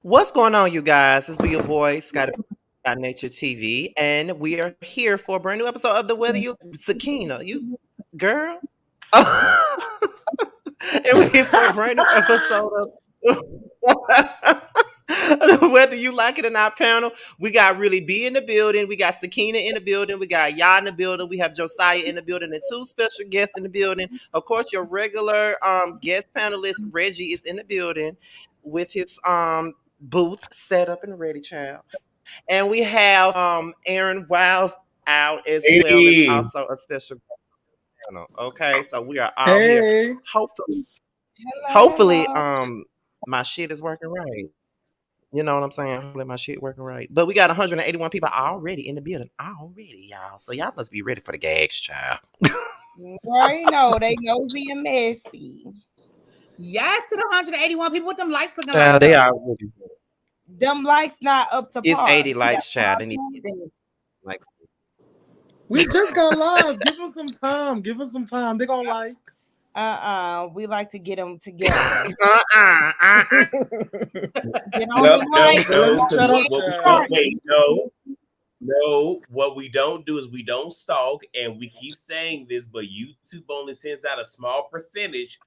What's going on, you guys? It's be your boy, Scotty Nature TV, and we are here for a brand new episode of the Weather You Sakina. You girl. And we're here for a brand new episode of whether you like it or not panel. We got Really B in the building, we got Sakina in the building, we got Ya in the building, we have Josiah in the building, and two special guests in the building. Of course, your regular guest panelist Reggie is in the building with his booth set up and ready, child. And we have Aaron Wiles out as well as Hey, also a special panel. Okay, so we are all here. Hey, Hopefully my shit is working right. You know what I'm saying? Hopefully my shit working right. But we got 181 people already in the building. Already, y'all. So y'all must be ready for the gags, child. Right, no, they nosy and messy. Yes, to the 181 people with them likes looking Child, like they that. are really good. Them likes not up to It's par. 80 You likes, got child. They need par to get like we just got live. Give them some time. Give us some time. They gonna like. we like to get them together. Get on no, the no, mic. no. Shut up, Wait, no. What we don't do is we don't stalk, and we keep saying this, but YouTube only sends out a small percentage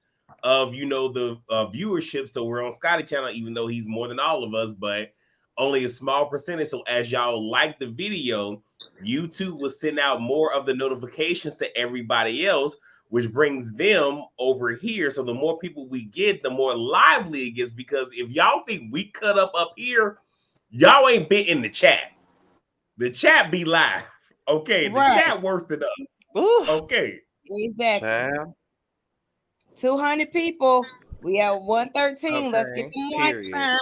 of the viewership. So we're on Scotty channel, even though he's more than all of us, but only a small percentage. So as y'all like the video, YouTube will send out more of the notifications to everybody else, which brings them over here. So the more people we get, the more lively it gets. Because if y'all think we cut up here, y'all ain't been in the chat. The chat be live. Okay, the Right. chat worse than us. Ooh, Okay. Exactly. child. 200 people. We have 113. Let's Okay, get them period. likes out.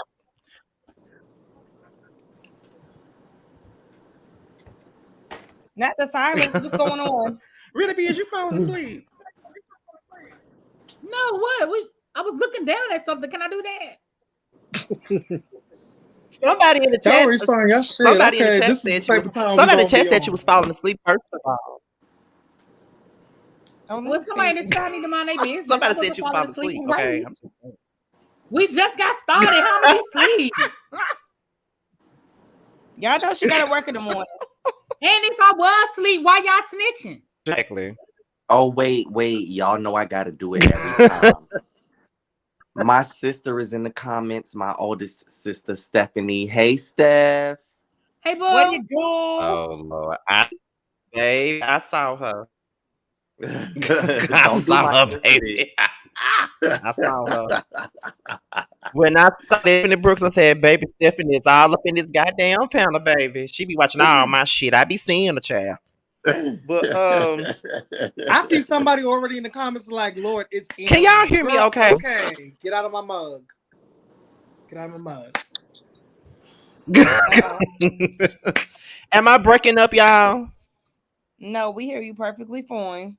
Not the silence. What's going on? Really, B, is you falling asleep? No, what? I was looking down at something. Can I do that? Somebody in the Y'all chat. already starting your shit. Somebody in the Okay, chat this is said the you. type of time. Somebody in the chat said you was falling asleep. First of all, Oh, let Well, me somebody in see. the chat need to mind their business. somebody I said wasn't you was falling falling asleep. right. Okay, We just got started. How many sleep? Y'all know she got to work in the morning. And if I was asleep, why y'all snitching? exactly. Oh, wait. Y'all know I got to do it every time. My sister is in the comments. My oldest sister, Stephanie. Hey, Steph. Hey, boo. What you do? Oh Lord, I saw her. I Don't do saw my her, sister. baby. I saw her. When I saw Stephanie Brooks, I said, "Baby, Stephanie is all up in this goddamn panel, baby. She be watching all my shit. I be seeing the child." But I see somebody already in the comments like, Lord, it's in. Can y'all hear me Girl, okay? Okay, get out of my mug. Get out of my mug. Am I breaking up, y'all? No, we hear you perfectly fine.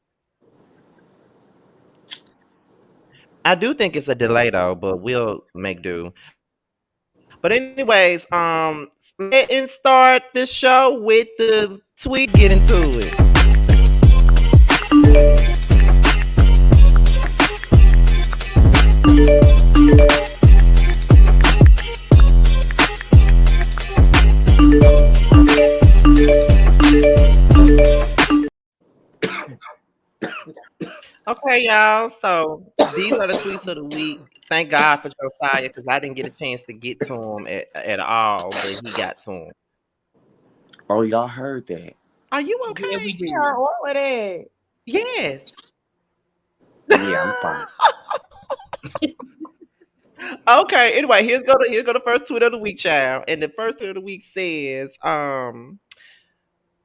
I do think it's a delay though, but we'll make do. But anyways, let's start the show with the tweet. Get into it. Okay, y'all. So these are the tweets of the week. Thank God for Josiah because I didn't get a chance to get to him at all, but he got to him. Oh, y'all heard that. Are you okay? Yeah, we did. All of that. Yes. Yeah, I'm fine. Okay. Anyway, here's go the first tweet of the week, child. And the first tweet of the week says,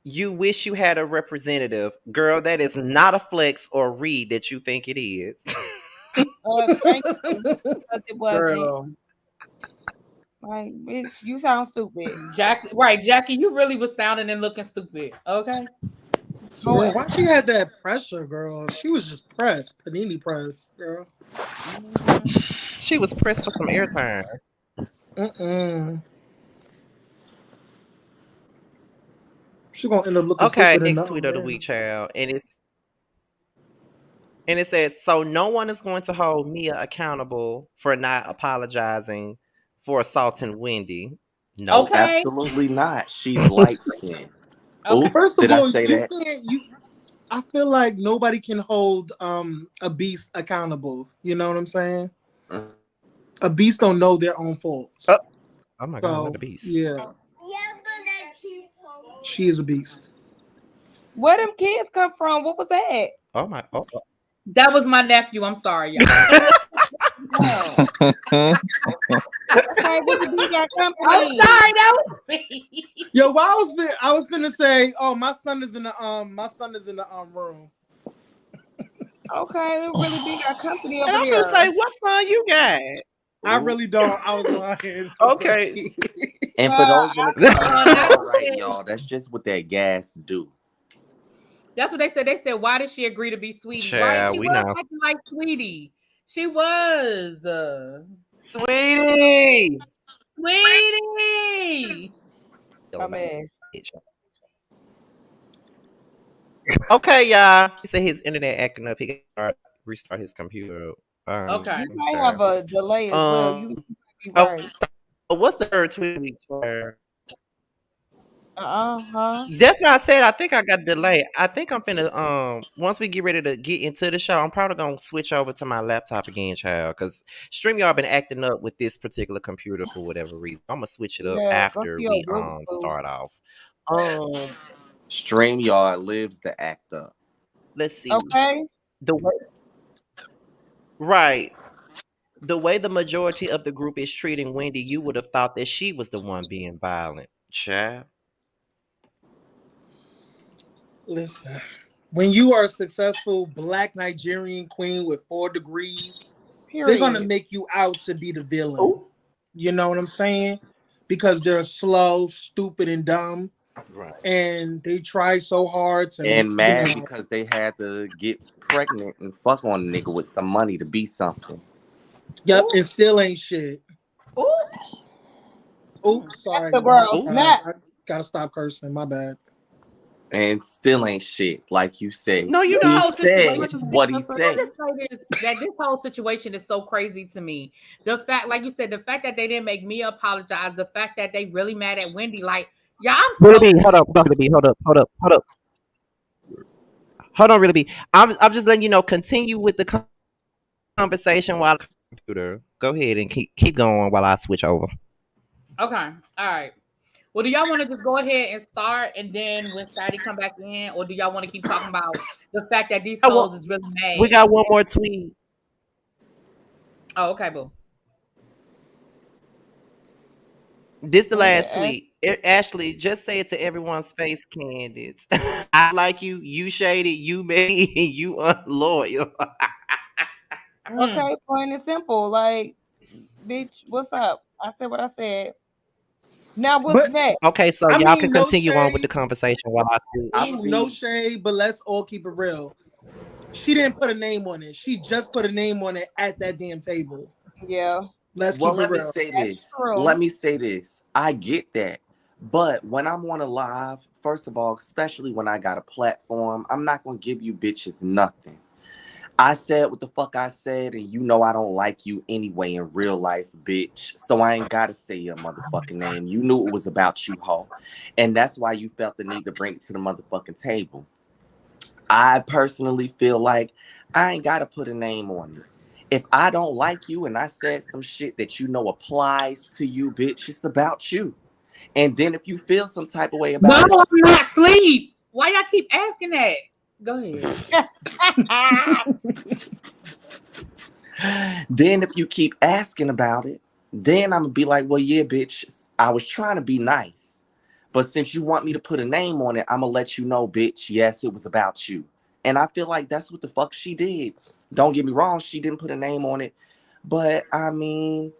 you wish you had a representative. Girl, that is not a flex or read that you think it is. Thank you. Because it wasn't. Girl. Like, bitch, you sound stupid. Jackie, you really was sounding and looking stupid. Okay. Girl, why she had that pressure, girl? She was just pressed, panini press, girl. She was pressed for some airtime. She's gonna end up looking Okay, stupid. next tweet of the week, child. And it says, so no one is going to hold Mia accountable for not apologizing for assaulting Wendy? No. Okay. Absolutely not. She's light skinned. Okay. Oops, First of did I all, say you that? can't. I feel like nobody can hold a beast accountable. You know what I'm saying? Mm. A beast don't know their own faults. Oh my God, So not a beast. yeah, she is a beast. Where them kids come from? What was that? Oh my. Oh. That was my nephew. I'm sorry, y'all. Oh. Okay, Willie B got company. I'm sorry, that was me. Yo, well, I was finna say, oh, my son is in the room. Okay, Willie B got company And over I'm there. gonna say, what son you got? I really don't. I was lying. Okay. And for those in the comments, I all right, said- y'all, that's just what that gas do. That's what they said. They said, why did she agree to be Sweetie? Child, Right? She we was know. acting like Sweetie. She was. Sweetie. Sweetie. Dumbass. Okay, y'all. He said his internet acting up. He got to restart his computer. Okay. You might have a delay as well. You might be right. What's the third tweet we share? Huh? That's why I said I think I got a delay. I think I'm finna once we get ready to get into the show, I'm probably gonna switch over to my laptop again, child. Because StreamYard been acting up with this particular computer for whatever reason. I'm gonna switch it up Yeah, go after to your we work, boo. start off. StreamYard lives the act up. Let's see. Okay. The way the majority of the group is treating Wendy, you would have thought that she was the one being violent. Child. Listen, when you are a successful Black Nigerian queen with 4 degrees, they're gonna make you out to be the villain. Ooh. You know what I'm saying? Because they're slow, stupid, and dumb. Right. And they try so hard to And make mad you know, because they had to get pregnant and fuck on a nigga with some money to be something. Yep, and still ain't shit. Ooh. Oops, sorry. That's the world. I Snap. gotta stop cursing. My bad. And still ain't shit, like you said. No, you He don't. said What you- what he I said. just say that this whole situation is so crazy to me. The fact, like you said, the fact that they didn't make me apologize, the fact that they really mad at Wendy, like, yeah, I'm so Really be, hold up, hold on, really be. I'm just letting you know. Continue with the conversation while the computer. Go ahead and keep going while I switch over. okay. All right. Well, do y'all want to just go ahead and start, and then when Sadie come back in, or do y'all want to keep talking about the fact that these hoes is really mad? We got one more tweet. Oh, okay, boo. This the last tweet. Ashley, just say it to everyone's face, Candace. I like you. You shady. You me. You unloyal. Okay, plain and simple. Like, bitch, what's up? I said what I said. Now what's next? Okay, so I y'all mean, can no continue on with shade. the conversation while I speak. No shade, but let's all keep it real. She didn't put a name on it. She just put a name on it at that damn table. Yeah. Let's Well, keep it real. Let me say this. I get that. But when I'm on a live, first of all, especially when I got a platform, I'm not going to give you bitches nothing. I said what the fuck I said, and you know I don't like you anyway in real life, bitch. So I ain't got to say your motherfucking name. You knew it was about you, ho. And that's why you felt the need to bring it to the motherfucking table. I personally feel like I ain't got to put a name on it. If I don't like you and I said some shit that you know applies to you, bitch, it's about you. And then if you feel some type of way about No, I'm not asleep. Why y'all keep asking that? Go ahead. Then if you keep asking about it, then I'm gonna be like, well, yeah, bitch, I was trying to be nice. But since you want me to put a name on it, I'm gonna let you know, bitch, yes, it was about you. And I feel like that's what the fuck she did. Don't get me wrong, she didn't put a name on it. But I mean,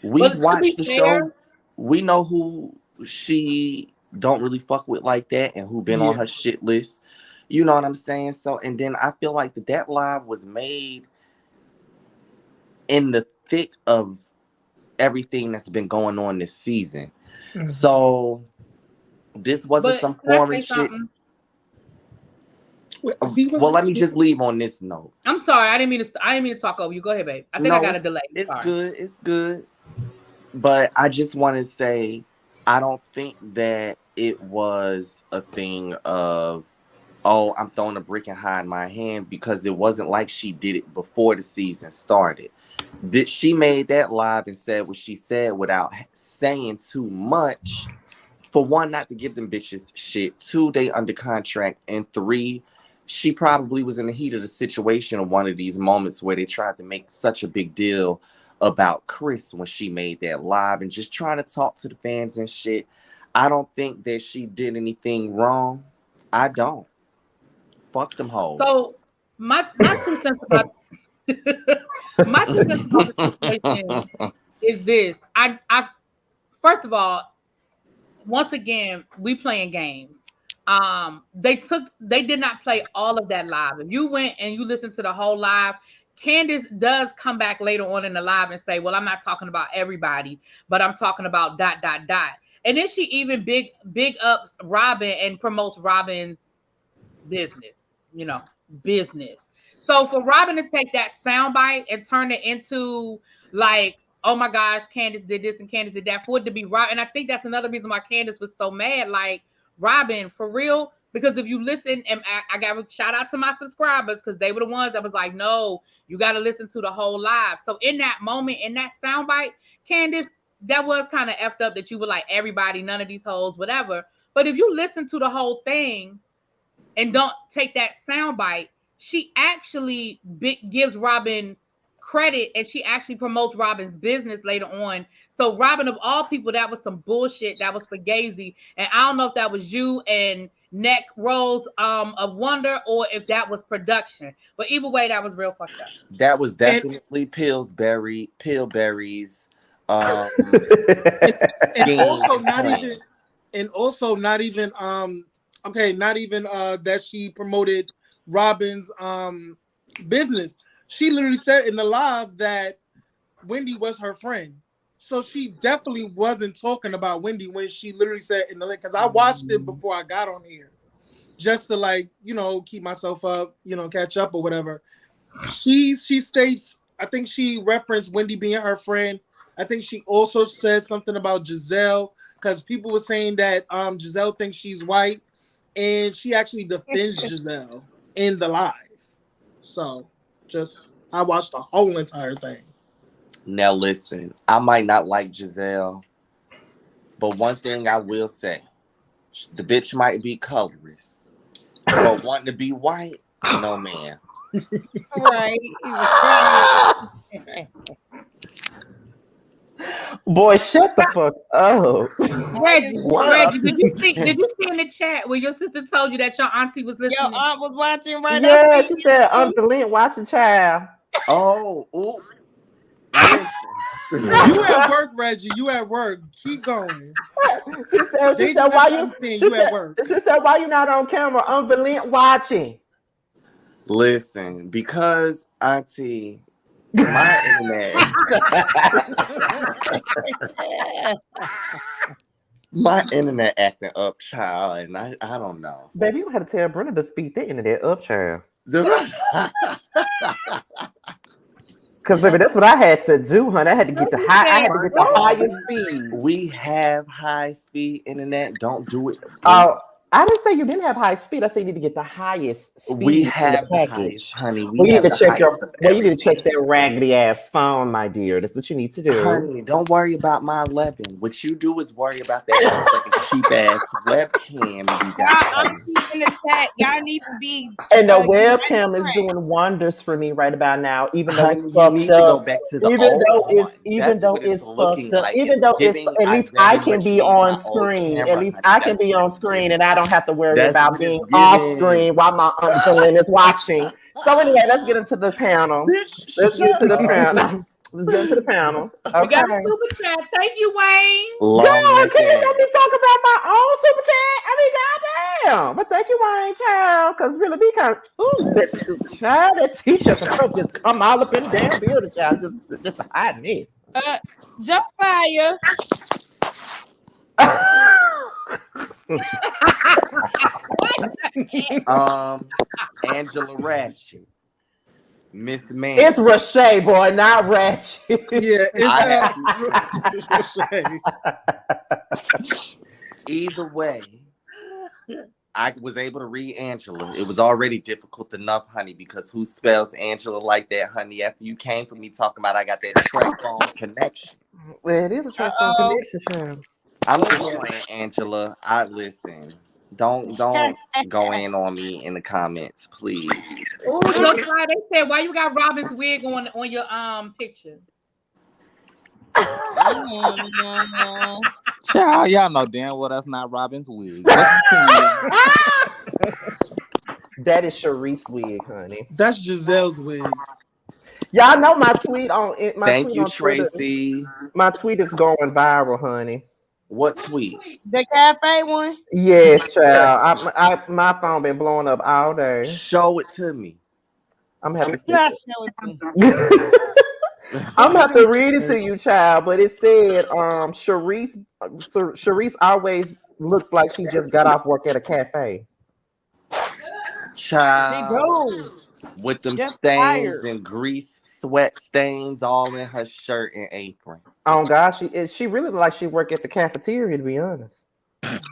we watched the show. We know who she don't really fuck with like that and who been on her shit list. You know what I'm saying? So, and then I feel like that live was made in the thick of everything that's been going on this season. Mm-hmm. So this wasn't some foreign shit. Well, let me just leave on this note. I'm sorry, I didn't mean to talk over you. Go ahead, babe. I think I got a delay. It's good. But I just want to say, I don't think that it was a thing of, oh, I'm throwing a brick and hiding my hand, because it wasn't like she did it before the season started. She made that live and said what she said without saying too much. For one, not to give them bitches shit. Two, they under contract. And three, she probably was in the heat of the situation of one of these moments where they tried to make such a big deal about Chris when she made that live and just trying to talk to the fans and shit. I don't think that she did anything wrong. I don't. Fuck them hoes. So my 2 cents about my 2 cents about the situation is this. I first of all, once again, we playing games. They did not play all of that live. If you went and you listened to the whole live, Candace does come back later on in the live and say, well, I'm not talking about everybody, but I'm talking about ... And then she even big ups Robin and promotes Robin's business, business. So for Robin to take that soundbite and turn it into like, oh my gosh, Candace did this and Candace did that, for it to be Robin. And I think that's another reason why Candace was so mad. Like, Robin, for real? Because if you listen, and I got to shout out to my subscribers, because they were the ones that was like, no, you got to listen to the whole live. So in that moment, in that soundbite, Candace, that was kind of effed up that you were like, everybody, none of these hoes, whatever. But if you listen to the whole thing and don't take that soundbite, she actually gives Robin credit, and she actually promotes Robin's business later on. So Robin, of all people, that was some bullshit. That was Fugazi. And I don't know if that was you and Neck Rose of Wonder, or if that was production. But either way, that was real fucked up. That was definitely Pillsbury's. And also not even that she promoted Robin's business. She literally said in the live that Wendy was her friend. So she definitely wasn't talking about Wendy when she literally said in the link, because I watched it before I got on here just to keep myself up, catch up or whatever. She states, I think she referenced Wendy being her friend. I think she also said something about Giselle, because people were saying that Giselle thinks she's white, and she actually defends Giselle in the live. So I watched the whole entire thing. Now listen, I might not like Giselle, but one thing I will say, the bitch might be colorist, but wanting to be white, no man. Right. Boy, shut the fuck up. Reggie, did you see in the chat where your sister told you that your auntie was listening? Your aunt was watching right now. Yeah, she said, Uncle Lynn watching child. Oh, you at work, Reggie. You at work. Keep going. She said, why you not on camera? Uncle Lynn watching. Listen, because Auntie, my internet. My internet acting up, child, and I don't know. Baby, you had to tell Brenda to speed the internet up, child. Because baby, that's what I had to do, honey. I had to get the highest speed. We have high speed internet. Don't do it. I didn't say you didn't have high speed. I said you need to get the highest speed. We have the highest, honey. You need to check that raggedy ass phone, my dear. That's what you need to do. Honey, don't worry about my 11. What you do is worry about that cheap ass webcam you got. In the chat, y'all need to be. And the webcam is doing wonders for me right about now. Even though it's fucked up. Go back to the even though it's fucked up. Even though it's at least I can be on screen. At least I can be on screen, and I don't have to worry about being off screen while my Uncle Lynn is watching. So anyway, let's get into the panel. Let's get into the panel. Okay. We got a super chat. Thank you, Wayne. Y'all can't let me talk about my own super chat. I mean, goddamn. But thank you, Wayne, child. Because really, be kind of, child, that t-shirt can just come all up in the damn building, child. Just a hot mess. Jump fire. Angela Ratchet. Miss Man. It's Rashay, boy, not Ratchet. Yeah, I it's Either way, I was able to read Angela. It was already difficult enough, honey, because who spells Angela like that, honey? After you came for me talking about I got that Trey phone connection. Well, it is a transfer connection, child. I'm just playing, Angela. I listen. Don't go in on me in the comments, please. Oh, look, they said, why you got Robin's wig on your picture? Child, y'all know damn well that's not Robin's wig. That is Sharice's wig, honey. That's Giselle's wig. Y'all know my tweet on it. Thank you, Tracy. My tweet is going viral, honey. What tweet? The cafe one? Yes, child. My phone been blowing up all day. Show it to me. I'm gonna have to Not show it to me. I'm gonna have to read it to you, child. But it said, Sharice always looks like she just got off work at a cafe. Child, with them Just stains tired. and grease, sweat stains all in her shirt and apron. Oh gosh, she really look like she work at the cafeteria, to be honest.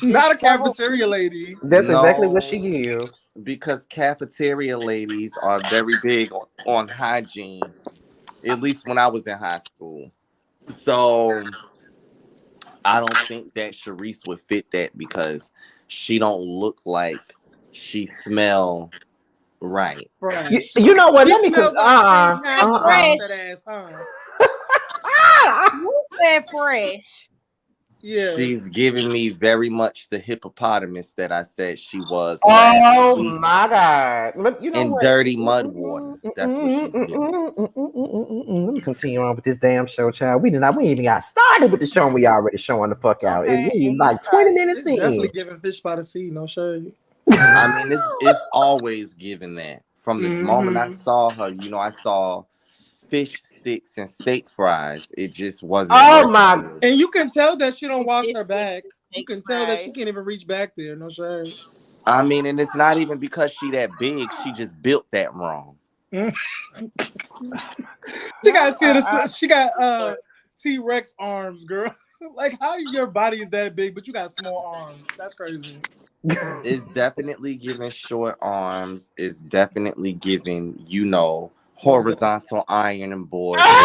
Not a cafeteria lady. That's No. exactly what she gives. Because cafeteria ladies are very big on hygiene, at least when I was in high school. So I don't think that Sharice would fit that because she don't look like she smell right. Fresh. You know what? She Let me smells like that ass, huh? Who said fresh? Yeah. She's giving me very much the hippopotamus that I said she was. Oh last week. my God! You know In what? dirty mud water. That's what she's giving. Let me continue on with this damn show, child. We ain't even got started with the show, and we already showing the fuck out. Okay. It's like 20 minutes It's in. definitely giving fish by the sea, no shade. I mean, it's always given that. From the moment I saw her, I saw fish sticks and steak fries. It just wasn't. Oh my! And you can tell that she don't wash her back. You can tell that she can't even reach back there, no shade. I mean, and it's not even because she that big. She just built that wrong. She got T-Rex arms, girl. Like, how your body is that big, but you got small arms? That's crazy. It's definitely giving short arms. It's definitely giving, horizontal ironing board. Reggie,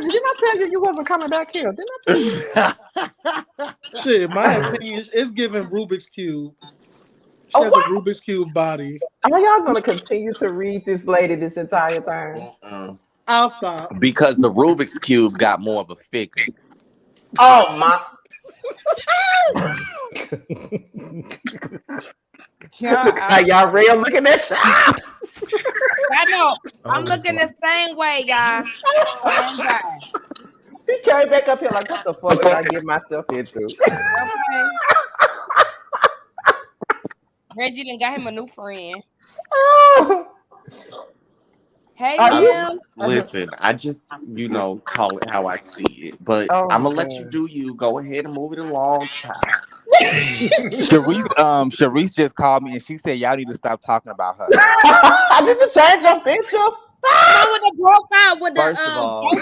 didn't I tell you wasn't coming back here? Didn't I tell you? Shit, my opinion is giving Rubik's Cube. She has a Rubik's Cube body. Are y'all gonna continue to read this lady this entire time? I'll stop. Because the Rubik's Cube got more of a figure. Oh my! Are y'all real looking at you? I know. I'm looking the same way, y'all. He came back up here like, what the fuck did I get myself into? Okay. Reggie done got him a new friend. Hey, Mim. Listen, I just, call it how I see it. But I'm going to let you do you. Go ahead and move it along, child. Sharice just called me and she said y'all need to stop talking about her. Did you change your picture? With the profile with the First of all,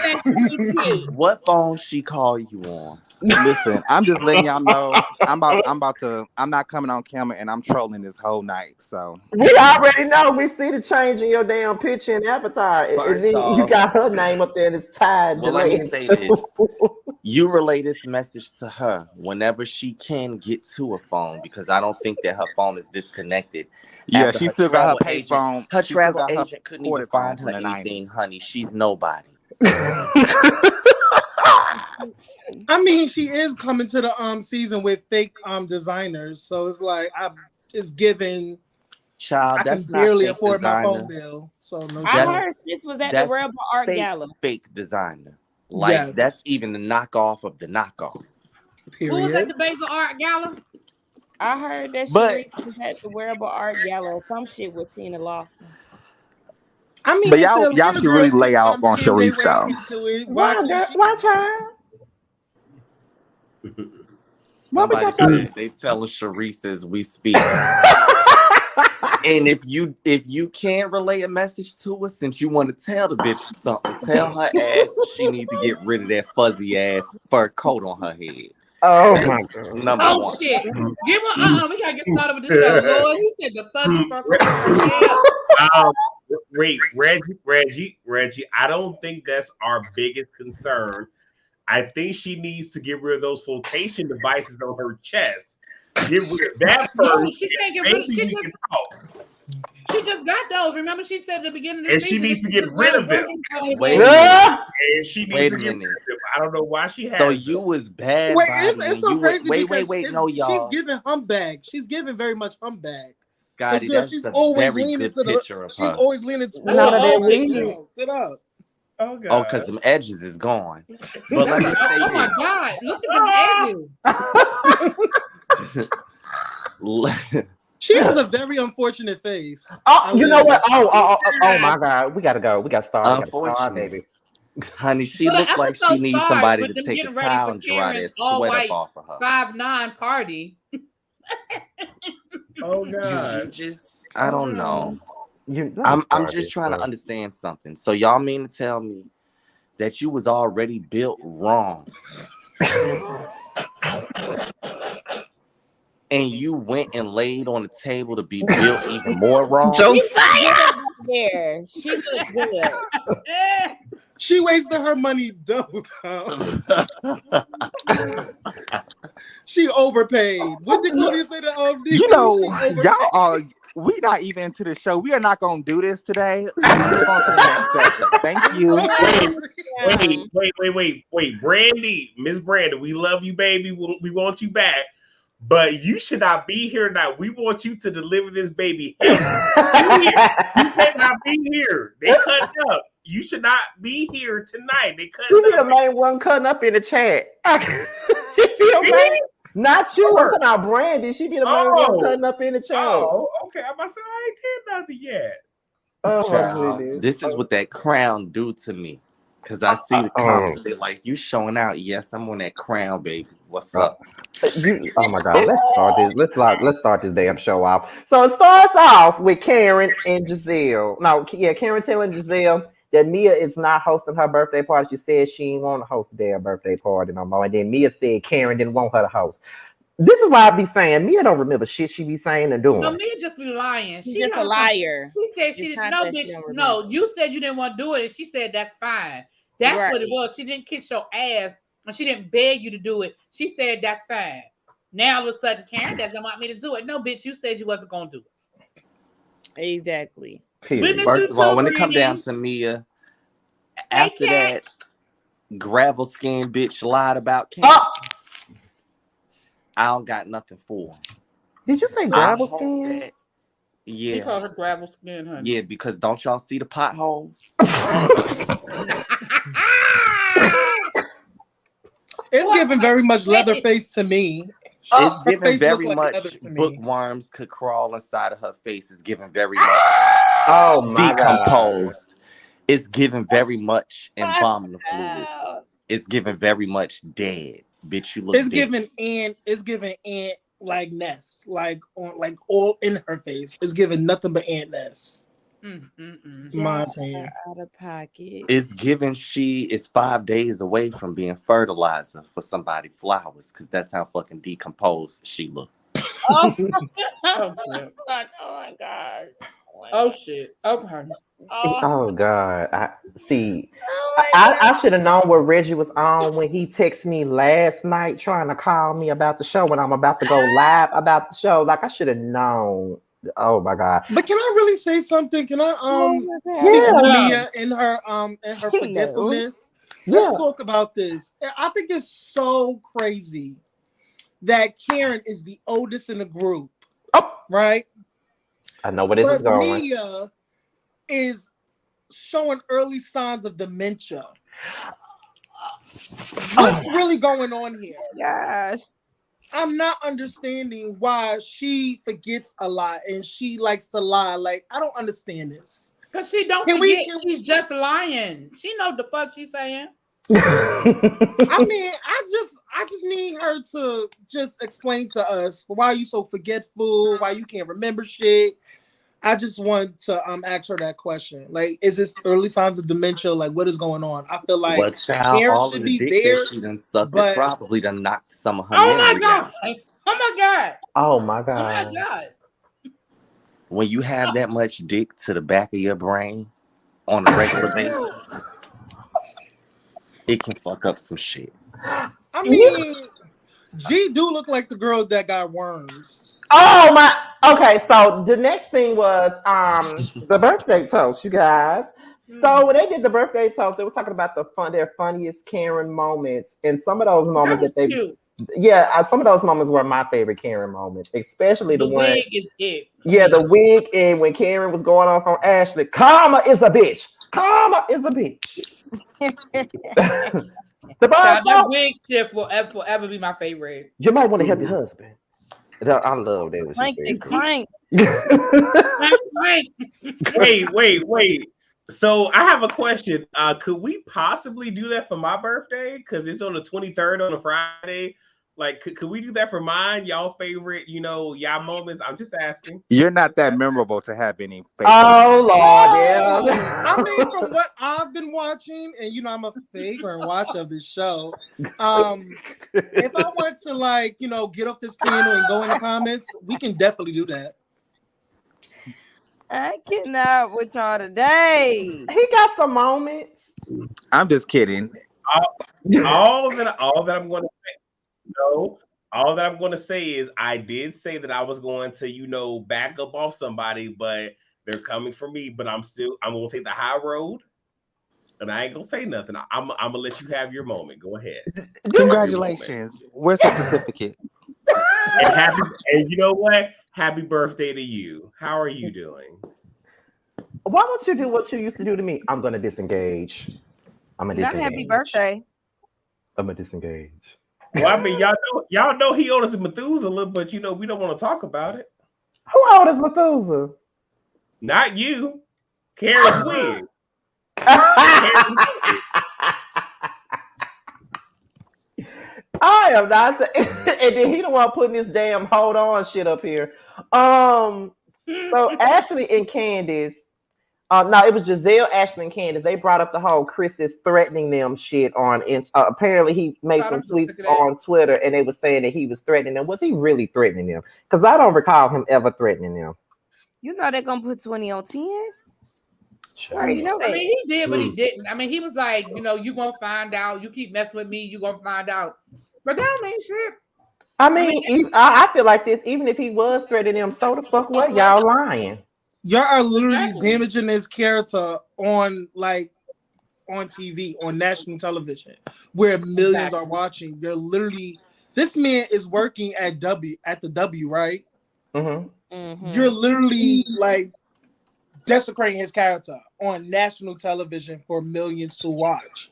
what phone she call you on? Listen, I'm just letting y'all know I'm not coming on camera and I'm trolling this whole night. So we already know. We see the change in your damn picture and avatar. And then you got her name up there and it's tied. Well, let me say this. You relay this message to her whenever she can get to a phone, because I don't think that her phone is disconnected. Yeah, she still got her pay phone. Her travel agent couldn't even find her anything, honey. She's nobody. I mean, she is coming to the season with fake designers, so it's like it's given. Child, I that's can not barely fake afford designer. my phone bill. So no. I heard this was at the Rebel Art Gala. Fake designer, like that's even the knockoff of the knockoff. Period. Who was at the Basil Art Gala? I heard that she was at the Wearable Art Gala or some shit with Tina Lawson. I mean, but y'all should really lay out on Sharice though. Why try? Somebody said they tell us Sharice as we speak. And if you can't relay a message to her, since you want to tell the bitch something, tell her ass she need to get rid of that fuzzy ass fur coat on her head. Oh my That's god. number Oh one. shit! Give her we gotta get started with this show. Lord, he said the fuzzy fur coat on her head. Wait, Reggie. I don't think that's our biggest concern. I think she needs to get rid of those flotation devices on her chest. Get rid of that first. No, she can't get rid of. She just got those. Remember, she said at the beginning of the And season, she needs to get rid of them. Wait a minute. And she needs Wait to a get rid of minute. them. I don't know why she has So them. you was bad. Wait, body it's and so you crazy. wait, because no, y'all. She's giving humbag. She's giving very much humbag. Scotty, Because that's she's a always very leaning good to the. picture of She's her. always leaning to. None of that Oh, weed. sit up. Oh god. Oh, because them edges is gone. But let me say Oh my this. god! Look at them edges. She has a very unfortunate face. Oh, you know what? Oh my god. We gotta go. We gotta start. Unfortunate. Baby. Honey, she Well, the looked like she episode needs starts somebody with to them take a getting ready towel for and dry that Karen's sweat up all-white off of her. 5'9" party. Oh You god. just, I don't know. Let me I'm start just this, trying to bro. understand something. So y'all mean to tell me that you was already built wrong, and you went and laid on the table to be built even more wrong? There, she looked good. She wasted her money double time. She overpaid. What did Claudia say to OD? You know, She overpaid. y'all are. We not even into the show. We are not gonna do this today. Let's move on to the next segment. Thank you. Wait. Brandy, Miss Brandy, we love you, baby. We want you back. But you should not be here now. We want you to deliver this baby. You cannot be here. They cut up. You should not be here tonight. They cut She be the up. main one cutting up in the chat. She be the main. Not you. I'm talking about Brandy. She be the main one cutting up in the chat. Oh, okay. I'm about to say I ain't did nothing yet. Oh, my Child, goodness. this is what that crown do to me. Cause I see the comments. They like, you showing out. Yes, I'm on that crown, baby. What's up? Oh my god, let's start this. Let's start this damn show off. So it starts off with Karen and Giselle. No, yeah, Karen telling Giselle that Mia is not hosting her birthday party. She said she ain't want to host a damn birthday party no more. And then Mia said Karen didn't want her to host. This is why I be saying Mia don't remember shit she be saying and doing. No, Mia just be lying. She's just a liar. She said she didn't. No, bitch. No, you said you didn't want to do it, and she said that's fine. That's what it was. She didn't kiss your ass, and she didn't beg you to do it. She said that's fine. Now all of a sudden, Karen doesn't want me to do it. No, bitch, you said you wasn't gonna do it. Exactly. First of all, when it come down to Mia, after that gravel skin bitch lied about Karen, I don't got nothing for her. Did you say gravel skin? Yeah. He called her gravel skin, honey. Yeah, because don't y'all see the potholes? It's giving very much Leatherface to me. It's giving very much bookworms could crawl inside of her face. It's giving very much decomposed. It's giving very much embalming fluid. It's giving very much dead. Bitch, you look It's dead. giving ant like nest, like on like all in her face. It's giving nothing but ant nest. My opinion. Out of pocket. It's giving she is 5 days away from being fertilizer for somebody flowers, because that's how fucking decomposed she look. Oh my god. Oh shit. Okay. Oh god. I see. I should have known what Reggie was on when he texted me last night trying to call me about the show when I'm about to go live about the show. Like I should have known. Oh my god. But can I really say something? Can I speak to Mia in her forgetfulness? Let's talk about this. I think it's so crazy that Karen is the oldest in the group. Right? I know where this is going. Mia is showing early signs of dementia. What's really going on here? Gosh. I'm not understanding why she forgets a lot and she likes to lie. Like, I don't understand this. Because she don't forget. She's just lying. She know the fuck she's saying. I mean, I just need her to just explain to us why you so forgetful, why you can't remember shit. I just want to ask her that question. Like, is this early signs of dementia? Like, what is going on? I feel like Well, child, Karen all should of the be dick there, that she done sucked but- it probably done knocked some of her Oh my memory god! out. Oh my god! Oh my Oh my god. god! When you have that much dick to the back of your brain on a regular basis, it can fuck up some shit. I mean, G do look like the girl that got worms. Oh my. Okay, so the next thing was the birthday toast, you guys. So when they did the birthday toast, they were talking about their funniest Karen moments, and some of those moments That was that they cute. some of those moments were my favorite Karen moments, especially the one. wig is it. Yeah, the wig, and when Karen was going off on Ashley, karma is a bitch. Karma is a bitch. The bar That wig shift will forever be my favorite. You might want to help your husband. I love that. Crank the crank. Wait. So I have a question. Could we possibly do that for my birthday? Because it's on the 23rd on a Friday. Like, could we do that for mine? Y'all favorite, y'all moments? I'm just asking. You're not that memorable to have any. Oh Lord, yeah. I mean, from what I've been watching, and I'm a favorite watcher of this show. If I want to get off this piano and go in the comments, we can definitely do that. I cannot with y'all today. He got some moments. I'm just kidding. All that I'm going to say. No, all that I'm going to say is I did say that I was going to, back up off somebody, but they're coming for me. But I'm going to take the high road, and I ain't going to say nothing. I'm going to let you have your moment. Go ahead. Congratulations. Where's the certificate? And you know what? Happy birthday to you. How are you doing? Why don't you do what you used to do to me? I'm going to disengage. I'm going to Not disengage. happy birthday. I'm going to disengage. Well, I mean, y'all know he owed us Methuselah, but we don't want to talk about it. Who owed us Methuselah? Not you, Karen Quinn. I am not, and then he don't want putting this damn hold on shit up here. So Ashley and Candace. No, it was Giselle, Ashley, and Candace. They brought up the whole Chris is threatening them shit on. Apparently, he made some tweets on Twitter, and they were saying that he was threatening them. Was he really threatening them? Because I don't recall him ever threatening them. You know they're gonna put 20 on 10. Sure. You know I that. mean, he did, but he didn't. I mean, he was like, you gonna find out. You keep messing with me, you gonna find out. But that don't mean shit. I feel like this. Even if he was threatening them, so the fuck what? Y'all lying. Y'all are literally damaging his character on TV, on national television, where millions are watching. They're literally, this man is working at the W, right? Mm-hmm. Mm-hmm. You're literally desecrating his character on national television for millions to watch.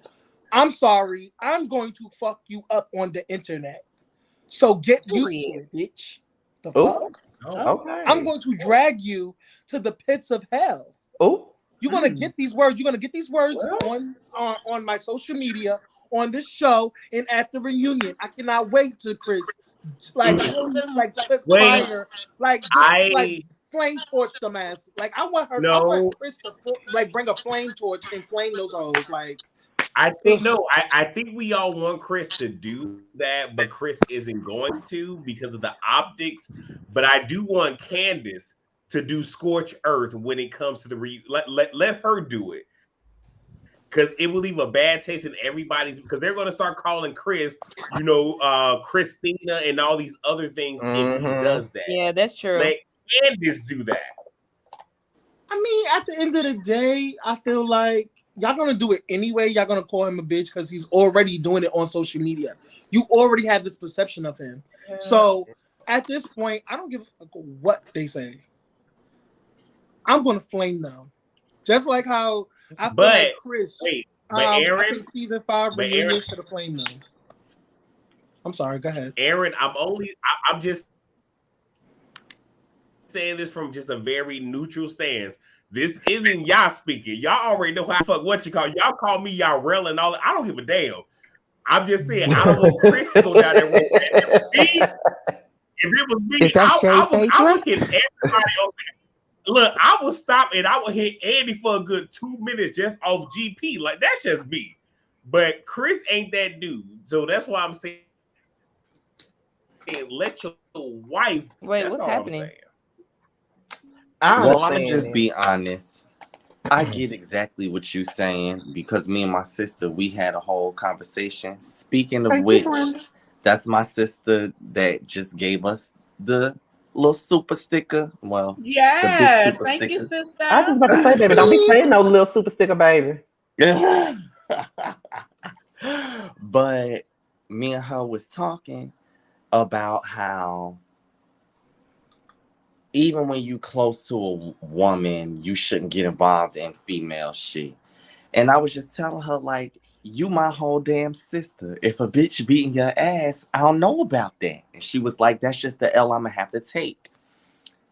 I'm sorry, I'm going to fuck you up on the internet. So get used to it, bitch. The fuck? Okay. I'm going to drag you to the pits of hell. Oh, you're gonna get these words. You're gonna get these words on my social media, on this show, and at the reunion. I cannot wait to Chris fire, flame torch them ass. I want her. I want Chris to bring a flame torch and flame those hoes. I think we all want Chris to do that, but Chris isn't going to because of the optics. But I do want Candace to do Scorch Earth when it comes to the let her do it, because it will leave a bad taste in everybody's, because they're going to start calling Chris, Christina and all these other things if he does that. Yeah, that's true. Let Candace do that. I mean, at the end of the day, I feel like y'all gonna do it anyway. Y'all gonna call him a bitch because he's already doing it on social media. You already have this perception of him. Yeah. So at this point, I don't give a fuck what they say. I'm gonna flame them, just like how I feel like Chris. Aaron, I think season 5 reunion should have flamed them. I'm sorry. Go ahead, Aaron. I'm just saying this from just a very neutral stance. This isn't y'all speaking. Y'all already know how fuck what you call. Y'all call me y'all real and all. I don't give a damn. I'm just saying I don't want Chris to go down there with me. If it was me, I would hit everybody on that. look, I will stop and I will hit Andy for a good 2 minutes just off GP. Like that's just me. But Chris ain't that dude. So that's why I'm saying let your wife. Wait, That's what's all happening? I'm saying. Well, I'm gonna just be honest. I get exactly what you're saying because me and my sister, we had a whole conversation. Speaking of which, that's my sister that just gave us the little super sticker. Well, Yes, the big super thank you, sticker. sister. I was just about to say, baby, don't be saying no little super sticker, baby. But me and her was talking about how even when you close to a woman, you shouldn't get involved in female shit. And I was just telling her, like, you my whole damn sister. If a bitch beating your ass, I don't know about that. And she was like, that's just the L I'm gonna have to take.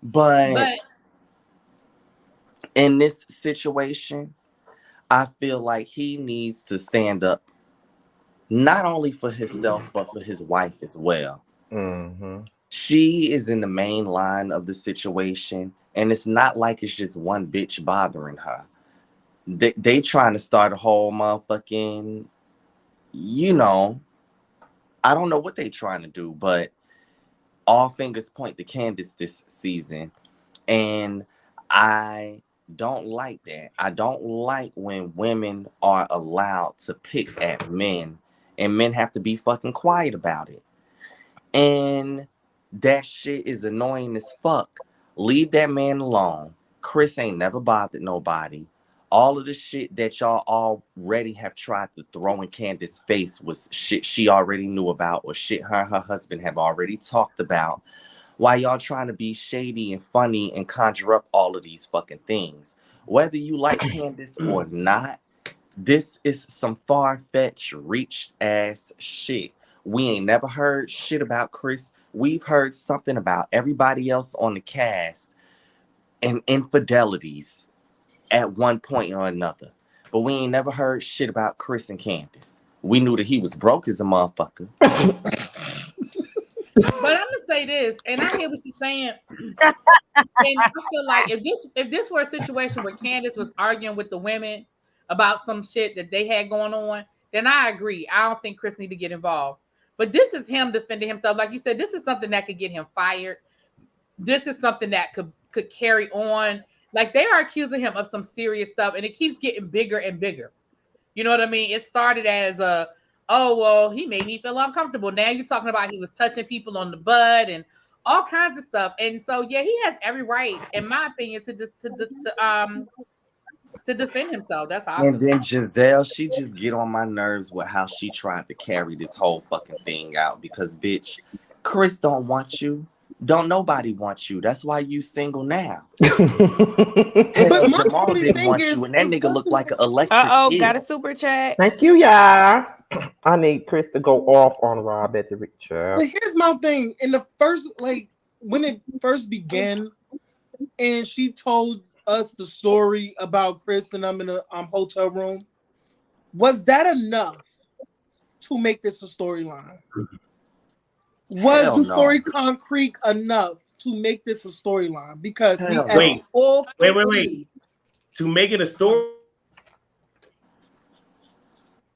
But in this situation, I feel like he needs to stand up not only for himself, but for his wife as well. Mm-hmm. She is in the main line of the situation, and it's not like it's just one bitch bothering her. They trying to start a whole motherfucking, you know, I don't know what they trying to do, but all fingers point to Candace this season. And I don't like that. I don't like when women are allowed to pick at men and men have to be fucking quiet about it. And that shit is annoying as fuck. Leave that man alone. Chris ain't never bothered nobody. All of the shit that y'all already have tried to throw in Candace's face was shit she already knew about or shit her and her husband have already talked about. Why y'all trying to be shady and funny and conjure up all of these fucking things? Whether you like Candace or not, this is some far-fetched, reached ass shit. We ain't never heard shit about Chris. We've heard something about everybody else on the cast and infidelities at one point or another. But we ain't never heard shit about Chris and Candace. We knew that he was broke as a motherfucker. But I'm gonna say this, and I hear what you're saying. And I feel like if this were a situation where Candace was arguing with the women about some shit that they had going on, then I agree. I don't think Chris need to get involved. But this is him defending himself. Like you said, this is something that could get him fired. This is something that could carry on. Like they are accusing him of some serious stuff, and it keeps getting bigger and bigger. You know what I mean? It started as oh, well, he made me feel uncomfortable. Now you're talking about he was touching people on the butt and all kinds of stuff. And so, yeah, he has every right, in my opinion, to defend himself. That's how. And then Giselle, she just get on my nerves with how she tried to carry this whole fucking thing out. Because, bitch, Chris don't want you. Don't nobody want you. That's why you single now. Hell, Jamal didn't want you, and that nigga looked like an electric eel. Got a super chat. Thank you, y'all. I need Chris to go off on Rob at the Richard. But here's my thing. In the first, like, when it first began, and she told us the story about Chris and I'm in a hotel room, was that enough to make this a storyline? Was the story concrete enough to make this a storyline? Because wait. To make it a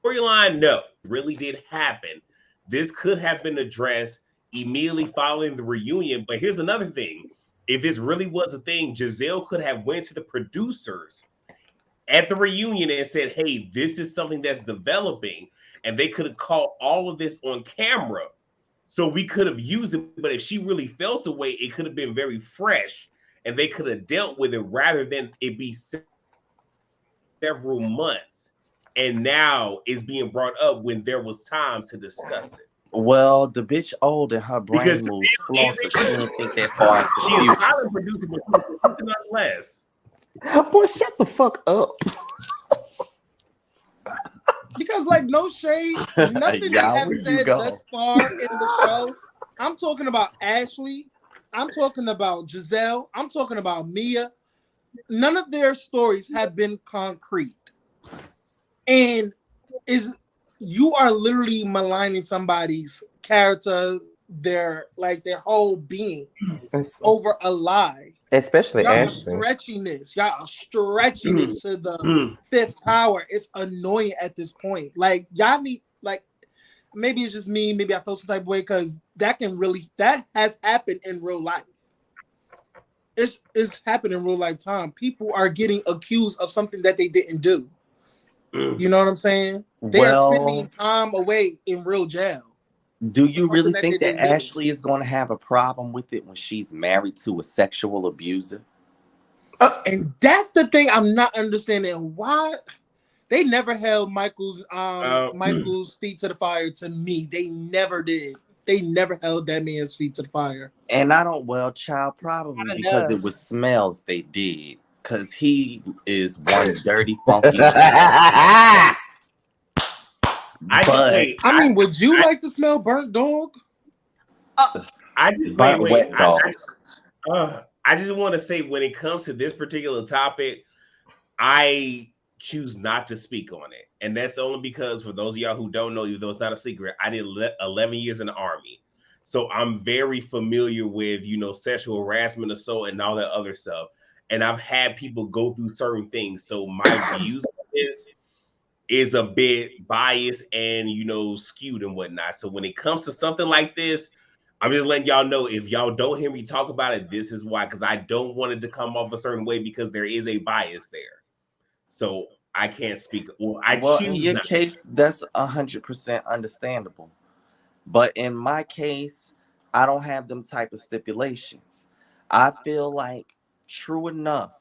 storyline, no, really did happen. This could have been addressed immediately following the reunion. But here's another thing. If this really was a thing, Giselle could have went to the producers at the reunion and said, hey, this is something that's developing. And they could have caught all of this on camera. So we could have used it. But if she really felt a way, it could have been very fresh. And they could have dealt with it rather than it be several months. And now it's being brought up when there was time to discuss it. Well, the bitch old and her brain moves slow, so she didn't think that far into the future. She's a pilot producer, but she's not less. Boy, shut the fuck up. Because, like, no shade, nothing that have said thus far in the show. I'm talking about Ashley. I'm talking about Giselle. I'm talking about Mia. None of their stories have been concrete. And you are literally maligning somebody's character, their whole being over a lie. Especially Y'all are Ashley. stretching this. Y'all are stretching this to the Mm. fifth power. It's annoying at this point. Like y'all need like maybe it's just me. Maybe I feel some type of way because that has happened in real life. It's happened in real life time. People are getting accused of something that they didn't do. Mm. You know what I'm saying? They are spending time away in real jail. Do you Something really that think they that didn't do. Ashley is going to have a problem with it when she's married to a sexual abuser? And that's the thing I'm not understanding. Why they never held Michael's feet to the fire to me. They never did. They never held that man's feet to the fire. And I don't, well, child, probably because it would smell if they did. Because he is one dirty, funky. I just But wait. I mean, would you like to smell burnt dog? I just burnt wait. wet dog. I just want to say when it comes to this particular topic, I choose not to speak on it. And that's only because for those of y'all who don't know, even though it's not a secret, I did 11 years in the Army. So I'm very familiar with, sexual harassment, assault, and all that other stuff. And I've had people go through certain things. So my views on this is a bit biased and, skewed and whatnot. So when it comes to something like this, I'm just letting y'all know if y'all don't hear me talk about it, this is why, because I don't want it to come off a certain way because there is a bias there. So I can't speak. Well, in your case, that's 100% understandable. But in my case, I don't have them type of stipulations. I feel like, true enough,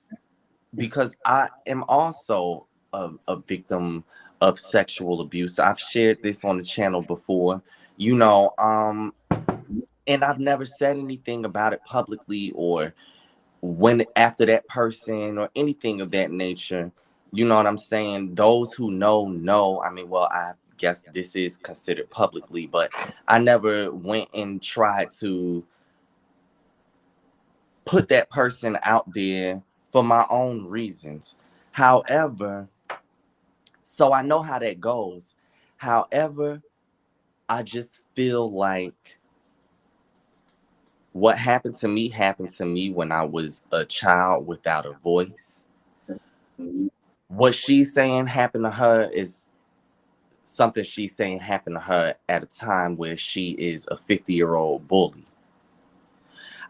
because I am also a victim of sexual abuse. I've shared this on the channel before, and I've never said anything about it publicly or went after that person or anything of that nature. You know what I'm saying? Those who know. I mean, well, I guess this is considered publicly, but I never went and tried to put that person out there for my own reasons. However, so I know how that goes. However, I just feel like what happened to me when I was a child without a voice. What she's saying happened to her is something she's saying happened to her at a time where she is a 50-year-old bully.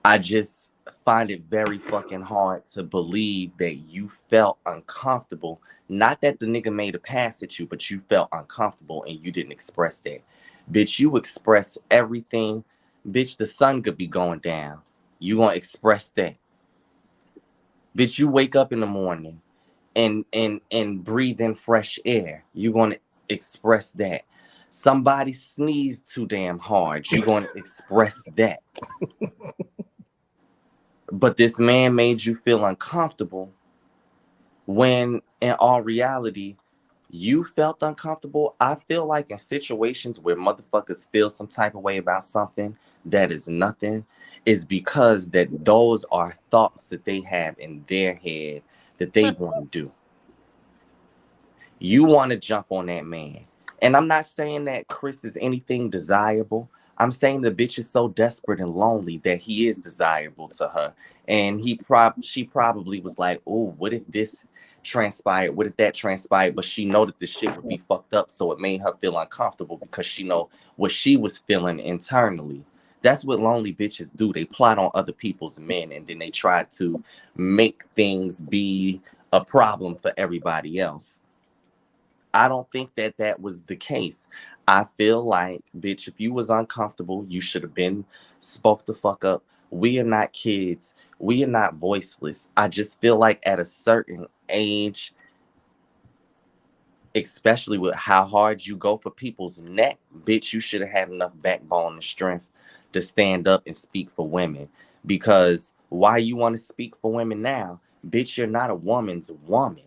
I just find it very fucking hard to believe that you felt uncomfortable. Not that the nigga made a pass at you, but you felt uncomfortable and you didn't express that. Bitch, you express everything. Bitch, the sun could be going down. You gonna express that. Bitch, you wake up in the morning and breathe in fresh air. You gonna express that. Somebody sneezed too damn hard. You gonna express that. But this man made you feel uncomfortable when in all reality, you felt uncomfortable. I feel like in situations where motherfuckers feel some type of way about something that is nothing, is because that those are thoughts that they have in their head that they want to do. You want to jump on that man. And I'm not saying that Chris is anything desirable. I'm saying the bitch is so desperate and lonely that he is desirable to her. And she probably was like, oh, what if this transpired? What if that transpired? But she know that the shit would be fucked up. So it made her feel uncomfortable because she know what she was feeling internally. That's what lonely bitches do. They plot on other people's men and then they try to make things be a problem for everybody else. I don't think that was the case. I feel like, bitch, if you was uncomfortable, you should have been spoke the fuck up. We are not kids. We are not voiceless. I just feel like at a certain age, especially with how hard you go for people's neck, bitch, you should have had enough backbone and strength to stand up and speak for women. Because why you want to speak for women now? Bitch, you're not a woman's woman.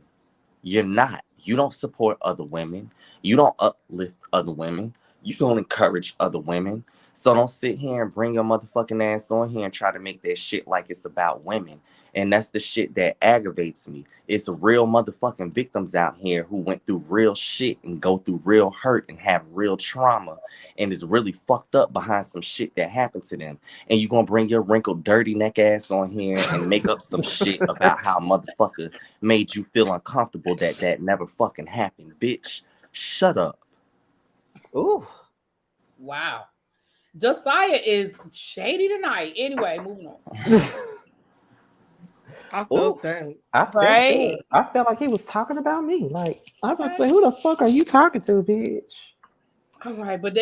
You're not. You don't support other women. You don't uplift other women. You don't encourage other women. So don't sit here and bring your motherfucking ass on here and try to make that shit like it's about women. And that's the shit that aggravates me. It's real motherfucking victims out here who went through real shit and go through real hurt and have real trauma and is really fucked up behind some shit that happened to them. And you gonna bring your wrinkled, dirty neck ass on here and make up some shit about how a motherfucker made you feel uncomfortable that never fucking happened. Bitch, shut up. Ooh. Wow. Josiah is shady tonight. Anyway, moving on. I felt that. I felt Right. that. I felt like he was talking about me. Like, I'm about to say, who the fuck are you talking to, bitch? All right, but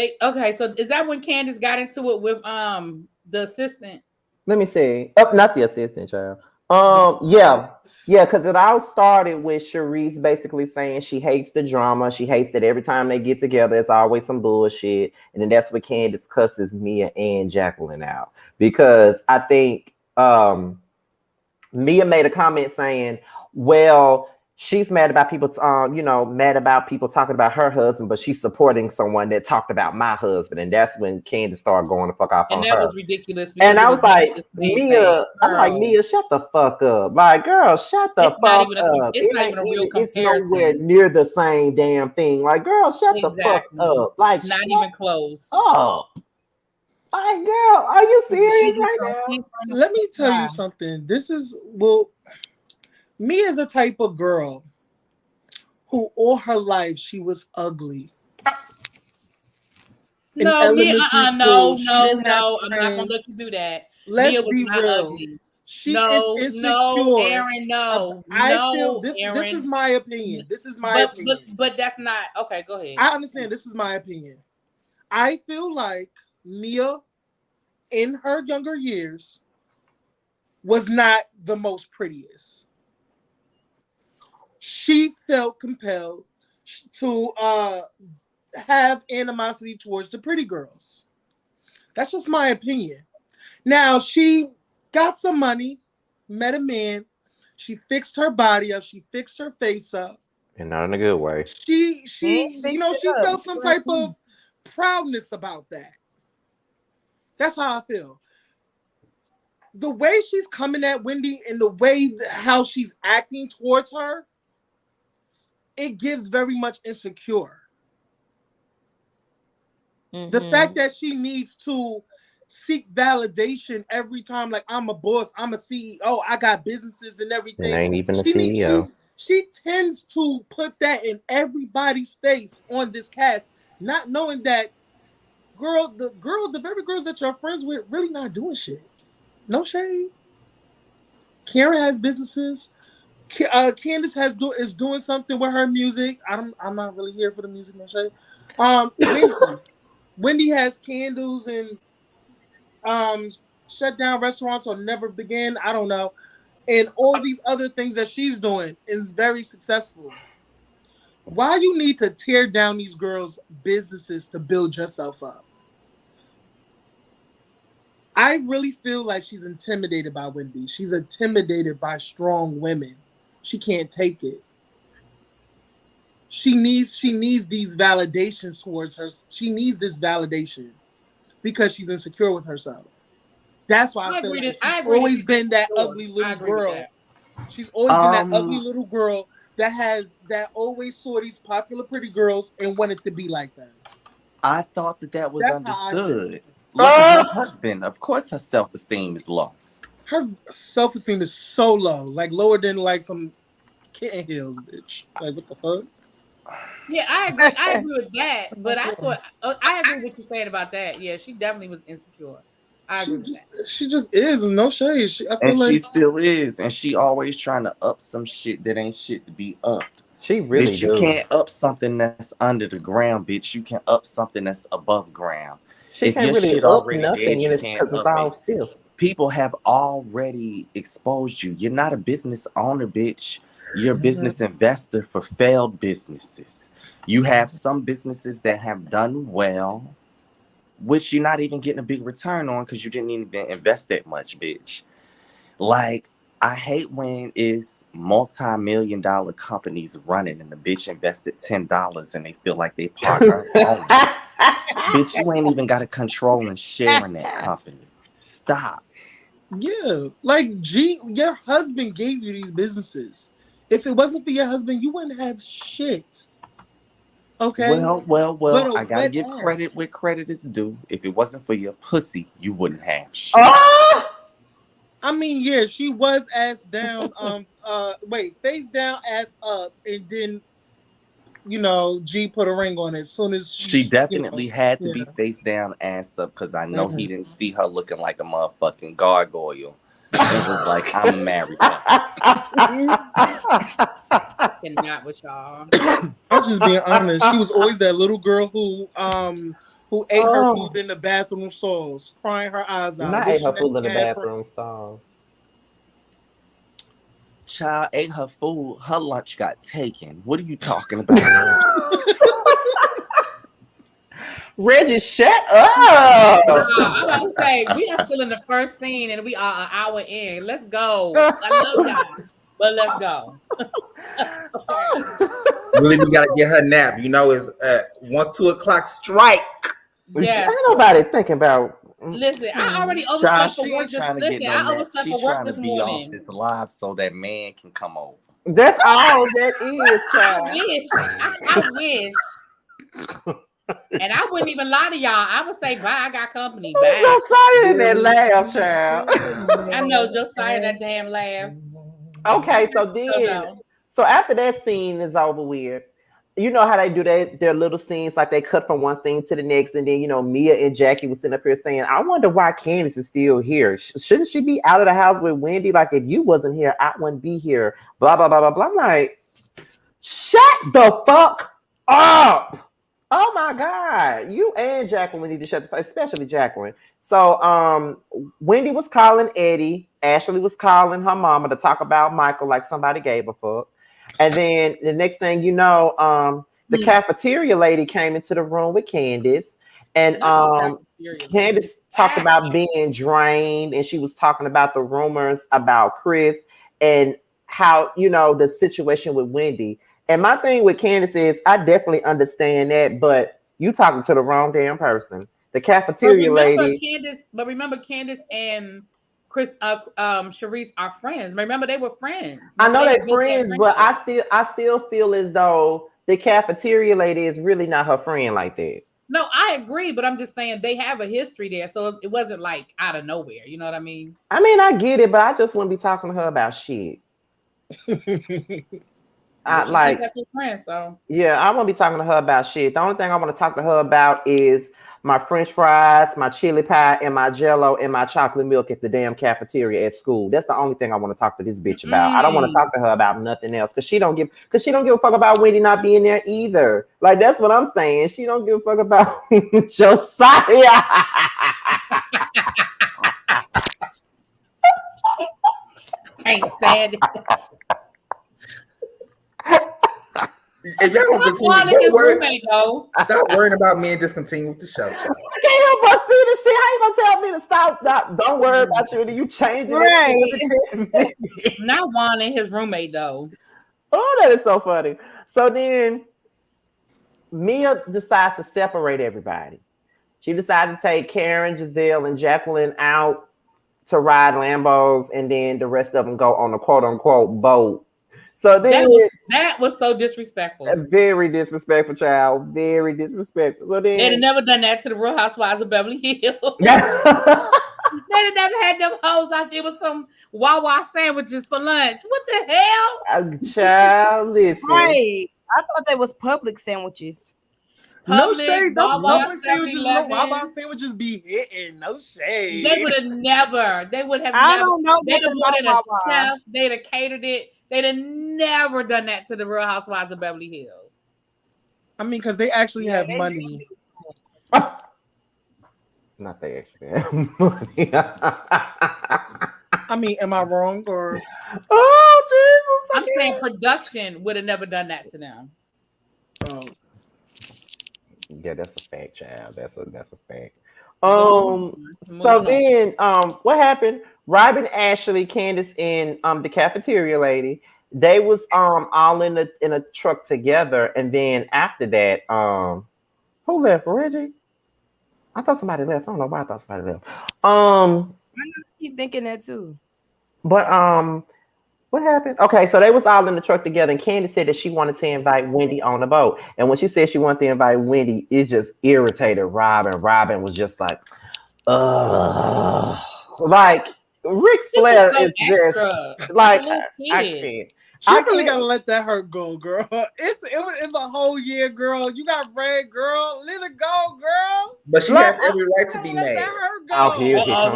so is that when Candace got into it with the assistant? Let me see. Oh, not the assistant, child. Yeah, because it all started with Sharice basically saying she hates the drama. She hates that every time they get together, it's always some bullshit. And then that's what Candace cusses Mia and Jacqueline out. Because I think Mia made a comment saying, well, she's mad about people, mad about people talking about her husband, but she's supporting someone that talked about my husband. And that's when Candace started going the fuck off on her. And that was ridiculous. And I was like, Mia, Mia, shut the fuck up. Like, girl, shut the fuck up. It's not even a real comparison. It's nowhere near the same damn thing. Like, girl, shut the fuck up. Like, not even close. Oh. Like, girl, are you serious right now? Let me tell you something. Mia is the type of girl who all her life she was ugly. No, I'm not gonna let you do that. Let's be real. She is insecure. No, Aaron, no. I feel this is my opinion. This is my opinion. But that's not okay. Go ahead. I understand. This is my opinion. I feel like Mia, in her younger years, was not the most prettiest. She felt compelled to have animosity towards the pretty girls. That's just my opinion. Now, she got some money, met a man, she fixed her body up, she fixed her face up. And not in a good way. She felt some type of proudness about that. That's how I feel. The way she's coming at Wendy and the way how she's acting towards her, it gives very much insecure. Mm-hmm. The fact that she needs to seek validation every time, like, I'm a boss, I'm a CEO, I got businesses and everything. And ain't even a CEO. She tends to put that in everybody's face on this cast, not knowing that the very girls that you're friends with really not doing shit. No shade. Karen has businesses. Candace is doing something with her music. I'm not really here for the music, no shade. Wendy has candles and shut down restaurants or never begin. I don't know. And all these other things that she's doing is very successful. Why you need to tear down these girls' businesses to build yourself up? I really feel like she's intimidated by Wendy. She's intimidated by strong women. She can't take it. She needs these validations towards her. She needs this validation because she's insecure with herself. That's why I feel like she's always been that ugly little girl. She's always been that ugly little girl that always saw these popular pretty girls and wanted to be like them. I thought that was understood. Look at her husband. Of course her self-esteem is low. Her self-esteem is so low, like lower than like some kitten heels, bitch. Like, what the fuck? Yeah, I agree with that. But I thought I agree with what you're saying about that. Yeah, she definitely was insecure. I agree with that. She just is, no shade. She still is, and she always trying to up some shit that ain't shit to be upped. She really bitch, you can't up something that's under the ground, bitch. You can up something that's above ground. She if can't your really shit up already nothing, dead, you and can't it's up all it. still. People have already exposed you. You're not a business owner, bitch. You're a business investor for failed businesses. You have some businesses that have done well, which you're not even getting a big return on because you didn't even invest that much, bitch. Like, I hate when it's multi-million-dollar companies running and the bitch invested $10 and they feel like they partner. Bitch, you ain't even got a control and share in that company. Stop. Yeah, like G, your husband gave you these businesses. If it wasn't for your husband, you wouldn't have shit. Okay. Well, But a I gotta wet give ass. credit where credit is due. If it wasn't for your pussy, you wouldn't have shit. Oh! I mean, yeah, she was ass down. Face down, ass up, and then G put a ring on it as soon as She definitely had to yeah. be face down, ass up, because I know he didn't see her looking like a motherfucking gargoyle. It was like, I'm married. Cannot with y'all. I'm just being honest. She was always that little girl who ate her food in the bathroom stalls, crying her eyes out. Not ate her food in the bathroom stalls. Child ate her food. Her lunch got taken. What are you talking about? Reggie, shut up. I'm about to say, we are still in the first scene and we are an hour in. Let's go. I love y'all, but let's go. Really, we gotta get her nap. It's once 2 o'clock strike. Yes. Ain't nobody thinking about. Listen, I already Child, overslept she for work. ain't trying to get I no nap. overslept She for work trying to this be off morning. this live so that man can come over. That's all that is, child. I wish. And I wouldn't even lie to y'all. I would say, bye, I got company. Bye. Josiah in that laugh, child. I know Josiah, that damn laugh. Okay, so after that scene is over with, you know how they do their little scenes, like they cut from one scene to the next, and then Mia and Jackie was sitting up here saying, I wonder why Candace is still here. Shouldn't she be out of the house with Wendy? Like, if you wasn't here, I wouldn't be here. Blah, blah, blah, blah, blah. I'm like, shut the fuck up. Oh my God. You and Jacqueline need to shut the fuck, especially Jacqueline. So Wendy was calling Eddie. Ashley was calling her mama to talk about Michael like somebody gave a fuck. And then the next thing you know, the cafeteria lady came into the room with Candace. And Candace talked about being drained, and she was talking about the rumors about Chris and how, the situation with Wendy. And my thing with Candace is I definitely understand that, but you talking to the wrong damn person. The cafeteria lady. But remember, Candace and Chris, Sharice are friends. Remember, they were friends. I know they're friends, but I still feel as though the cafeteria lady is really not her friend like that. No, I agree, but I'm just saying they have a history there, so it wasn't like out of nowhere. You know what I mean? I mean, I get it, but I just wouldn't be talking to her about shit. That's your friend, so yeah, I won't be talking to her about shit. The only thing I want to talk to her about is my French fries, my chili pie, and my Jello and my chocolate milk at the damn cafeteria at school. That's the only thing I want to talk to this bitch about. I don't want to talk to her about nothing else because she don't give a fuck about Wendy not being there either. Like, that's what I'm saying. She don't give a fuck about Josiah. Can't stand it. If y'all don't continue, stop worrying about me and just continue with the show. I can't help but see this shit. How you gonna tell me to stop? Don't worry about you. You changing it. Not Juan and his roommate though. Oh, that is so funny. So then Mia decides to separate everybody. She decided to take Karen, Giselle, and Jacqueline out to ride Lambos, and then the rest of them go on a quote unquote boat. So then that was so disrespectful. Very disrespectful, child. Very disrespectful. So then they'd have never done that to the Real Housewives of Beverly Hills. They'd have never had them hoes out there with some Wawa sandwiches for lunch. What the hell? Child, listen. Right. I thought they was public sandwiches. No shade. Wawa sandwiches be hitting. No shade. They would have never. They would have. I don't know. They'd have brought in a chef. They'd have catered it. They'd have never done that to the Real Housewives of Beverly Hills. I mean, because they actually have money. Not they actually have money. I mean, am I wrong or? Oh Jesus! I'm saying production would have never done that to them. Oh. Yeah, that's a fact, child. That's a fact. So then what happened? Robin, Ashley, Candace, and the cafeteria lady, they was all in a truck together, and then after that, Who left? Reggie? I thought somebody left. I don't know why I thought somebody left. I keep thinking that too. But what happened? Okay, so they was all in the truck together, and Candy said that she wanted to invite Wendy on the boat. And when she said she wanted to invite Wendy, it just irritated Robin. Robin was just like, ugh. Like, Ric Flair is just like, I can't. She really gotta let that hurt go, girl. It's a whole year, girl. You got red, girl. Let it go, girl. But she has every right to be mad. Let her go. Oh, here he go.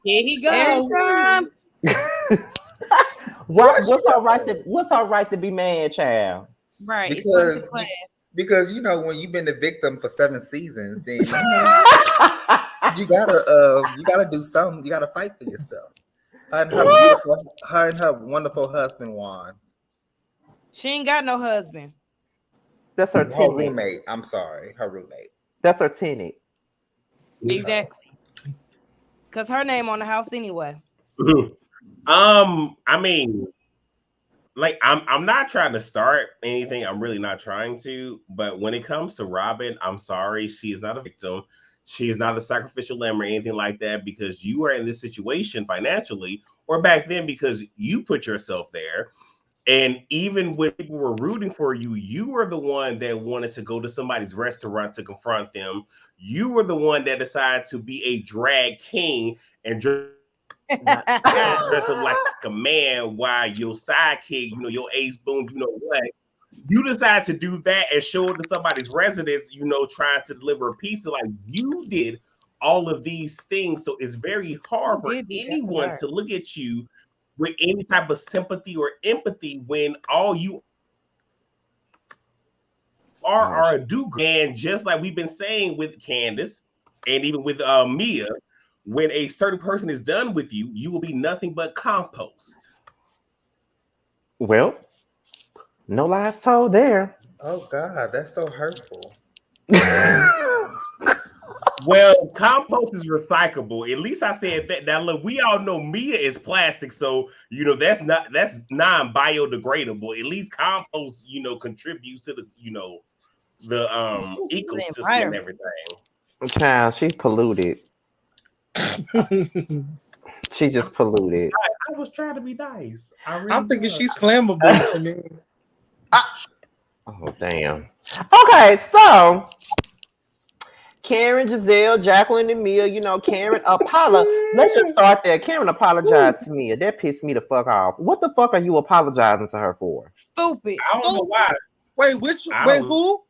Here he go. What's her right to be mad, child? Right. Because you know, when you've been the victim for 7 seasons, then you gotta do something. You gotta fight for yourself. Her and her wonderful husband Juan. She ain't got no husband. That's her roommate. I'm sorry, her roommate. That's her tenant. Exactly. Cause her name on the house anyway. I mean, like I'm not trying to start anything. I'm really not trying to. But when it comes to Robin, I'm sorry, she is not a victim. She is not a sacrificial lamb or anything like that, because you are in this situation financially, or back then because you put yourself there. And even when people were rooting for you, you were the one that wanted to go to somebody's restaurant to confront them. You were the one that decided to be a drag king and dress up like a man while your sidekick, your ace boom, what. You decide to do that and show it to somebody's residence, trying to deliver a pizza. Like, you did all of these things. So it's very hard for anyone to look at you with any type of sympathy or empathy when all you are a do-gooder. And just like we've been saying with Candace and even with Mia, when a certain person is done with you, you will be nothing but compost. Well, no lies told there. Oh God, that's so hurtful. Well, compost is recyclable. At least I said that. Now look, we all know Mia is plastic, so that's non-biodegradable. At least compost, contributes to the ecosystem and everything. Child, she's polluted. She just polluted. I was trying to be nice. I'm thinking she's flammable to me. Oh, damn. Okay, so Karen, Giselle, Jacqueline, and Mia, Karen, let's just start there. Karen apologized to Mia. That pissed me the fuck off. What the fuck are you apologizing to her for? Stupid. I don't know why. Who?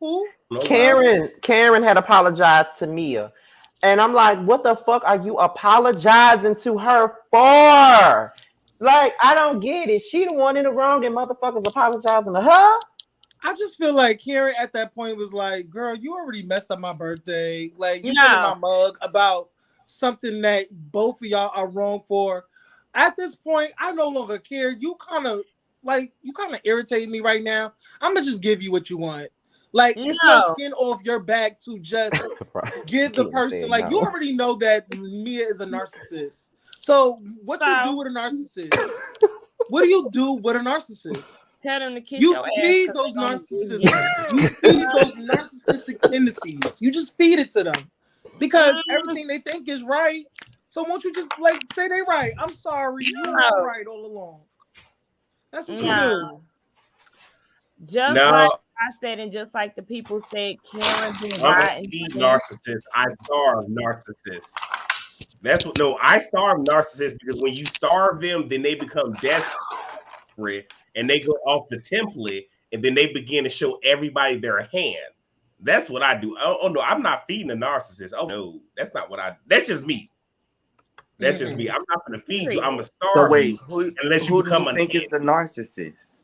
Karen had apologized to Mia. And I'm like, what the fuck are you apologizing to her for? Like, I don't get it. She the one in the wrong and motherfuckers apologizing to her? I just feel like Karen at that point was like, girl, you already messed up my birthday. Like, you put in my mug about something that both of y'all are wrong for. At this point, I no longer care. You kind of irritate me right now. I'm going to just give you what you want. Like, it's no skin off your back to just give the person, like, you already know that Mia is a narcissist. So what you do with a narcissist? What do you do with a narcissist? Tell them to kiss you your feed ass those narcissists. You feed those narcissistic tendencies. You just feed it to them because everything they think is right. So won't you just say they right? I'm sorry, you were right all along. That's what you do. Just like I said, and just like the people said, Karen being right. Narcissist. I starve narcissists. That's what. No, I starve narcissists because when you starve them, then they become desperate and they go off the template, and then they begin to show everybody their hand. That's what I do. Oh no, I'm not feeding a narcissist. Oh no, that's not what I. That's just me. That's just me. I'm not going to feed you. I'm going to starve you unless you become do you think is the narcissist?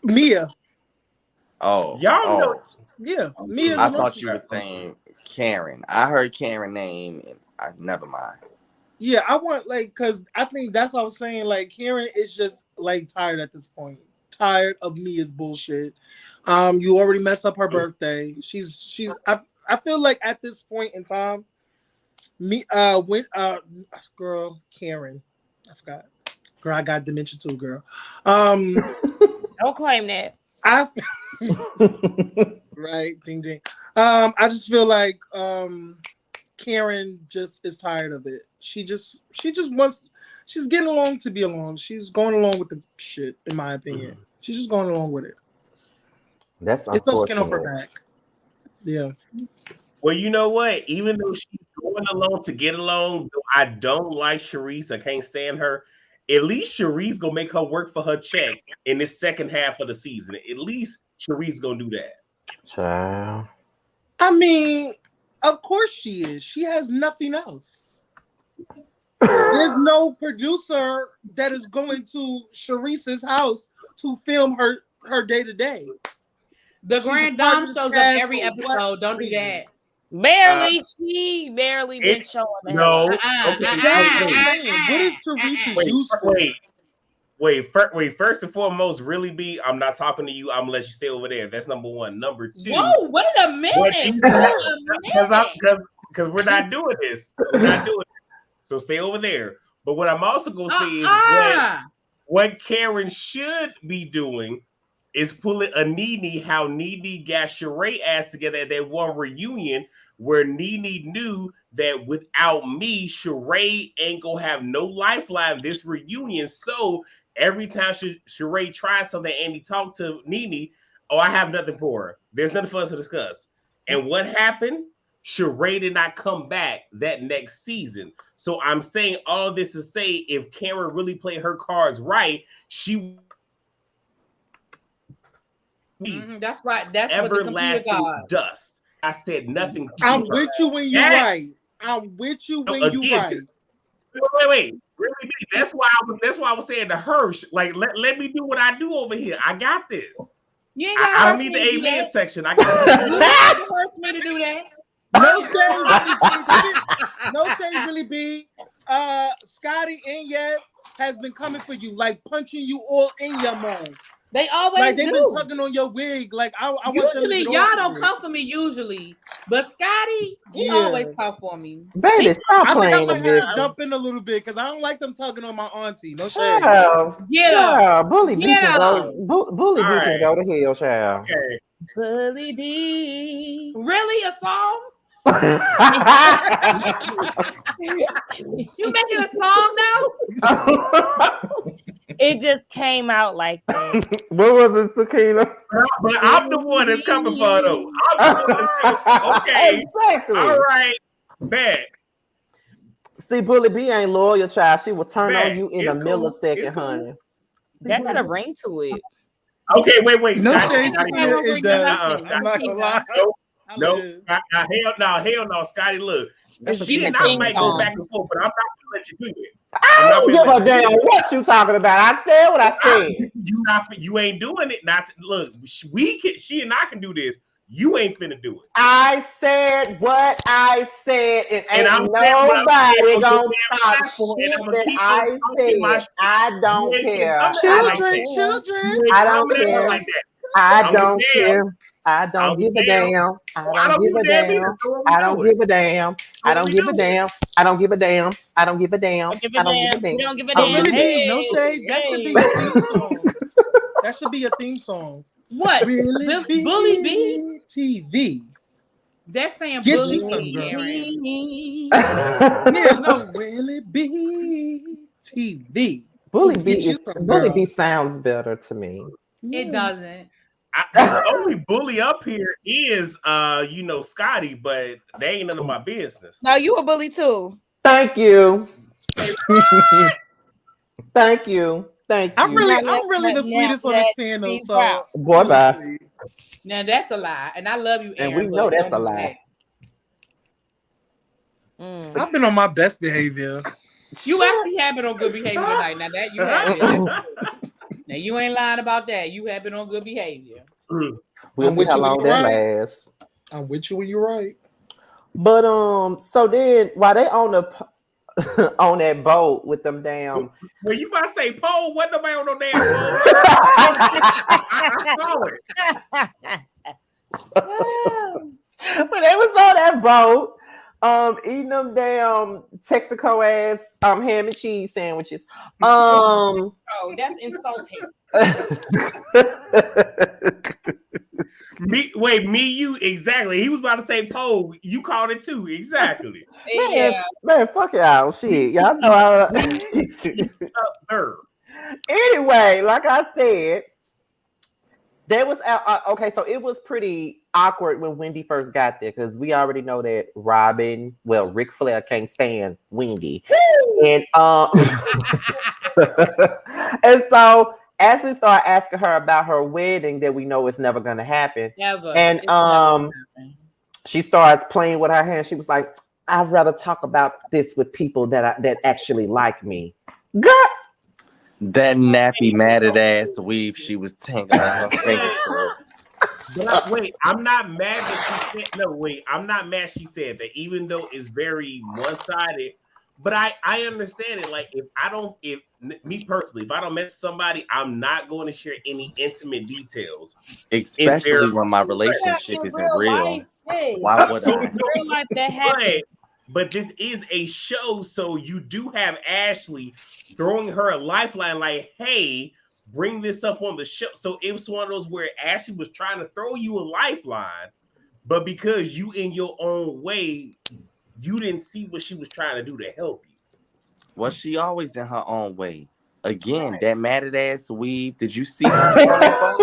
Mia. Oh, y'all know. Yeah, Mia. I thought you were saying Karen. I heard Karen name, and never mind. Yeah, I want because I think that's what I was saying. Like, Karen is just tired at this point. Tired of Mia's bullshit. You already messed up her birthday. I feel like at this point in time, girl, Karen, I forgot. Girl, I got dementia too, girl. Don't claim that. I right, ding ding. I just feel like Karen just is tired of it. She just wants. She's getting along to be along. She's going along with the shit, in my opinion. She's just going along with it. That's It's no skin off her unfortunate. back. Yeah. Well, you know what? Even though she's going along to get along, though I don't like Sharice. I can't stand her. At least Sharice gonna make her work for her check in this second half of the season. At least Sharice gonna do that. Child. I mean, of course she is. She has nothing else. There's no producer that is going to Sharice's house to film her day to day. The She's a Grand part Dame of this shows up cast every for what episode. Don't do reason? that. Barely. She barely been It- showing the No. hell. Okay. That's what I'm Wait, saying. What is Sharice's useful? wait. First and foremost, really be. I'm not talking to you. I'm gonna let you stay over there. That's number one. Number two. Whoa, wait a minute. Because we're not doing this. We're not doing it. So stay over there. But what I'm also gonna say is what Karen should be doing is pulling a Nene, how Nene got Sheree ass together at that one reunion where Nene knew that without me, Sheree ain't gonna have no lifeline this reunion. So every time Sheree tries something and he talked to Nene, oh, I have nothing for her. There's nothing for us to discuss. And what happened? Sheree did not come back that next season. So I'm saying all this to say if Karen really played her cards right, she that's right. That's what the computer everlasting got. dust. I said nothing. I'm with you when you're right. I'm with you when you're right. Wait. Really, that's why I was saying to Hirsch, like, let me do what I do over here. I got this. You ain't I don't got need the to amen that. section. I got You forced me to do that. No shade, no shade, really be. Scotty and Yes has been coming for you, like punching you all in your mouth. They always like they've do. been tugging on your wig. Like I want them to Usually, get y'all off don't of it. come for me usually, but Scotty, he Yeah. always come for me. Baby, stop I think I playing the might have to victim. jump in a little bit because I don't like them tugging on my auntie. No shade. Child, Get up. child, Bully B Get can up. go. Bully B All can right. go to hell, child. Okay. Bully B. Really, a song? You making a song now? It just came out like that. What was it, Sakina? But I'm the one that's coming for her, though. I'm the one that's coming for okay. Exactly. All right. Bet. See, Bully B ain't loyal, child. She will turn Man, on you in it's a cool. millisecond, It's cool. honey. That got a ring to it. Okay, wait. No Scotty, shade, Scotty, Sakina, look. it does. Scotty, I'm not gonna lie. No, hell no, Scotty. Look, It's she and just I a might song. go back and forth, but I'm not gonna let you do it. I don't give a damn what you talking about. I said what I said. You ain't doing it. Look. She and I can do this. You ain't finna do it. I said what I said, and And ain't I'm saying what I'm nobody saying on gonna your stop damn platform, and shit I'm gonna that keep I on talking my said. shit. I don't You ain't care. finna come at me like Children. that. You ain't I don't coming at me care. like that. I I'm don't with them. care. I don't I'm give with a them. damn. I don't give a damn either. So what we I don't doing? give a damn. I What don't we give a doing? damn. I don't give a damn. I don't give a damn. Don't give I a don't give a damn. We damn. don't give a I don't damn. Really give a be no Hey, shade. That should be hey. a theme song. That should be a theme song. What? Really be Bully B? TV. They're saying Get Bully you some, B, girl. Aaron. Yeah, no, really be TV. Bully B Get you is some, Bully girl. B sounds better to me. It doesn't. The only bully up here is Scotty, but they ain't none of my business. No, you a bully too. Thank you. Thank you. Thank you. I'm really the sweetest on this panel. So Boy, bye. Now that's a lie, and I love you, And Aaron. we know but that's a don't do lie. I've been on my best behavior. You actually have been on good behavior tonight. Now that you have been. Now you ain't lying about that. You have been on good behavior. We'll I'm see with how you when long you're that right. lasts. I'm with you when you're right. But so then while they on the on that boat with them damn Well, you about to say pole? What nobody on no damn pole? I saw it. when they was on that boat, eating them damn Texaco ass ham and cheese sandwiches. Oh, that's insulting. Me, you, exactly. He was about to say pole. You called it too, exactly. Man, fuck y'all. Shit, y'all know how. Anyway, like I said, there was okay. So it was pretty awkward when Wendy first got there because we already know that Ric Flair can't stand Wendy, and and so Ashley started asking her about her wedding that we know is never going to happen. Never. And It's never gonna happen. she starts playing with her hand. She was like, "I'd rather talk about this with people that actually like me." Girl. That nappy matted ass weave she was tangling her fingers through. But wait, I'm not mad that she said no. Wait, I'm not mad. She said that even though it's very one-sided, but I understand it. Like if me personally, if I don't met somebody, I'm not going to share any intimate details. Especially when my relationship isn't real. Why would I? Real life that happens. But this is a show, so you do have Ashley throwing her a lifeline, like, "Hey, bring this up on the show." So it was one of those where Ashley was trying to throw you a lifeline, but because you in your own way, you didn't see what she was trying to do to help you. Well, she always in her own way. Again, that matted ass weave. Did you see her?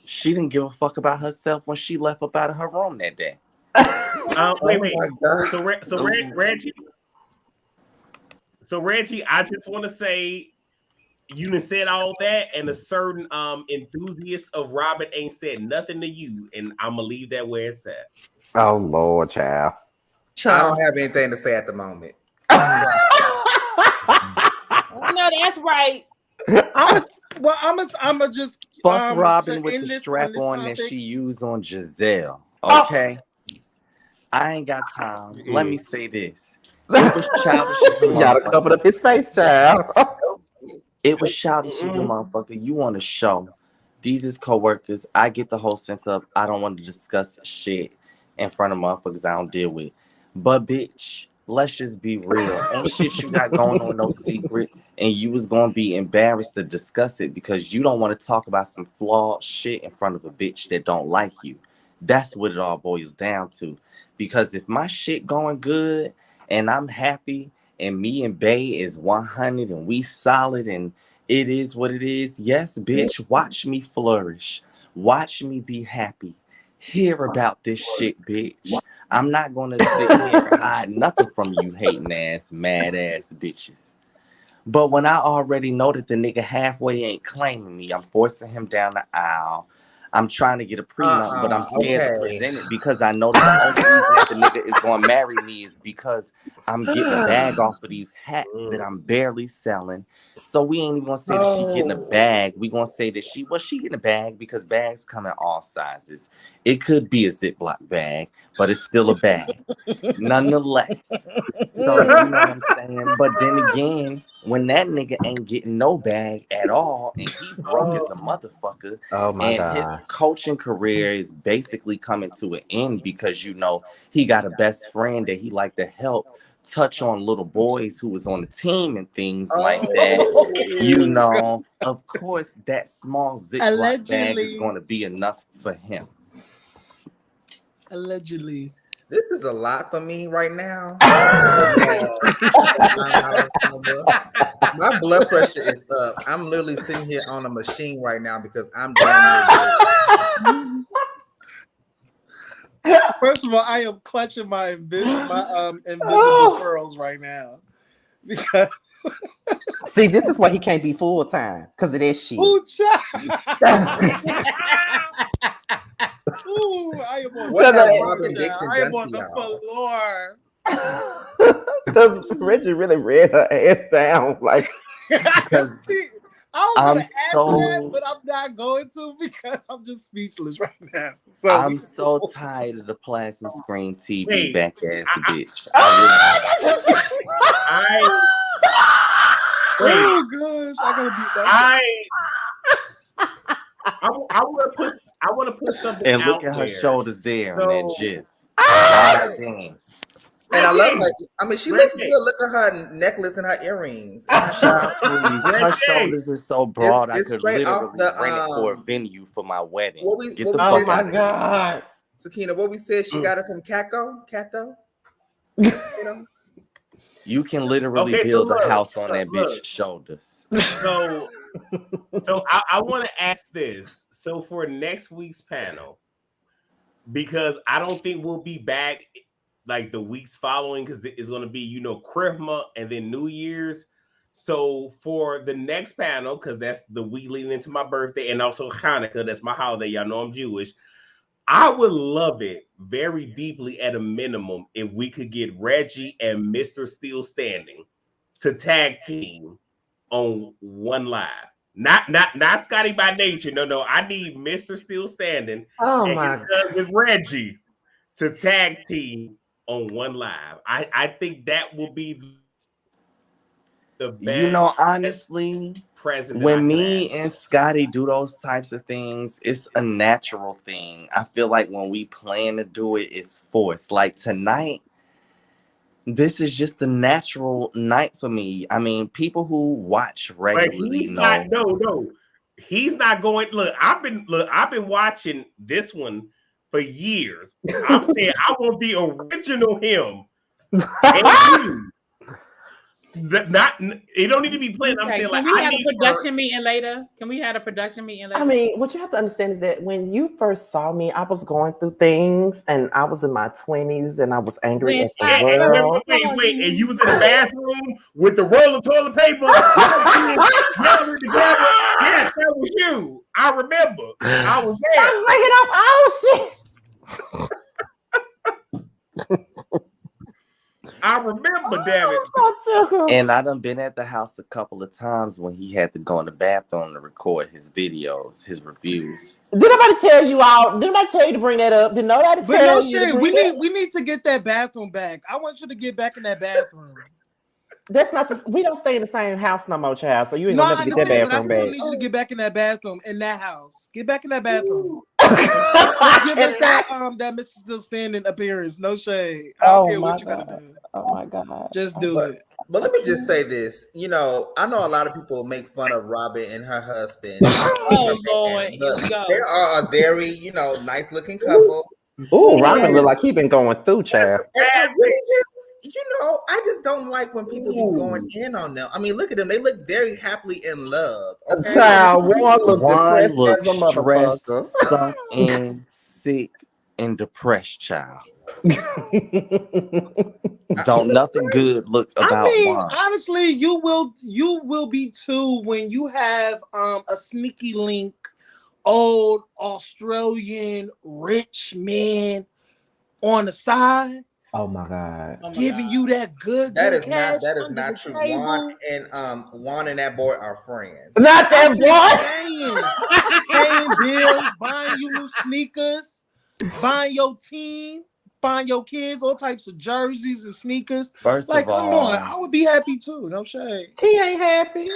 She didn't give a fuck about herself when she left up out of her room that day. Wait. So Reggie, I just want to say, you done said all that, and a certain enthusiast of Robin ain't said nothing to you, and I'm gonna leave that where it's at. Oh Lord, child. I don't have anything to say at the moment. No, that's right. I'm gonna just fuck Robin with the strap on that she used on Giselle. Okay. I ain't got time. Let me say this. It was childish as a You gotta cover up his face, child. It was childish as a motherfucker. You on a show. These is co-workers. I get the whole sense of I don't want to discuss shit in front of motherfuckers I don't deal with. But bitch, let's just be real. Ain't shit you got going on no secret. And you was gonna be embarrassed to discuss it because you don't want to talk about some flawed shit in front of a bitch that don't like you. That's what it all boils down to. Because if my shit going good and I'm happy and me and Bay is 100 and we solid and it is what it is, yes, bitch, watch me flourish. Watch me be happy. Hear about this shit, bitch. I'm not going to sit here and hide nothing from you hating ass, mad ass bitches. But when I already know that the nigga halfway ain't claiming me, I'm forcing him down the aisle. I'm trying to get a prenup, but I'm scared to present it because I know that the only reason that the nigga is going to marry me is because I'm getting a bag off of these hats that I'm barely selling. So we ain't even going to say that she getting a bag. We going to say that she getting a bag because bags come in all sizes. It could be a Ziploc bag, but it's still a bag. Nonetheless. So you know what I'm saying? But then again, when that nigga ain't getting no bag at all and he broke as a motherfucker, oh my and God. his coaching career is basically coming to an end because you know he got a best friend that he like to help touch on little boys who was on the team and things like that. You know, of course that small Ziploc bag is going to be enough for him. Allegedly. This is a lot for me right now. My blood pressure is up. I'm literally sitting here on a machine right now because I'm damn near dead. First of all, I am clutching my invisible pearls right now. Because see, this is why he can't be full time because of that shit. Ooh, I am on, the floor. Because Reggie really read her ass down. Like, because I was gonna ask that, but I'm not going to because I'm just speechless right now. So I'm so tired of the plasma screen TV back ass bitch. Oh gosh, I gotta beat that. I want to put something and look out at her there. shoulders there So, on that gif. God damn. And I love her. I mean, she looks Reggie. good. Look at her necklace and her earrings. And Child, please. Her Reggie. shoulders is so broad, It's I could straight literally off the, rent it for a venue for my wedding. what we- Get what the we fuck did- out of here. God. Sakina, what we said, she got it from Cato. You know? You can literally Okay, so build a look, house on that look. bitch's shoulders. So I want to ask this. So for next week's panel, because I don't think we'll be back like the weeks following, because it's going to be, you know, Christmas and then New Year's. So for the next panel, because that's the week leading into my birthday, and also Hanukkah, that's my holiday. Y'all know I'm Jewish. I would love it very deeply at a minimum if we could get Reggie and Mr. Still Standing to tag team on one live. Not Scotty by Nature. No. I need Mr. Still Standing and his cousin Reggie to tag team on one live. I think that will be the best. You know, honestly, present when me and Scotty do those types of things, it's a natural thing. I feel like when we plan to do it, it's forced. Like tonight, this is just a natural night for me. I mean, people who watch regularly know. No. He's not going. Look, I've been watching this one for years. I'm saying I want the original him. And you. It don't need to be planned. I'm saying like can we I have need a production meeting later? Can we have a production meeting later? I mean, what you have to understand is that when you first saw me, I was going through things, and I was in my 20s, and I was angry at the world. Wait, and you was in the bathroom with the roll of toilet paper, yelling together. Yes, that was you. I remember. I was there. I'm breaking up. Oh shit! I remember, damn it. And I done been at the house a couple of times when he had to go in the bathroom to record his videos, his reviews. Did nobody tell you out? Did nobody tell you to bring that up? Did nobody tell you? Shit, we need to get that bathroom back. I want you to get back in that bathroom. That's not the. We don't stay in the same house no more, child. So you ain't gonna never get that bathroom back. I back. need you to get back in that bathroom in that house. Get back in that bathroom. Give us that Mr. Still Standing appearance. No shade. I don't care what you gotta do. Oh my god. Just do it. But let me just say this. You know, I know a lot of people make fun of Robin and her husband. Oh Lord, here we go. They are a very, nice looking couple. Ooh, Robin look like he been going through, child. And I really just, I just don't like when people be going in on them. I mean, look at them; they look very happily in love. Okay? Child, one look stressed, sucked, and sick and depressed, child. Don't nothing good look about Juan. Honestly, you will be too when you have a sneaky link. Old Australian rich man on the side. Oh my god! Giving you that good. That is cash not. That is under not the true. table. Juan and that boy are friends. Not that boy. Paying bills, buying you new sneakers, buying your team, buying your kids all types of jerseys and sneakers. First of all, come on, I would be happy too. No shade. He ain't happy.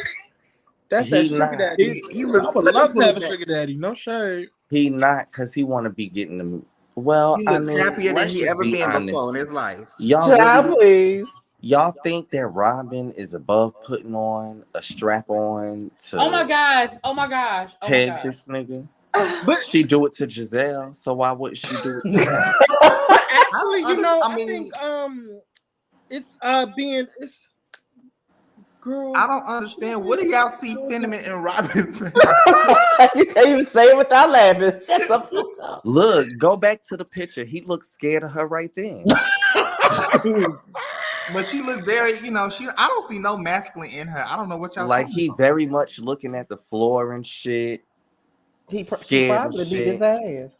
That's that sugar daddy. I would love to have a sugar daddy. No shade. He not, because he want to be getting them. Well, He looks happier than he ever been before in his life. Y'all think that Robin is above putting on a strap on to Oh my gosh. peg this nigga? But she do it to Giselle, so why wouldn't she do it to him? Actually, I think it's girl. I don't understand. What do y'all see Fenneman and Robin's? You can't even say it without laughing. Shut the fuck up. Look, go back to the picture. He looks scared of her right then. But she looked very, I don't see no masculine in her. I don't know what y'all like he about. very much looking at the floor and shit. He scared probably and beat shit. his ass.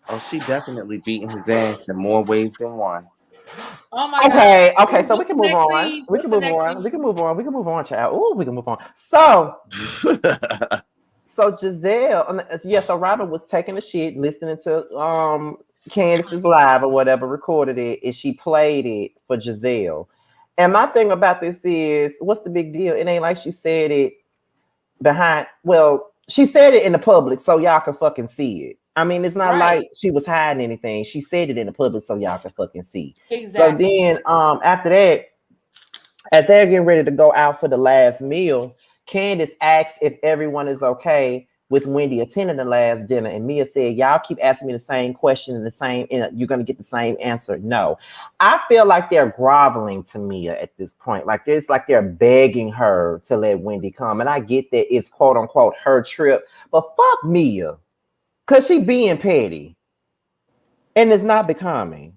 Oh, she definitely beating his ass in more ways than one. Oh my Okay, God. okay, so we can move on. We can move on, child. Oh, we can move on. So Giselle, so Robin was taking a shit, listening to Candace's live or whatever, recorded it, and she played it for Giselle. And my thing about this is, what's the big deal? It ain't like she said it behind. Well, she said it in the public, so y'all can fucking see it. I mean, it's not Right. like she was hiding anything. She said it in the public so y'all can fucking see. Exactly. So then, after that, as they're getting ready to go out for the last meal, Candace asks if everyone is okay with Wendy attending the last dinner, and Mia said, "Y'all keep asking me the same question and you're gonna get the same answer." No, I feel like they're groveling to Mia at this point. Like it's like they're begging her to let Wendy come, and I get that it's quote unquote her trip, but fuck Mia, cause she being petty, and it's not becoming.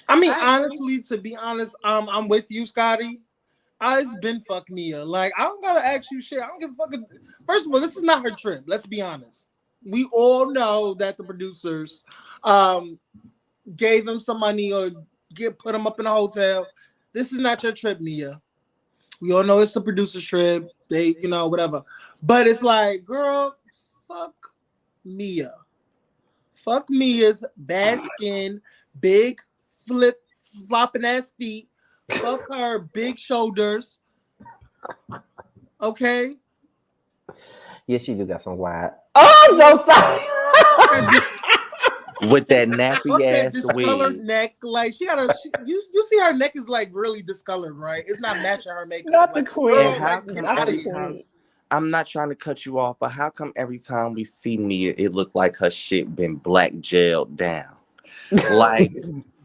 I mean, honestly, to be honest, I'm with you, Scotty. It's been fuck Mia. Like, I don't gotta ask you shit. I don't give a fuck. First of all, this is not her trip. Let's be honest. We all know that the producers gave them some money or put them up in a hotel. This is not your trip, Mia. We all know it's the producer's trip. They, whatever. But it's like, girl, fuck Mia. Fuck Mia's bad skin, big flopping ass feet. Fuck her big shoulders. Okay. Yeah, she do got some wide. Oh, I'm so sorry. With that nappy ass discolored wig. neck, like you see her neck is like really discolored, right? It's not matching her makeup. Not the like, queen. girl, And how like, come get outta every here. time, I'm not trying to cut you off, but how come every time we see Mia, it look like her shit been black gelled down? Like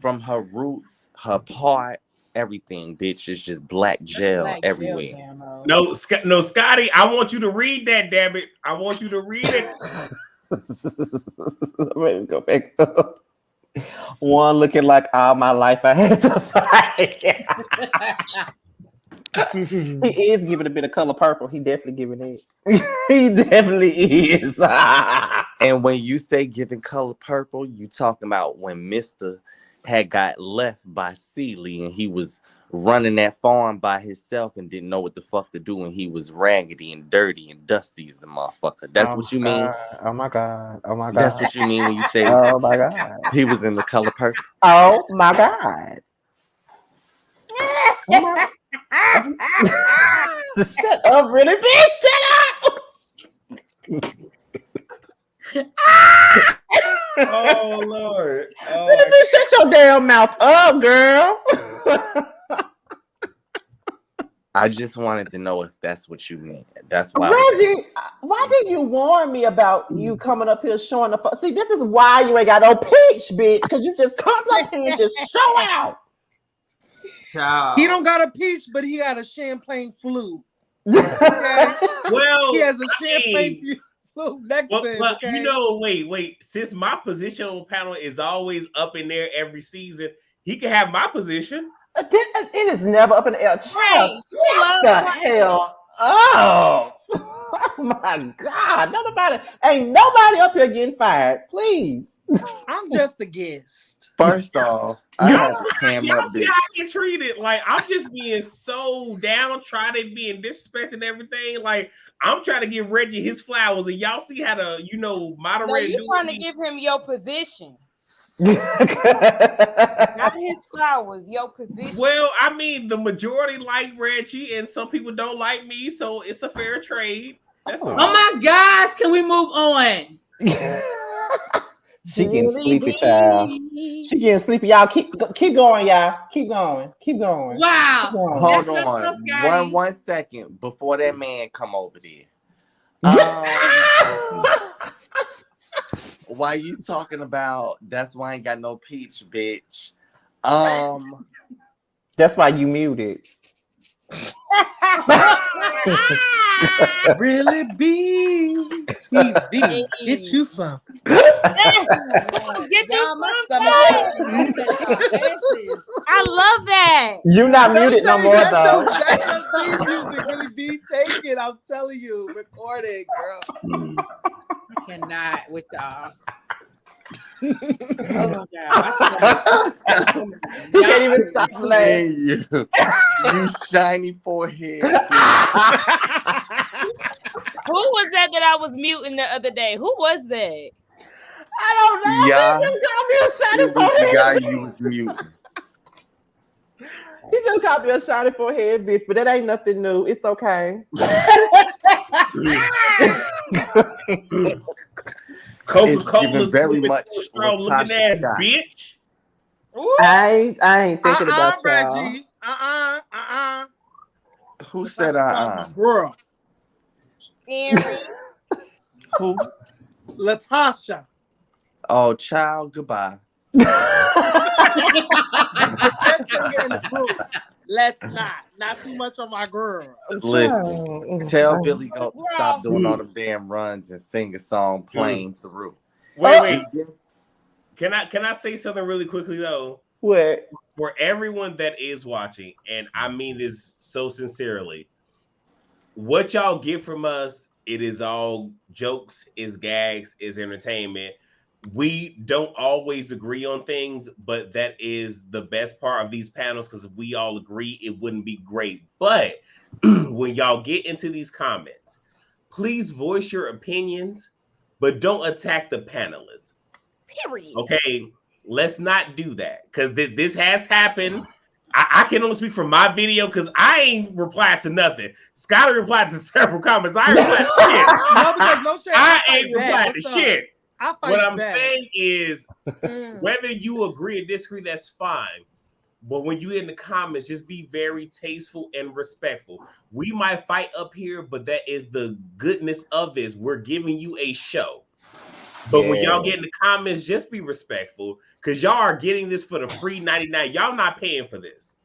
from her roots, her part, everything, bitch, is just black gel everywhere. No, Scotty, I want you to read that, damn it. I want you to read it. Let me go back up. One looking like all my life I had to fight. He is giving a bit of color purple. He definitely giving it. He definitely is. And when you say giving color purple, you talking about when Mr. had got left by Celie and he was running that farm by himself and didn't know what the fuck to do, and he was raggedy and dirty and dusty as a motherfucker. That's what you mean? Oh my god. Oh my god. That's what you mean when you say oh my god. he was in the color purple? Oh my god. Oh my... Shut up, really, bitch. Shut up. Oh Lord. Oh, Really, bitch, shut your damn mouth up, girl. I just wanted to know if that's what you meant. That's why. Reggie, why didn't you warn me about you coming up here showing up? See, this is why you ain't got no peach, bitch, because you just come up here and just show out. He don't got a peach, but he got a champagne flute. Okay? Well, he has a I champagne mean, flute next to him. but Okay? wait. Since my position on panel is always up in there every season, he can have my position. It is never up in the air. Child, Right. shut the hell up. Oh my God. Ain't nobody up here getting fired. Please. I'm just a guest. First off, I had to cam Y'all up, see bitch. how I get treated? Like, I'm just being so downtrodden, being disrespected and everything. Like, I'm trying to give Reggie his flowers, and y'all see how to, No, moderate. you trying to give him your position. Not his flowers, your position. Well, I mean, the majority like Reggie, and some people don't like me, so it's a fair trade. That's all. Oh my gosh, can we move on? She getting sleepy, child. She getting sleepy. Y'all keep going, y'all. Keep going. Wow. Hold That's on, so scary. one second before that man come over there. Why you talking about? That's why I ain't got no peach, bitch. That's why you muted. Really be TV. Get you some. Get you some. I love that. You not muted no more, though. That's your theme music. Really be take it. I'm telling you. Record it, girl. I cannot with y'all. Oh my God. He can't even stop Hey, laughing. you shiny forehead. Who was that I was muting the other day? Who was that? I don't know. Yeah. He just got me a shiny The forehead. guy you was muting. He just got me a shiny forehead, bitch. But that ain't nothing new. It's okay. Coca-Cola giving very much looking Latasha ass Scott. bitch. I ain't thinking about y'all. Reggie. Who said Girl. Aaron. Who? Latasha. Oh, child, goodbye. Let's not too much on my girl. Listen, tell Billy Goat to stop doing all them damn runs and sing a song playing through. Wait. Can I say something really quickly though? What? For everyone that is watching, and I mean this so sincerely, what y'all get from us, it is all jokes, is gags, is entertainment. We don't always agree on things, but that is the best part of these panels because if we all agree, it wouldn't be great. But when y'all get into these comments, please voice your opinions, but don't attack the panelists. Period. Okay, let's not do that because this has happened. I can only speak for my video because I ain't replied to nothing. Scotty replied to several comments. I ain't replied to shit. No, because no shit. I ain't replied to shit. What I'm back. saying is, whether you agree or disagree, that's fine. But when you in the comments, just be very tasteful and respectful. We might fight up here, but that is the goodness of this. We're giving you a show. But when y'all get in the comments, just be respectful because y'all are getting this for the free 99. Y'all not paying for this.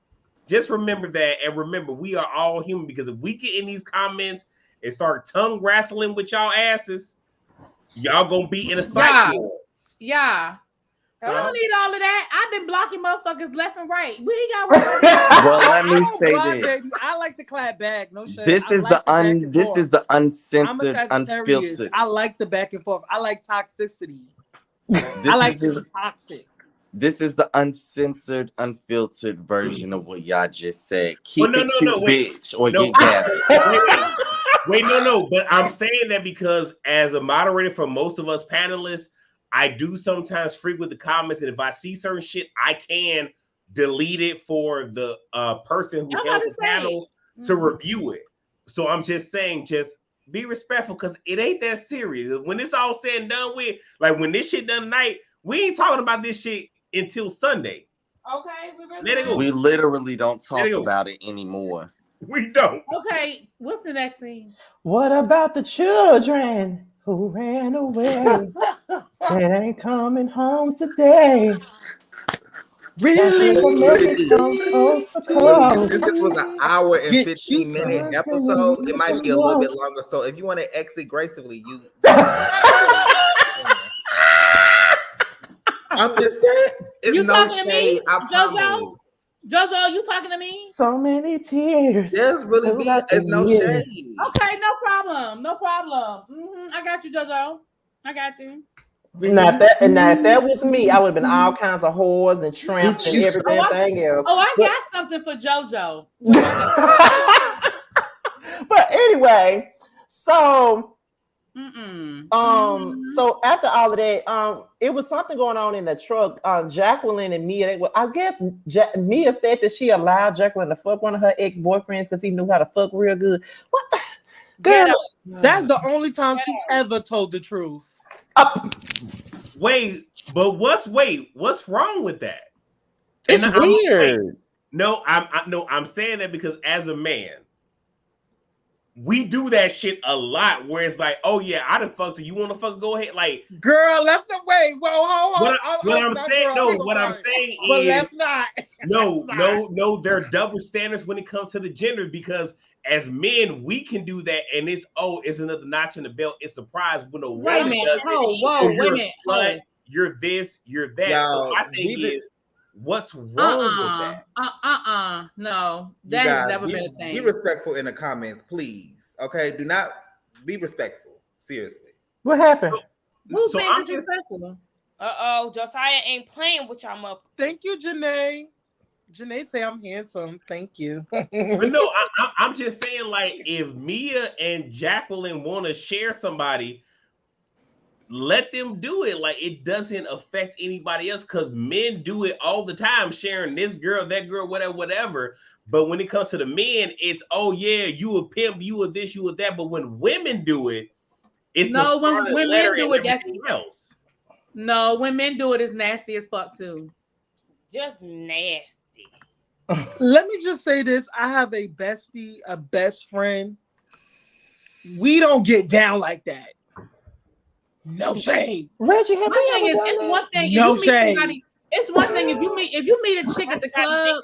Just remember that, and remember we are all human because if we get in these comments and start tongue wrestling with y'all asses, y'all gonna be in a cycle. Yeah. We don't need all of that. I've been blocking motherfuckers left and right. We ain't got Well, let me say this. Baby. I like to clap back. No shit. This is the uncensored, I'm a Sagittarius. unfiltered. I like the back and forth. I like toxicity. This I like is- to be toxic. This is the uncensored, unfiltered version of what y'all just said. Keep Well, it cute, wait. bitch, or No. get gathered. Wait, no. But I'm saying that because as a moderator for most of us panelists, I do sometimes frequent the comments, and if I see certain shit, I can delete it for the person who held the panel to review it. So I'm just saying, just be respectful because it ain't that serious. When it's all said and done with, like when this shit done tonight, we ain't talking about this shit until Sunday. Okay, We literally don't talk about it anymore. We don't. Okay, what's the next scene? What about the children who ran away? They ain't coming home today. Really? Since this was an hour and 15-minute episode, it might be a little bit longer. So if you want to exit gracefully, you. I'm just saying, it's You no talking to me, shade. I JoJo? promise. JoJo, you talking to me? So many tears. There's really be. It's no shade. Okay, no problem. I got you, JoJo. I got you. Now if that was me, I would have been all kinds of whores and tramps and everything else. I got something for JoJo. But anyway, so so after all of that, it was something going on in the truck. Jacqueline and Mia, I guess Mia said that she allowed Jacqueline to fuck one of her ex-boyfriends because he knew how to fuck real good. What the girl? That's the only time she ever told the truth. Wait, but what's wrong with that? It's weird. I'm saying that because as a man, we do that shit a lot where it's like, oh yeah, I done fucked her. You want to fuck? Go ahead. Like, girl, let's not wait. Whoa, hold on. What I'm saying but is, let's not. No, there are double standards when it comes to the gender because as men, we can do that, and it's another notch in the belt. It's a prize when a woman does it. You're this, you're that. So my thing is, what's wrong with that? No, that has never been a thing. Be respectful in the comments, please. Okay, do not be respectful. Seriously. What happened? Who's being disrespectful? Josiah ain't playing with y'all motherfuckers. Thank you, Janae. Janae say I'm handsome. Thank you. But no, I'm just saying, like, if Mia and Jacqueline want to share somebody, let them do it. Like, it doesn't affect anybody else because men do it all the time, sharing this girl, that girl, whatever. But when it comes to the men, it's, oh yeah, you a pimp, you a this, you a that. But when women do it, It's No, the scarlet when letter men do and it, that's everything else. no. When men do it, it's nasty as fuck too. Just nasty. Let me just say this. I have a bestie, a best friend. We don't get down like that. No shade. Reggie, have My you thing ever is, done it's that? one thing No if you meet shade. somebody. It's one thing if you meet a chick at the club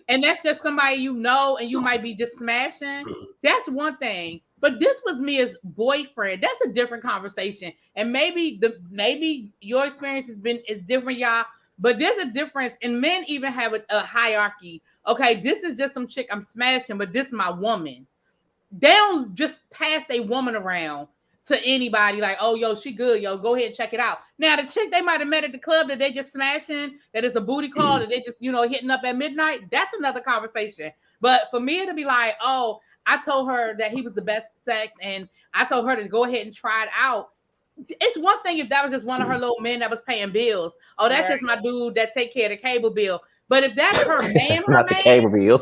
and that's just somebody you know and you might be just smashing. That's one thing. But this was me as boyfriend. That's a different conversation. And maybe your experience is different, y'all. But there's a difference, and men even have a hierarchy. Okay, this is just some chick I'm smashing, but this is my woman. They don't just pass a woman around to anybody like, oh, yo, she good, yo, go ahead and check it out. Now, the chick they might have met at the club that they just smashing, that is a booty call, that they just, hitting up at midnight, that's another conversation. But for me to be like, oh, I told her that he was the best sex, and I told her to go ahead and try it out. It's one thing if that was just one of her little men that was paying bills. Oh, that's just my dude that take care of the cable bill. But if that's her man, Not the cable bill.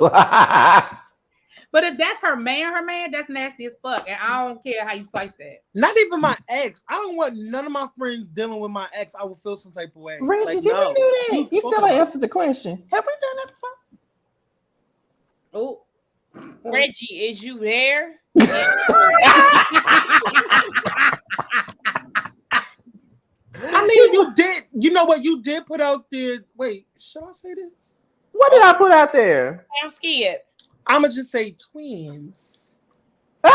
But if that's her man, that's nasty as fuck. And I don't care how you slice that. Not even my ex. I don't want none of my friends dealing with my ex. I would feel some type of way. Reggie, Like, did we no. do that? You still talking ain't answered the question. Have we done that before? Oh, Reggie, is you there? I mean, you did. You know what? You did put out there. Wait, should I say this? What did I put out there? I'm scared. I'ma just say twins. Not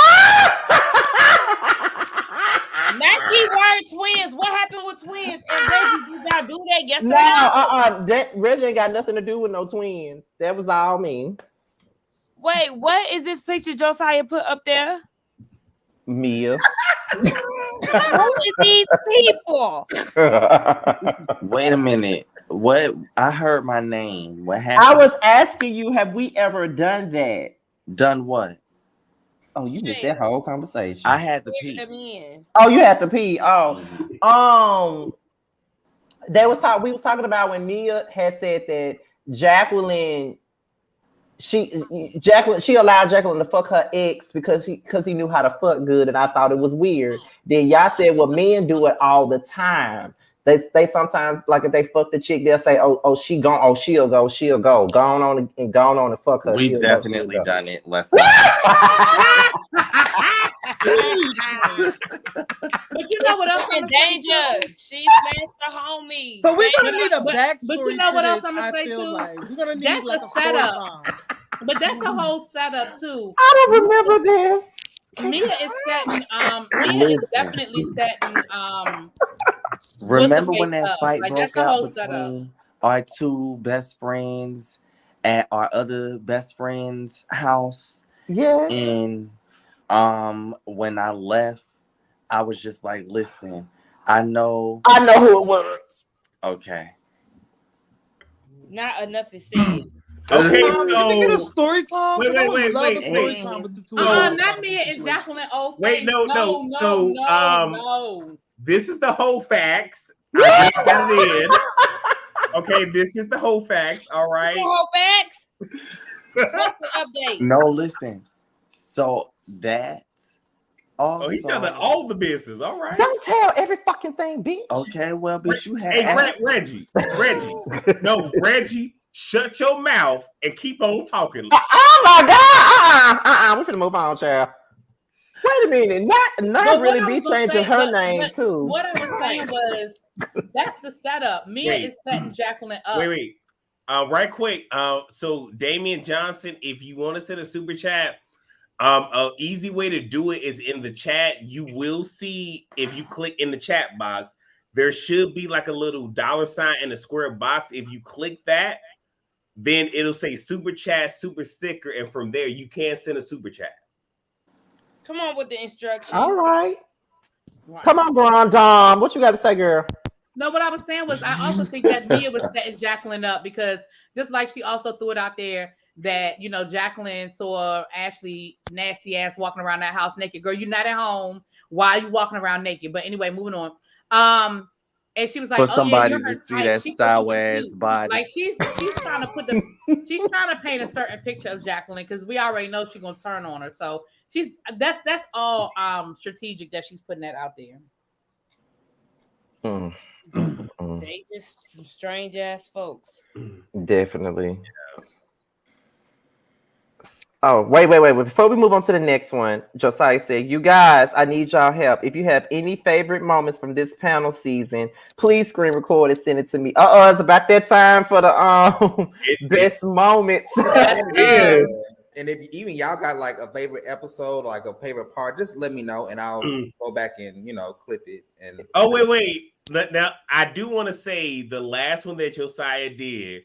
keyword twins. What happened with twins? And Reggie, you gotta do that yesterday. No, that Reggie ain't got nothing to do with no twins. That was all me. Wait, what is this picture Josiah put up there? Mia. Who is these people? Wait a minute. What? I heard my name. What happened? I was asking you, have we ever done that? Done what? Oh, you missed that whole conversation. I had to Bring pee. them in. Oh, you had to pee. Oh, we was talking about when Mia had said that Jacqueline allowed Jacqueline to fuck her ex because he knew how to fuck good, and I thought it was weird. Then y'all said, well, men do it all the time. They sometimes, like, if they fuck the chick, they'll say, she'll go on and fuck her. We've definitely done it. Let's but you know what else? In danger. She smashed the homie. So we're gonna need a backstory. But you know what to else this, I'm gonna I say feel too? like. We're gonna need That's like a a story setup. time. But that's a whole setup too. I don't remember this. Mia is setting. Mia is Listen. definitely setting. Remember what's when the that face fight up? Like, broke that's the out whole setup. between our two best friends at our other best friend's house? Yeah. And when I left, I was just like, listen, I know who it was. Okay. Not enough is said. Okay, Can we get a story time? Wait, 'Cause I would wait, love wait, a story wait. time with the two. Not Mia and Jacqueline. Oh, Wait, no. So, no. this is the whole facts. I just got it in. Okay, this is the whole facts. All right. Whole facts. What's the update? No, listen. So that also. Oh, he's telling all the business. All right. Don't tell every fucking thing, bitch. Okay, well, bitch, you had. Hey, asked. Reggie. No, Reggie. Shut your mouth and keep on talking. Oh my God! We finna move on, child. Wait a minute, not really be changing her name too. What I was saying was that's the setup. Mia is setting Jacqueline up. Wait. Right quick. So Damian Johnson, if you want to send a super chat, an easy way to do it is in the chat. You will see if you click in the chat box, there should be like a little $ in a square box. If you click that, then it'll say super chat, super sticker, and from there you can send a super chat. Come on with the instructions. All right. Come on, Grandom. What you got to say, girl? No, what I was saying was I also think that Mia was setting Jacqueline up because just like she also threw it out there that, Jacqueline saw Ashley nasty ass walking around that house naked. Girl, you're not at home. Why are you walking around naked? But anyway, moving on. And she was like, For somebody you're her to see type. that She sour thinks ass she's cute. body. Like she's trying to she's trying to paint a certain picture of Jacqueline because we already know she's gonna turn on her. So That's all strategic that she's putting that out there. They just some strange ass folks. Definitely. Oh, wait. Before we move on to the next one, Josiah said, you guys, I need y'all help. If you have any favorite moments from this panel season, please screen record and send it to me. It's about that time for the best moments. Yes. And if even y'all got like a favorite episode, like a favorite part, just let me know and I'll go back and clip it. And wait. Now I do want to say the last one that Josiah did.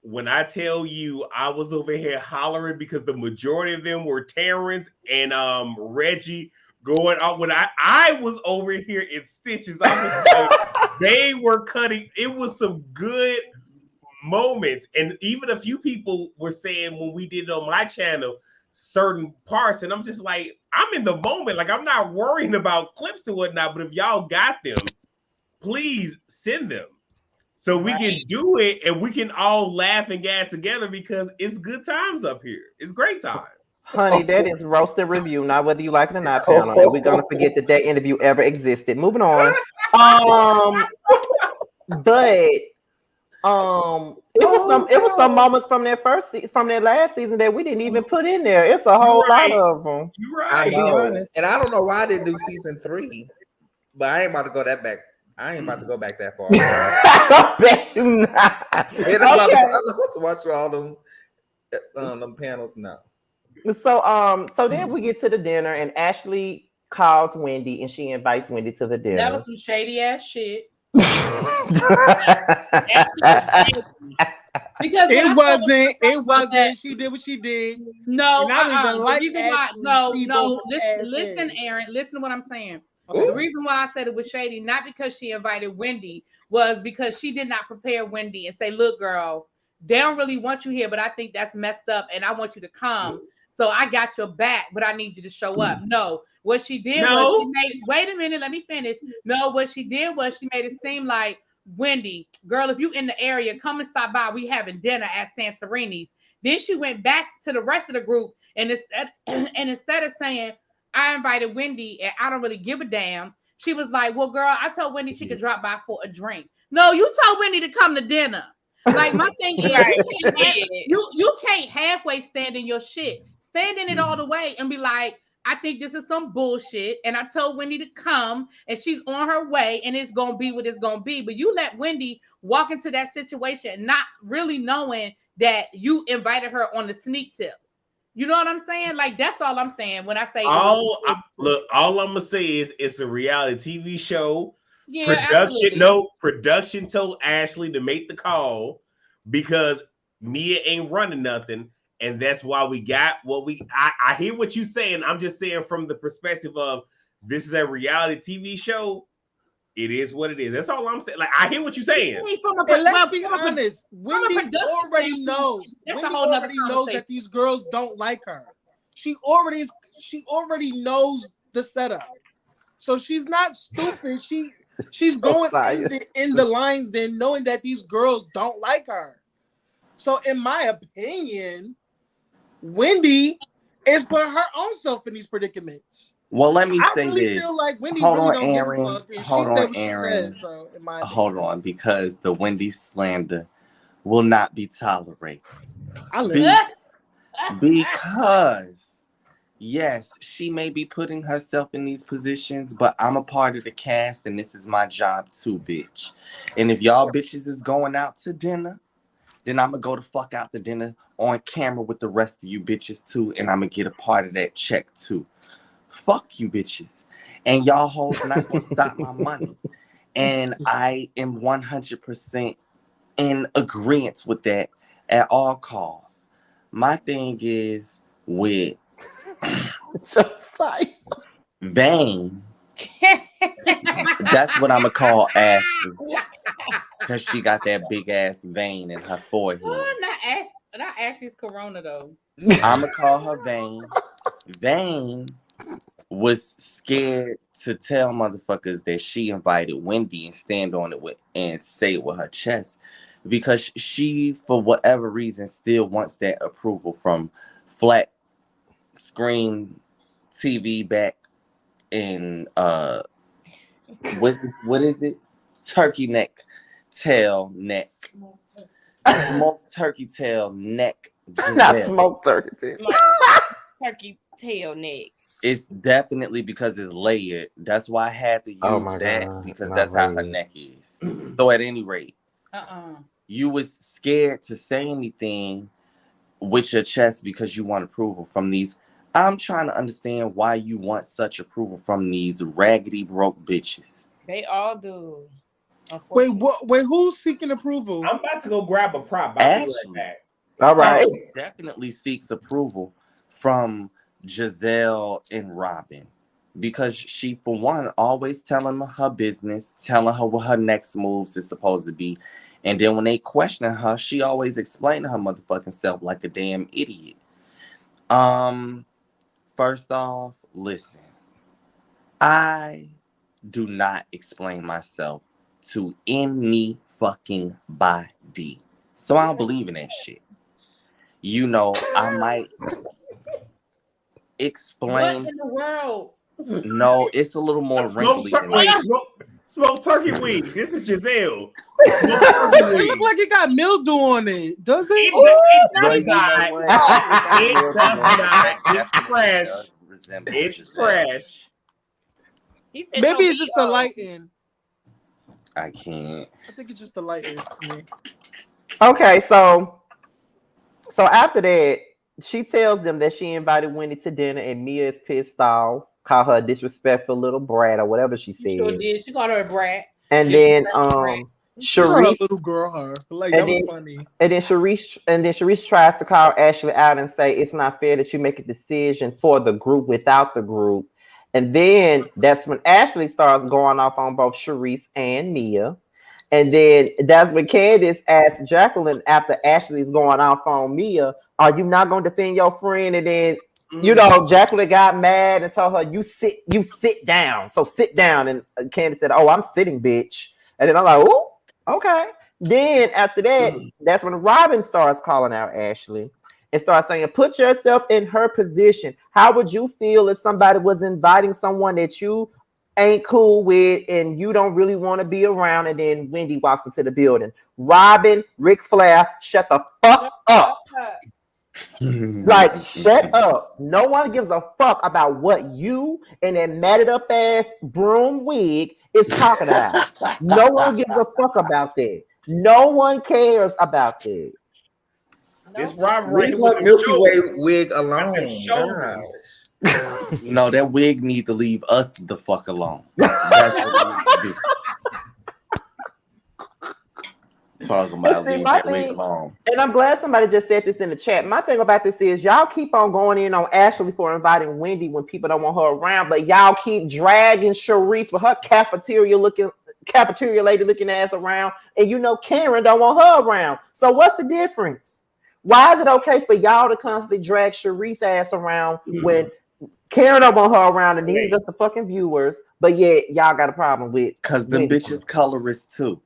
When I tell you, I was over here hollering because the majority of them were Terrence and Reggie going out. When I was over here in stitches, I was like, they were cutting. It was some good moments, and even a few people were saying when we did it on my channel certain parts, and I'm just like, I'm in the moment. Like, I'm not worrying about clips and whatnot. But if y'all got them, please send them. So we can do it and we can all laugh and gag together because it's good times up here. It's great times. Honey, that is roasted review, not whether you like it or not, panel. And we're gonna forget that interview ever existed. Moving on. But it was some moments from that last season that we didn't even put in there. It's a whole lot of them. You're right. I know. And I don't know why I didn't do season 3, but I ain't about to go that back. I ain't about to go back that far. I bet you not. I love to watch all them panels now. So then we get to the dinner and Ashley calls Wendy and she invites Wendy to the dinner. That was some shady ass shit. Because it wasn't. She did what she did. No, and I don't even like listen, Aaron. Listen to what I'm saying. Okay. The reason why I said it was shady, not because she invited Wendy, was because she did not prepare Wendy and say, look, girl, they don't really want you here, but I think that's messed up and I want you to come. So I got your back, but I need you to show up. No, what she did was she made, wait a minute, let me finish. No, what she did was she made it seem like, Wendy, girl, if you in the area, come and stop by. We having dinner at Santorini's. Then she went back to the rest of the group and instead of saying, I invited Wendy and I don't really give a damn, she was like, well, girl, I told Wendy she could drop by for a drink. No, you told Wendy to come to dinner. Like, my thing is, you can't halfway stand in your shit. Stand in it all the way and be like, I think this is some bullshit. And I told Wendy to come and she's on her way and it's going to be what it's going to be. But you let Wendy walk into that situation not really knowing that you invited her on the sneak tip. You know what I'm saying? Like, that's all I'm saying when I say all I'm gonna say is it's a reality TV show. Yeah, Production told Ashley to make the call because Mia ain't running nothing, and that's why we got what we. I hear what you're saying. I'm just saying from the perspective of this is a reality TV show. It is what it is. That's all I'm saying. Like, I hear what you're saying. Let's be honest. Wendy already knows. Wendy already knows that these girls don't like her. She already knows the setup. So she's not stupid. She's going in the lines then knowing that these girls don't like her. So in my opinion, Wendy is putting her own self in these predicaments. Well, let me say really this. Feel like Wendy Hold really on, Aaron. Hold on, because the Wendy slander will not be tolerated. Because, yes, she may be putting herself in these positions, but I'm a part of the cast, and this is my job too, bitch. And if y'all bitches is going out to dinner, then I'm going to go the fuck out to dinner on camera with the rest of you bitches too, and I'm going to get a part of that check too. Fuck you bitches. And y'all hoes not gonna stop my money. And I am 100% in agreement with that at all costs. My thing is with Vane. That's what I'm gonna call Ashley. Because she got that big ass vein in her forehead. Not Ashley's corona though. I'm gonna call her Vane. Vane was scared to tell motherfuckers that she invited Wendy and stand on it and say it with her chest because she, for whatever reason, still wants that approval from flat screen TV back in what is it? Turkey neck, tail neck. Smoked turkey tail neck. Not smoked turkey tail. Turkey tail neck. It's definitely because it's layered. That's why I had to use that God, because not that's how her really. neck is. So at any rate, Uh-uh. you was scared to say anything with your chest because you want approval from these. I'm trying to understand why you want such approval from these raggedy broke bitches. They all do. Wait, what? Wait, who's seeking approval? I'm about to go grab a prop. I'll be right back. All right. Definitely seeks approval from Giselle and Robin because she, for one, always telling her business, telling her what her next moves is supposed to be. And then when they question her, she always explaining her motherfucking self like a damn idiot. First off, listen, I do not explain myself to any fucking body. So I don't believe in that shit. You know, I might explain. What in the world? No, it's a little more wrinkly than that. Smoke turkey weed. This is Giselle. It look like it got mildew on it. Does it? It does not. It does not. It's fresh. It's fresh. Maybe it's just the lighting. I can't. I think it's just the lighting. Okay, so after that, she tells them that she invited Wendy to dinner, and Mia is pissed off, call her a disrespectful little brat or whatever she said. She sure did. She called her a brat. And then Sharice, little girl, her like that was funny. And then Sharice tries to call Ashley out and say it's not fair that you make a decision for the group without the group. And then that's when Ashley starts going off on both Sharice and Mia. And then that's when Candace asked Jacqueline after Ashley's going off on Mia, are you not going to defend your friend? And then, you know, Jacqueline got mad and told her, you sit down. So sit down. And Candace said, oh, I'm sitting, bitch. And then I'm like, oh, okay. Then after that, that's when Robin starts calling out Ashley and starts saying, put yourself in her position. How would you feel if somebody was inviting someone that you ain't cool with and you don't really want to be around? And then Wendy walks into the building. Robin, Ric Flair, shut the fuck up. Like, shut up. No one gives a fuck about what you and that matted up ass broom wig is talking about. No one gives a fuck about that. No one cares about that. This Robin Leave her Milky Way wig alone. No, that wig need to leave us the fuck alone. That's what it needs to be. Talking about leave that wig alone. And I'm glad somebody just said this in the chat. My thing about this is y'all keep on going in on Ashley for inviting Wendy when people don't want her around, but y'all keep dragging Sharice for her cafeteria lady looking ass around, and you know Karen don't want her around. So what's the difference? Why is it okay for y'all to constantly drag Sharice ass around when Karen don't want her around, and these are just the fucking viewers, but yet y'all got a problem with? Cause the bitches colorist too.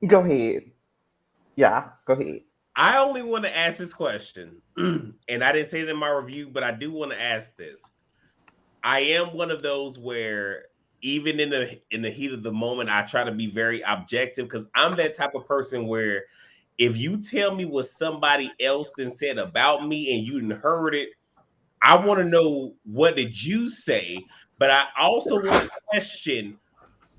Go ahead. Yeah, go ahead. I only want to ask this question, and I didn't say it in my review, but I do want to ask this. I am one of those where even in the heat of the moment, I try to be very objective because I'm that type of person where if you tell me what somebody else then said about me and you didn't heard it, I want to know what did you say, but I also want to question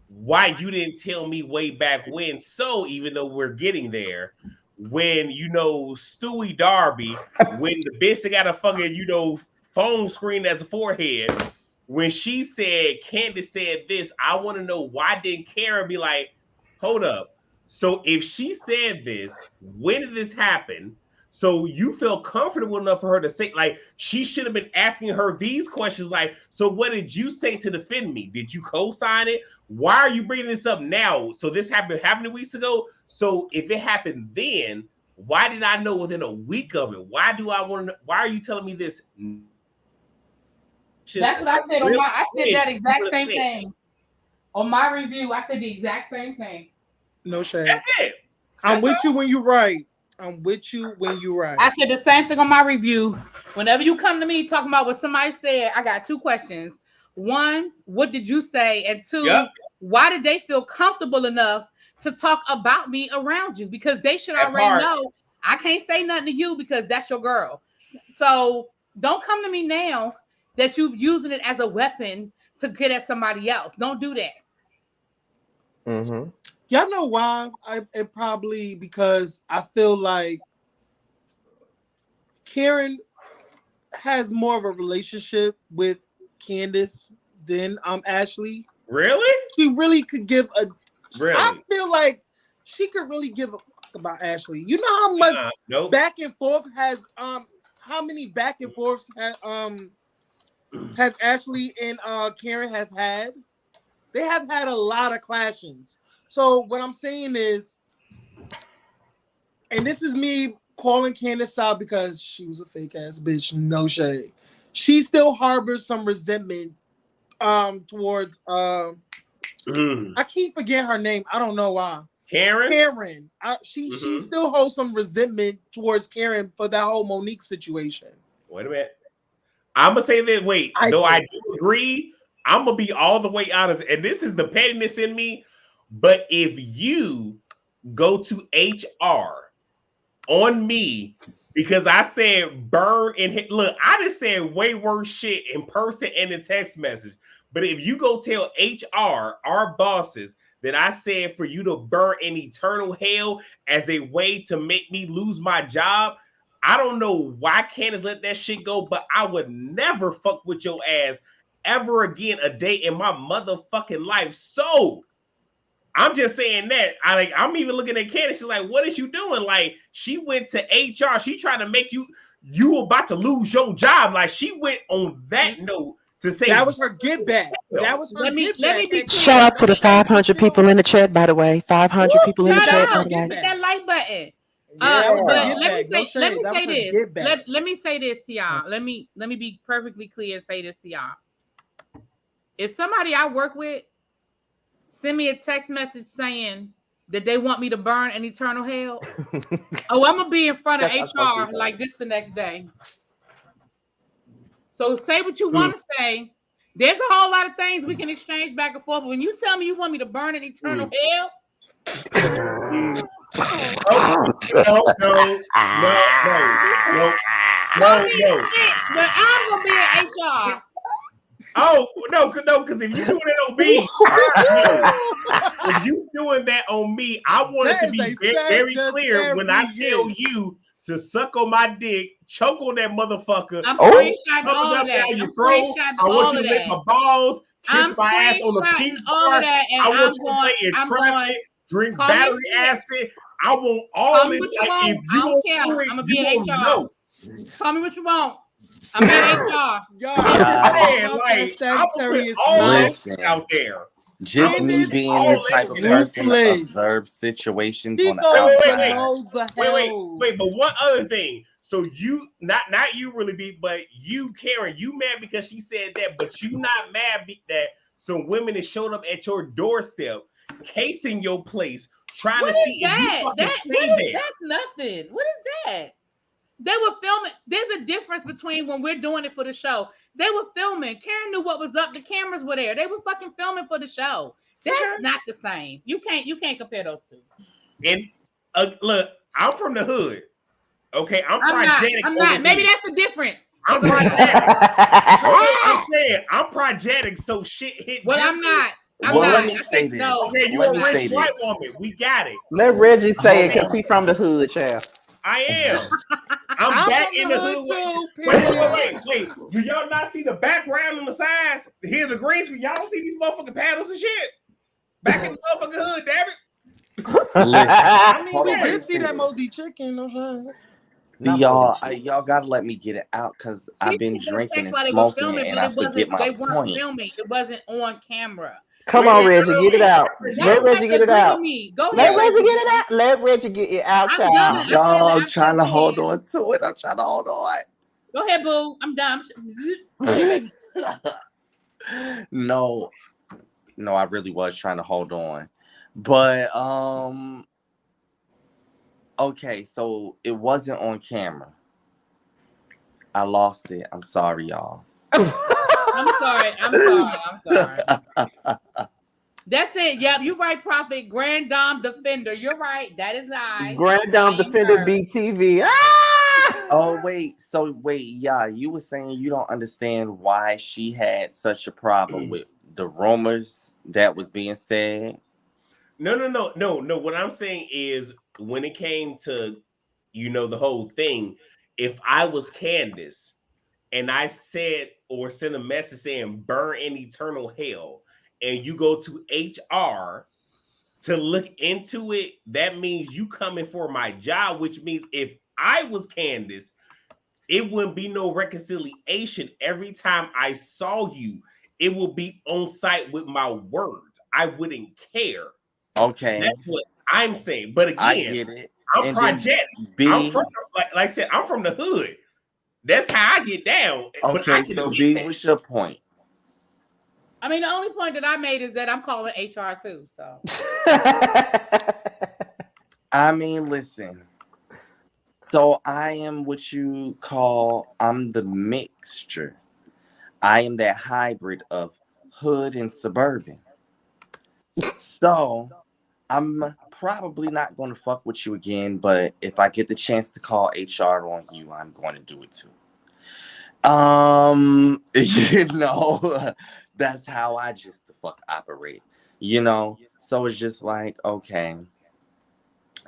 why you didn't tell me way back when. So even though we're getting there, when you know Stewie Darby, when the bitch that got a fucking phone screen as a forehead, when she said Candace said this, I want to know why didn't Karen be like, hold up. So if she said this, when did this happen? So you feel comfortable enough for her to say, like, she should have been asking her these questions, like, so what did you say to defend me? Did you co-sign it? Why are you bringing this up now? So this happened how many weeks ago? So if it happened then, why did I know within a week of it? Why do I want to? Why are you telling me this? That's what I said on my. I said that exact same thing on my review. I said the exact same thing. No shade. That's it. I'm with you when you're right. I'm with you when you're right. I said the same thing on my review. Whenever you come to me talking about what somebody said, I got 2 questions. 1, what did you say? And 2, why did they feel comfortable enough to talk about me around you? Because they should already know I can't say nothing to you because that's your girl. So don't come to me now that you're using it as a weapon to get at somebody else. Don't do that. Mm-hmm. Y'all know why? It probably because I feel like Karen has more of a relationship with Candace than Ashley. Really? She really could give a. Really? I feel like she could really give a fuck about Ashley. You know how much back and forth has how many back and forths has Ashley and Karen have had? They have had a lot of clashings. So what I'm saying is, and this is me calling Candace out because she was a fake ass bitch, no shade. She still harbors some resentment towards I keep forgetting her name. I don't know why. Karen. She still holds some resentment towards Karen for that whole Monique situation. Wait a minute. I'm gonna say that. Wait, I do agree. I'm gonna be all the way honest, and this is the pettiness in me. But if you go to HR on me because I said burn and hit, look, I just said way worse shit in person and in text message. But if you go tell HR, our bosses, that I said for you to burn in eternal hell as a way to make me lose my job, I don't know why Candace let that shit go, but I would never fuck with your ass ever again a day in my motherfucking life. So I'm just saying that. I'm even looking at Candace. She's like, what is you doing? Like, she went to HR. She tried to make you about to lose your job. Like, she went on that note to say that was her get back. That was her get back. Shout out to the 500 people in the chat, by the way. 500 people in the chat, by the way. Hit that like button. But let me say this to y'all. Let me be perfectly clear and say this to y'all. If somebody I work with send me a text message saying that they want me to burn in eternal hell, I'm gonna be in front of HR like this the next day. So say what you want to say. There's a whole lot of things we can exchange back and forth. But when you tell me you want me to burn in eternal hell, no. But I'm gonna be in HR. Oh no, because if you're doing it on me, if you doing that on me, I want it to be very clear when I tell you to suck on my dick, choke on that motherfucker. I'm screenshotting all of that. I want you to lick my balls, kiss my ass on the pink part. I want you to play in traffic, drink battery acid. I want all this. I don't care. I'm gonna be in HR. Call me what you want. I'm in HR. I'm put all this out there. Just me being the type of person to observe situations on the outside. Wait, but one other thing. So you, not you really be, but you, Karen, you mad because she said that, but you not mad that some women that showed up at your doorstep, casing your place, trying to see if you fucking stay there. That's nothing. What is that? They were filming. There's a difference between when we're doing it for the show. They were filming. Karen knew what was up. The cameras were there. They were fucking filming for the show. That's not the same. You can't compare those two. And look, I'm from the hood. Okay, I'm projecting. I'm not. Maybe that's the difference. I'm saying I'm projecting, so shit hit. Well, I'm not. Let me say this. Okay, you a rich white woman. We got it. Let Reggie say it because he's from the hood, child. I am. I'm back in the hood. Wait. Do y'all not see the background on the sides? Here's the green screen. Y'all don't see these motherfucking paddles and shit. Back in the motherfucking hood, damn it. I mean, we did see that Mosey chicken. Y'all gotta let me get it out because I've been drinking and smoking and I forget my point. It wasn't on camera. Come on, Reggie, get it out. Let Reggie get it out. Let Reggie get it out. Let Reggie get it out, child. Y'all, I'm trying to hold on to it. I'm trying to hold on. Go ahead, boo. I'm done. No, I really was trying to hold on. But Okay, so it wasn't on camera. I lost it. I'm sorry, y'all. I'm sorry. That's it. Yep, you're right, Prophet. Grand Dame Defender. You're right. That is I. Grand Dame Defender her. BTV. Oh, wait. Yeah, you were saying you don't understand why she had such a problem with the rumors that was being said. No. What I'm saying is when it came to, the whole thing, if I was Candace and I said or sent a message saying burn in eternal hell, and you go to HR to look into it, that means you coming for my job, which means if I was Candace, it wouldn't be no reconciliation. Every time I saw you, it will be on site with my words. I wouldn't care. Okay. That's what I'm saying. But again, I get it. I'm project. I'm from, like I said, I'm from the hood. That's how I get down. Okay, so B, what's your point? I mean, the only point that I made is that I'm calling HR too. So I mean, listen. So I am what you call, I'm the mixture. I am that hybrid of hood and suburban. So I'm probably not going to fuck with you again, but if I get the chance to call HR on you, I'm going to do it too. That's how I just the fuck operate, So it's just like, okay,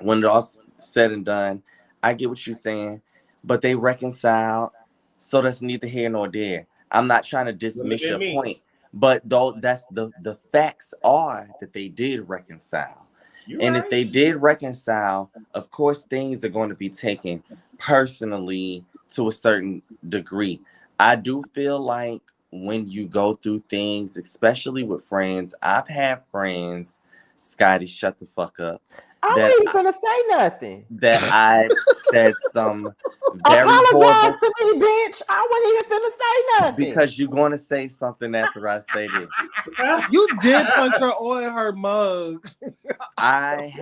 when it all said and done, I get what you're saying, but they reconciled, so that's neither here nor there. I'm not trying to dismiss your point, but though that's the facts are that they did reconcile. And if they did reconcile, of course, things are going to be taken personally to a certain degree. I do feel like when you go through things, especially with friends, I've had friends, Scotty, shut the fuck up. I wasn't even gonna say nothing. That I've said some very apologize horrible to me, bitch. I wasn't even gonna say nothing. Because you're going to say something after I say this. You did punch her on her mug. I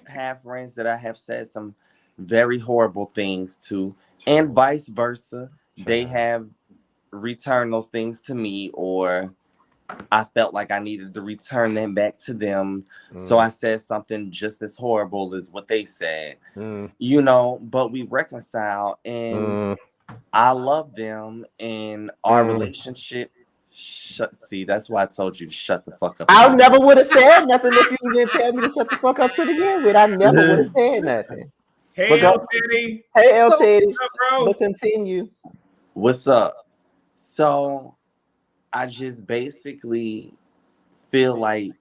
have friends that I have said some very horrible things to, and vice versa. They have returned those things to me, or I felt like I needed to return them back to them. So I said something just as horrible as what they said, but we reconciled, and I love them, and our relationship. See, that's why I told you to shut the fuck up. I never would have said nothing if you didn't tell me to shut the fuck up to begin with. I never would have said nothing. Hey, L Teddy. Hey, L Teddy. What's up, bro? But continue. What's up? So I just basically feel like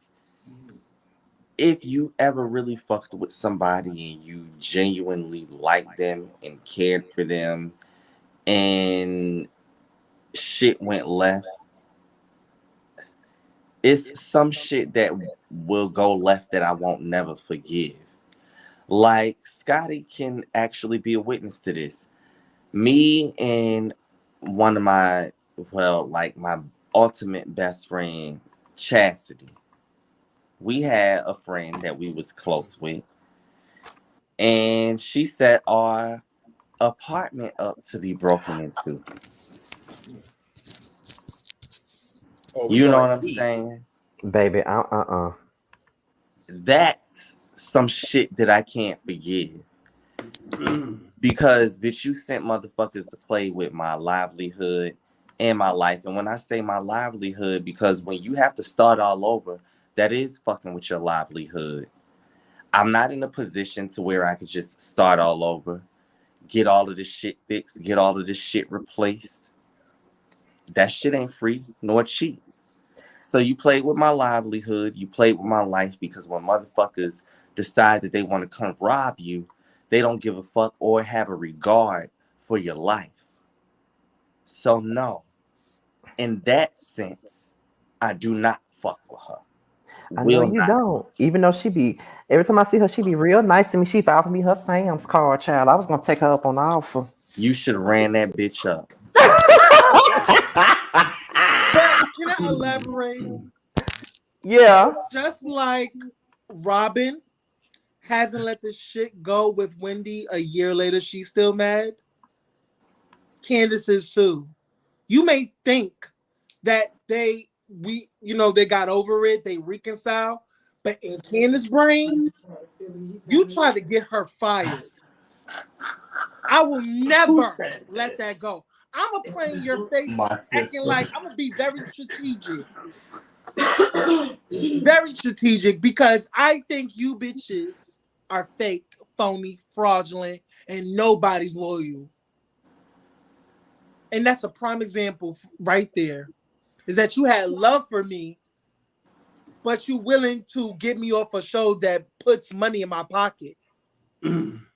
if you ever really fucked with somebody and you genuinely liked them and cared for them and shit went left, it's some shit that will go left that I won't never forgive. Like, Scotty can actually be a witness to this. Me and one of my ultimate best friend, Chastity, we had a friend that we was close with, and she set our apartment up to be broken into. You know what I'm saying? Baby, That's some shit that I can't forgive. Because, bitch, you sent motherfuckers to play with my livelihood and my life. And when I say my livelihood, because when you have to start all over, that is fucking with your livelihood. I'm not in a position to where I could just start all over, get all of this shit fixed, get all of this shit replaced. That shit ain't free nor cheap. So you played with my livelihood, you played with my life, because when motherfuckers decide that they want to come rob you, they don't give a fuck or have a regard for your life. So no, in that sense, I do not fuck with her. I know you don't. Even though every time I see her, she be real nice to me. She offered me her Sam's card, child. I was gonna take her up on the offer. You should have ran that bitch up. But can I elaborate? Yeah. Just like Robin hasn't let this shit go with Wendy a year later, she's still mad. Candace is too. You may think that they got over it, they reconcile, but in Candace's brain, you try to get her fired. I will never let that go. I'm gonna play in your face, acting like I'm gonna be very strategic. Very strategic, because I think you bitches are fake, phony, fraudulent, and nobody's loyal. And that's a prime example right there, is that you had love for me, but you're willing to get me off a show that puts money in my pocket. I'm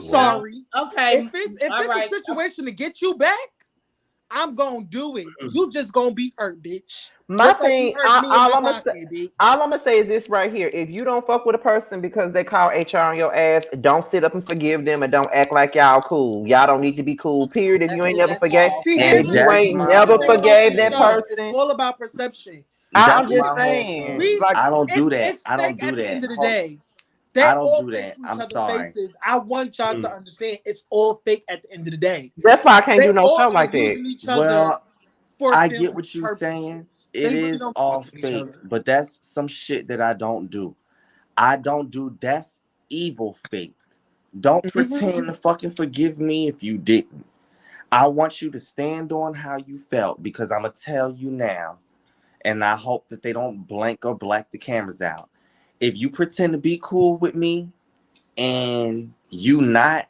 sorry. Okay. If it's a situation to get you back, I'm gonna do it. You just gonna be hurt, bitch. My Just like you thing, hurt me in all my I'm gonna pocket, say, bitch. all I'm gonna say is this right here: if you don't fuck with a person because they call HR on your ass, don't sit up and forgive them, and don't act like y'all cool. Y'all don't need to be cool. Period. If you ain't never forgave, if you ain't never forgave that person, it's all about perception. I'm just saying. Like, I don't do that. It's I don't fake do at the that. end of the Hold- day. I don't all do fake that. to each I'm other's sorry. faces. I want y'all to understand it's all fake at the end of the day. That's why I can't They do no all show are like that. using each other Well, for I film get what you're purposes. saying. They It really is don't all fuck with each fake, other. but that's some shit that I don't do. I don't do that's evil fake. Don't pretend to fucking forgive me if you didn't. I want you to stand on how you felt, because I'm gonna tell you now, and I hope that they don't blank or black the cameras out. If you pretend to be cool with me and you not,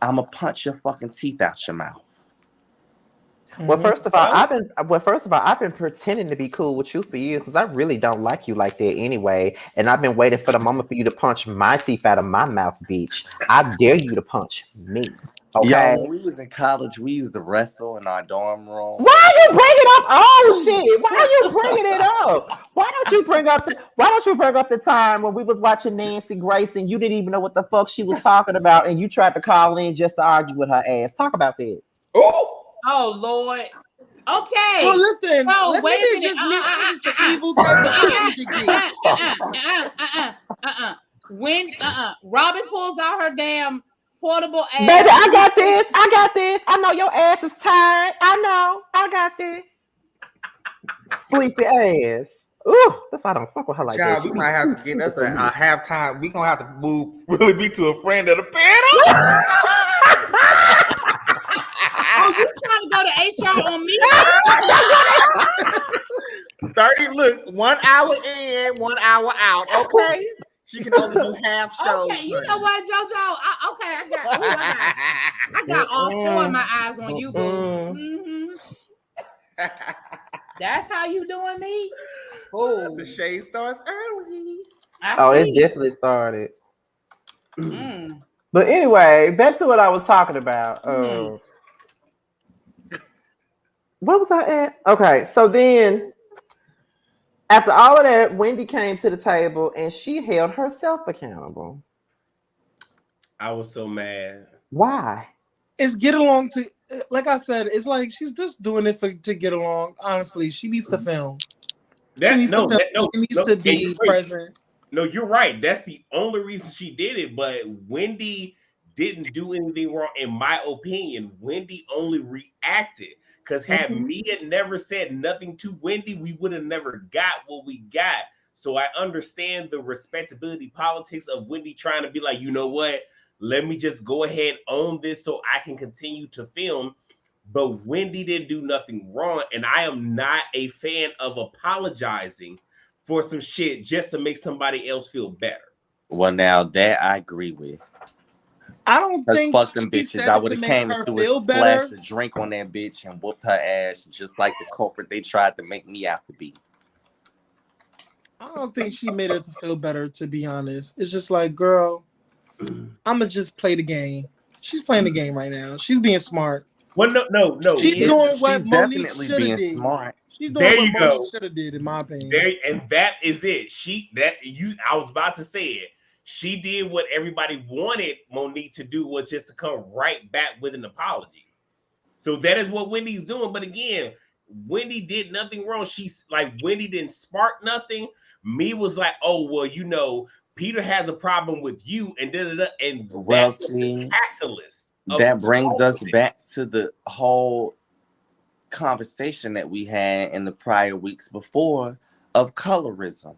I'm gonna punch your fucking teeth out your mouth. Well, first of all, I've been pretending to be cool with you for years because I really don't like you like that anyway. And I've been waiting for the moment for you to punch my teeth out of my mouth, bitch. I dare you to punch me. Okay. Yo, when we was in college, we used to wrestle in our dorm room. Why are you bringing up old shit? Why are you bringing it up? Why don't you bring up the time when we was watching Nancy Grace and you didn't even know what the fuck she was talking about and you tried to call in just to argue with her ass? Talk about that. Oh Lord. Okay. Well, listen, So let wait me a minute. just meet the evil type of shit you could get. When Robin pulls out her damn portable ass. Baby, I got this. I know your ass is tired. I got this. Sleepy ass. Ooh, that's why I don't fuck with her like Child, that. we might have to get us a halftime. We gonna have to move really be to a friend of the panel. Oh, you trying to go to HR on me? 30, look, 1 hour in, 1 hour out. Okay. She can only do half shows. Okay, you know what, JoJo? I got all four of my eyes on you, boo. Mm-hmm. That's how you doing me? Oh, the shade starts early. It definitely started. But anyway, back to what I was talking about. What was I at? Okay, so then after all of that, Wendy came to the table and she held herself accountable. I was so mad. Why? It's get along to, like I said, it's like she's just doing it to get along. Honestly, she needs to film. She needs to be present. No, you're right. That's the only reason she did it. But Wendy didn't do anything wrong, in my opinion. Wendy only reacted. Because had Mia never said nothing to Wendy, we would have never got what we got. So I understand the respectability politics of Wendy trying to be like, you know what? Let me just go ahead and own this so I can continue to film. But Wendy didn't do nothing wrong. And I am not a fan of apologizing for some shit just to make somebody else feel better. Well, now that I agree with. I don't think fuck them bitches. I would have came and threw a splash of drink on that bitch and whooped her ass just like the culprit they tried to make me out to be. I don't think she made her to feel better, to be honest. It's just like, girl, I'ma just play the game. She's playing the game right now. She's being smart. Well, no. She's doing what She's Monique definitely should being have did. smart. She's doing There what you go. Monique should have did, in my opinion. And that is it. I was about to say it. She did what everybody wanted Monique to do, was just to come right back with an apology. So that is what Wendy's doing. But again, Wendy did nothing wrong. She's like, Wendy didn't spark nothing. Me was like, oh, well, Peter has a problem with you, and and Well, that was the see, catalyst. that brings us this. back to the whole conversation that we had in the prior weeks before of colorism.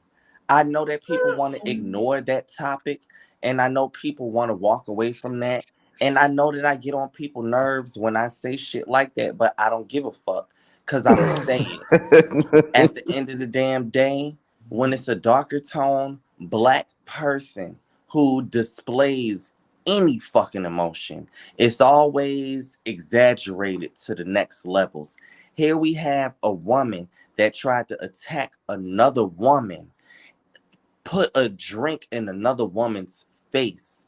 I know that people want to ignore that topic, and I know people want to walk away from that. And I know that I get on people's nerves when I say shit like that, but I don't give a fuck because I'm going to say it. At the end of the damn day, when it's a darker tone, black person who displays any fucking emotion, it's always exaggerated to the next levels. Here we have a woman that tried to attack another woman, put a drink in another woman's face,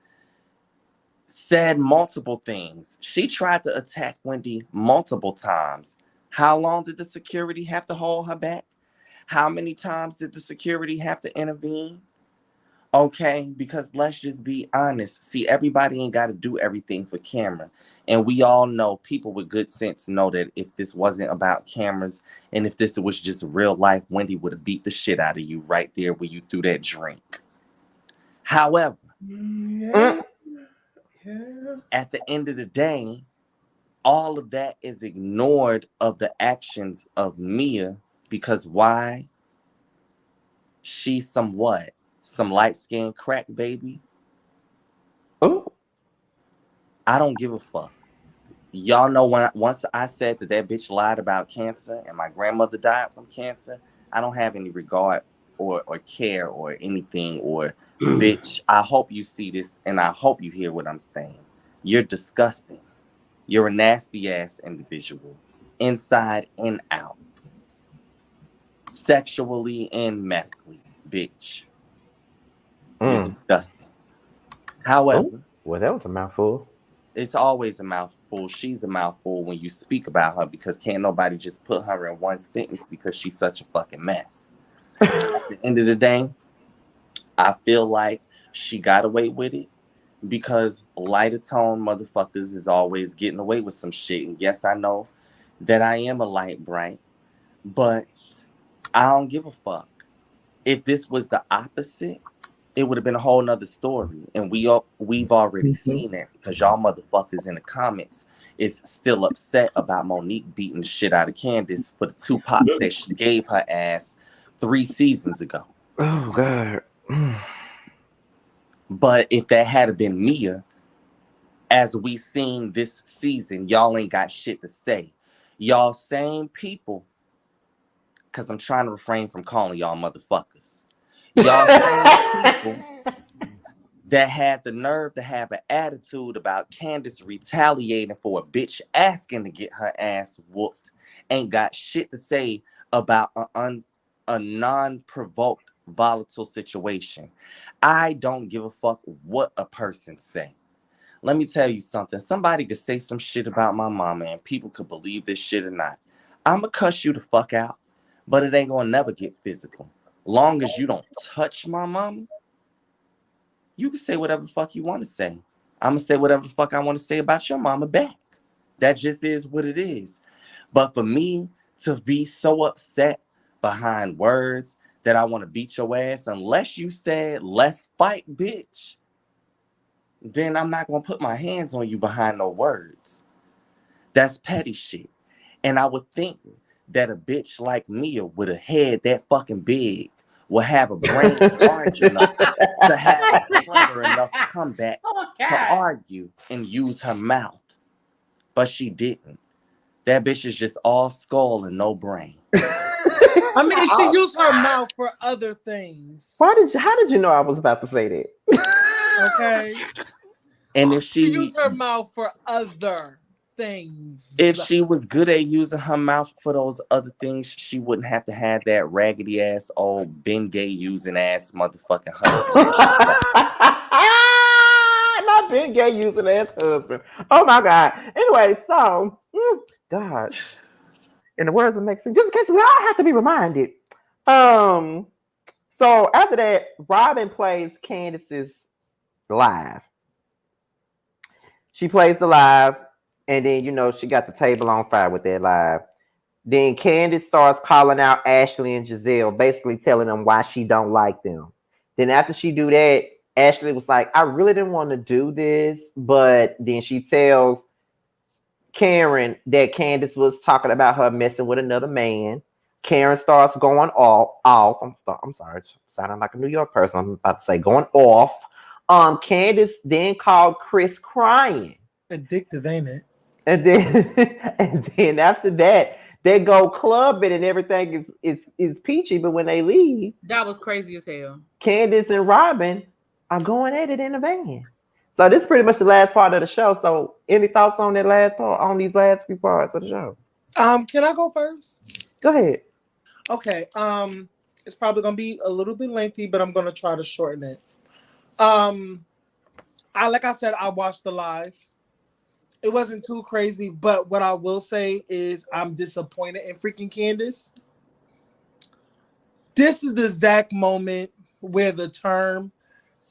said multiple things. She tried to attack Wendy multiple times. How long did the security have to hold her back? How many times did the security have to intervene? Okay, because let's just be honest. See, everybody ain't got to do everything for camera. And we all know, people with good sense know that if this wasn't about cameras and if this was just real life, Wendy would have beat the shit out of you right there where you threw that drink. However, at the end of the day, all of that is ignored of the actions of Mia, because why? She's some what? Some light-skinned crack baby? Oh, I don't give a fuck. Y'all know once I said that bitch lied about cancer and my grandmother died from cancer, I don't have any regard or care or anything or bitch, I hope you see this and I hope you hear what I'm saying. You're disgusting. You're a nasty ass individual, inside and out, sexually and medically, bitch. You're disgusting. However, well, that was a mouthful. It's always a mouthful. She's a mouthful when you speak about her, because can't nobody just put her in one sentence because she's such a fucking mess. At the end of the day, I feel like she got away with it because lighter tone motherfuckers is always getting away with some shit. And yes, I know that I am a light bright, but I don't give a fuck. If this was the opposite, it would have been a whole nother story. And we've already seen it, because y'all motherfuckers in the comments is still upset about Monique beating the shit out of Candace for the 2 pops that she gave her ass 3 seasons ago. Oh, God. But if that had been Mia, as we seen this season, y'all ain't got shit to say. Y'all same people, because I'm trying to refrain from calling y'all motherfuckers. Y'all same people that had the nerve to have an attitude about Candace retaliating for a bitch asking to get her ass whooped ain't got shit to say about a non-provoked volatile situation. I don't give a fuck what a person say. Let me tell you something. Somebody could say some shit about my mama and people could believe this shit or not. I'ma cuss you the fuck out, but it ain't gonna never get physical. Long as you don't touch my mama, you can say whatever the fuck you want to say. I'm going to say whatever the fuck I want to say about your mama back. That just is what it is. But for me to be so upset behind words that I want to beat your ass, unless you said, let's fight, bitch, then I'm not going to put my hands on you behind no words. That's petty shit. And I would think that a bitch like Mia with a head that fucking big will have a brain large enough to have a clever enough comeback to argue and use her mouth. But she didn't. That bitch is just all skull and no brain. I mean, she used her mouth for other things. How did you know I was about to say that? Okay. And if she used her mouth for other things. If she was good at using her mouth for those other things, she wouldn't have to have that raggedy ass old Ben Gay using ass motherfucking husband. Not Ben Gay using ass husband. Oh my God. Anyway, so God. In the words of Mexican, just in case we all have to be reminded. So after that, Robin plays Candace's live. She plays the live. And then, she got the table on fire with that live. Then Candace starts calling out Ashley and Giselle, basically telling them why she don't like them. Then after she do that, Ashley was like, I really didn't want to do this, but then she tells Karen that Candace was talking about her messing with another man. Karen starts going off. I'm sorry, sounding like a New York person. I'm about to say going off. Candace then called Chris crying. Addictive, ain't it? And then after that, they go clubbing and everything is peachy. But when they leave, that was crazy as hell. Candace and Robin are going at it in the van. So this is pretty much the last part of the show. So any thoughts on that last part, on these last few parts of the show? Can I go first? Go ahead. Okay. It's probably gonna be a little bit lengthy, but I'm gonna try to shorten it. Like I said, I watched the live. It wasn't too crazy, but what I will say is I'm disappointed in freaking Candace. This is the exact moment where the term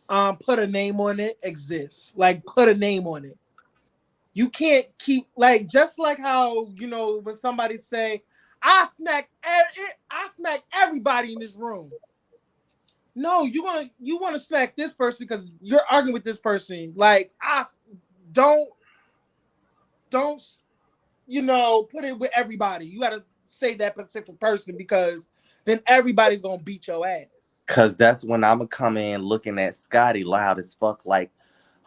put a name on it exists. Like, put a name on it. You can't keep, like, just like how, you know, when somebody say, I smack everybody in this room. No, you want to smack this person because you're arguing with this person. Like, don't, you know, put it with everybody. You got to say that specific person because then everybody's going to beat your ass. Because that's when I'm going to come in looking at Scotty loud as fuck like,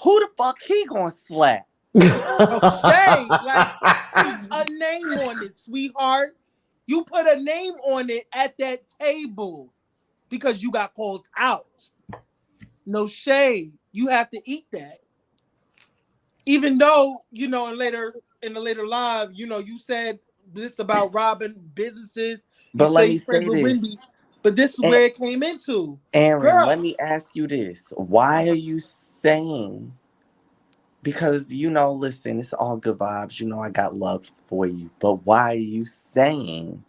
who the fuck he going to slap? Okay, like, put a name on it, sweetheart. You put a name on it at that table because you got called out. No shade. You have to eat that. Even though, you know, in the later live, you know, you said this about robbing businesses. But let me say this. Wendy, but this is where it came into. Aaron, Girl. let me ask you this. Why are you saying, because, you know, listen, it's all good vibes. You know, I got love for you. But why are you saying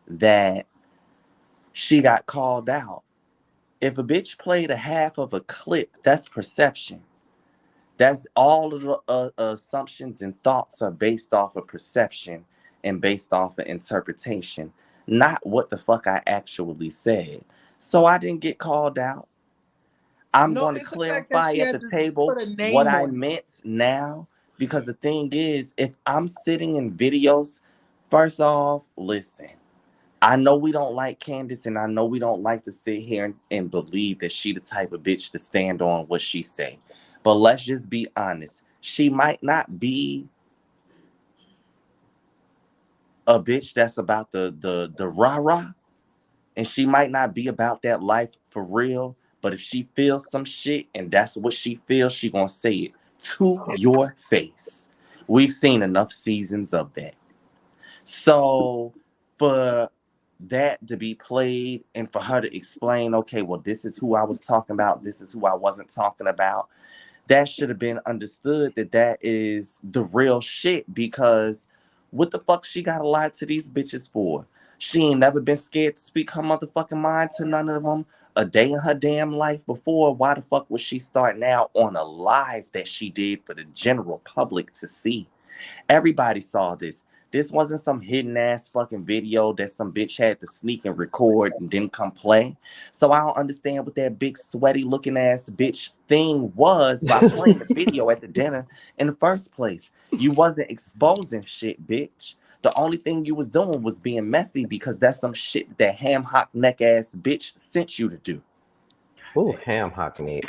that she got called out? If a bitch played a half of a clip, that's perception. That's all of the assumptions and thoughts are based off of perception and based off of interpretation, not what the fuck I actually said. So I didn't get called out. I'm going to clarify at the table what I meant now, because the thing is, if I'm sitting in videos, first off, listen, I know we don't like Candace, and I know we don't like to sit here and believe that she the type of bitch to stand on what she say. But let's just be honest. She might not be a bitch that's about the rah-rah, and she might not be about that life for real. But if she feels some shit and that's what she feels, she gonna say it to your face. We've seen enough seasons of that. So for that to be played and for her to explain, okay, well, this is who I was talking about, this is who I wasn't talking about, that should have been understood that is the real shit, because what the fuck she gotta lie to these bitches for? She ain't never been scared to speak her motherfucking mind to none of them a day in her damn life before. Why the fuck would she start now on a live that she did for the general public to see? Everybody saw this. This wasn't some hidden ass fucking video that some bitch had to sneak and record and didn't come play. So I don't understand what that big sweaty looking ass bitch thing was by playing the video at the dinner in the first place. You wasn't exposing shit, bitch. The only thing you was doing was being messy because that's some shit that ham hock neck ass bitch sent you to do. Oh, ham hock neck.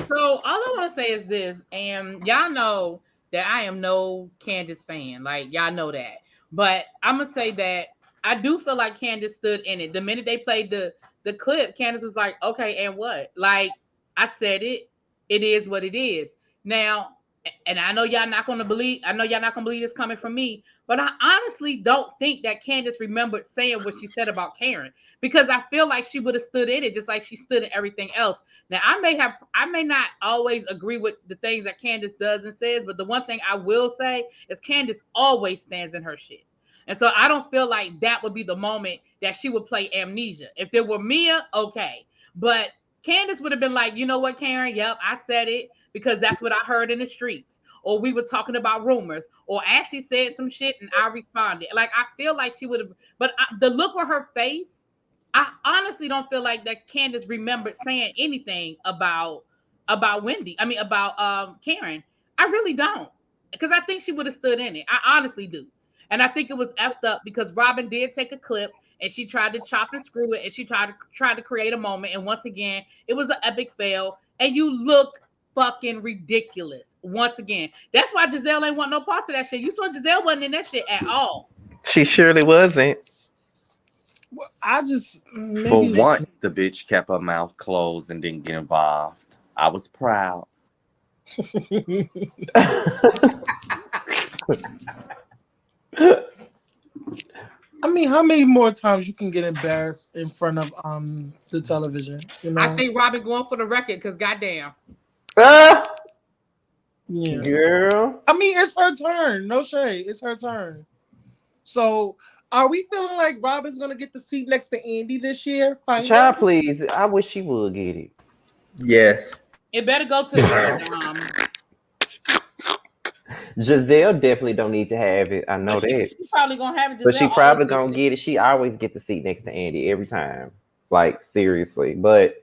So all I want to say is this, and y'all know that I am no Candace fan. Like, y'all know that. But I'm going to say that I do feel like Candace stood in it. The minute they played the clip, Candace was like, okay, and what? Like, I said it. It is what it is. Now, and I know y'all not going to believe this coming from me, but I honestly don't think that Candace remembered saying what she said about Karen, because I feel like she would have stood in it just like she stood in everything else. Now, I may not always agree with the things that Candace does and says, but the one thing I will say is Candace always stands in her shit. And so I don't feel like that would be the moment that she would play amnesia. If there were Mia, okay. But Candace would have been like, you know what, Karen? Yep, I said it because that's what I heard in the streets. Or we were talking about rumors, or Ashley said some shit and I responded. Like, I feel like she would have, but the look on her face, I honestly don't feel like that Candace remembered saying anything about Wendy. I mean about Karen. I really don't. Because I think she would have stood in it. I honestly do. And I think it was effed up because Robin did take a clip and she tried to chop and screw it and she tried to create a moment. And once again, it was an epic fail. And you look fucking ridiculous. Once again. That's why Giselle ain't want no parts of that shit. You saw Giselle wasn't in that shit at all. She surely wasn't. Well, I just For once, the bitch kept her mouth closed and didn't get involved. I was proud. I mean, how many more times you can get embarrassed in front of the television? You know? I think Robin going for the record because goddamn. Yeah, girl. I mean, it's her turn. No shade, it's her turn. So, are we feeling like Robin's gonna get the seat next to Andy this year? Child, please. I wish she would get it. Yes. It better go to the Giselle definitely don't need to have it. I know that. She's probably gonna have it. But she probably gonna get it. She always get the seat next to Andy every time. Like seriously. But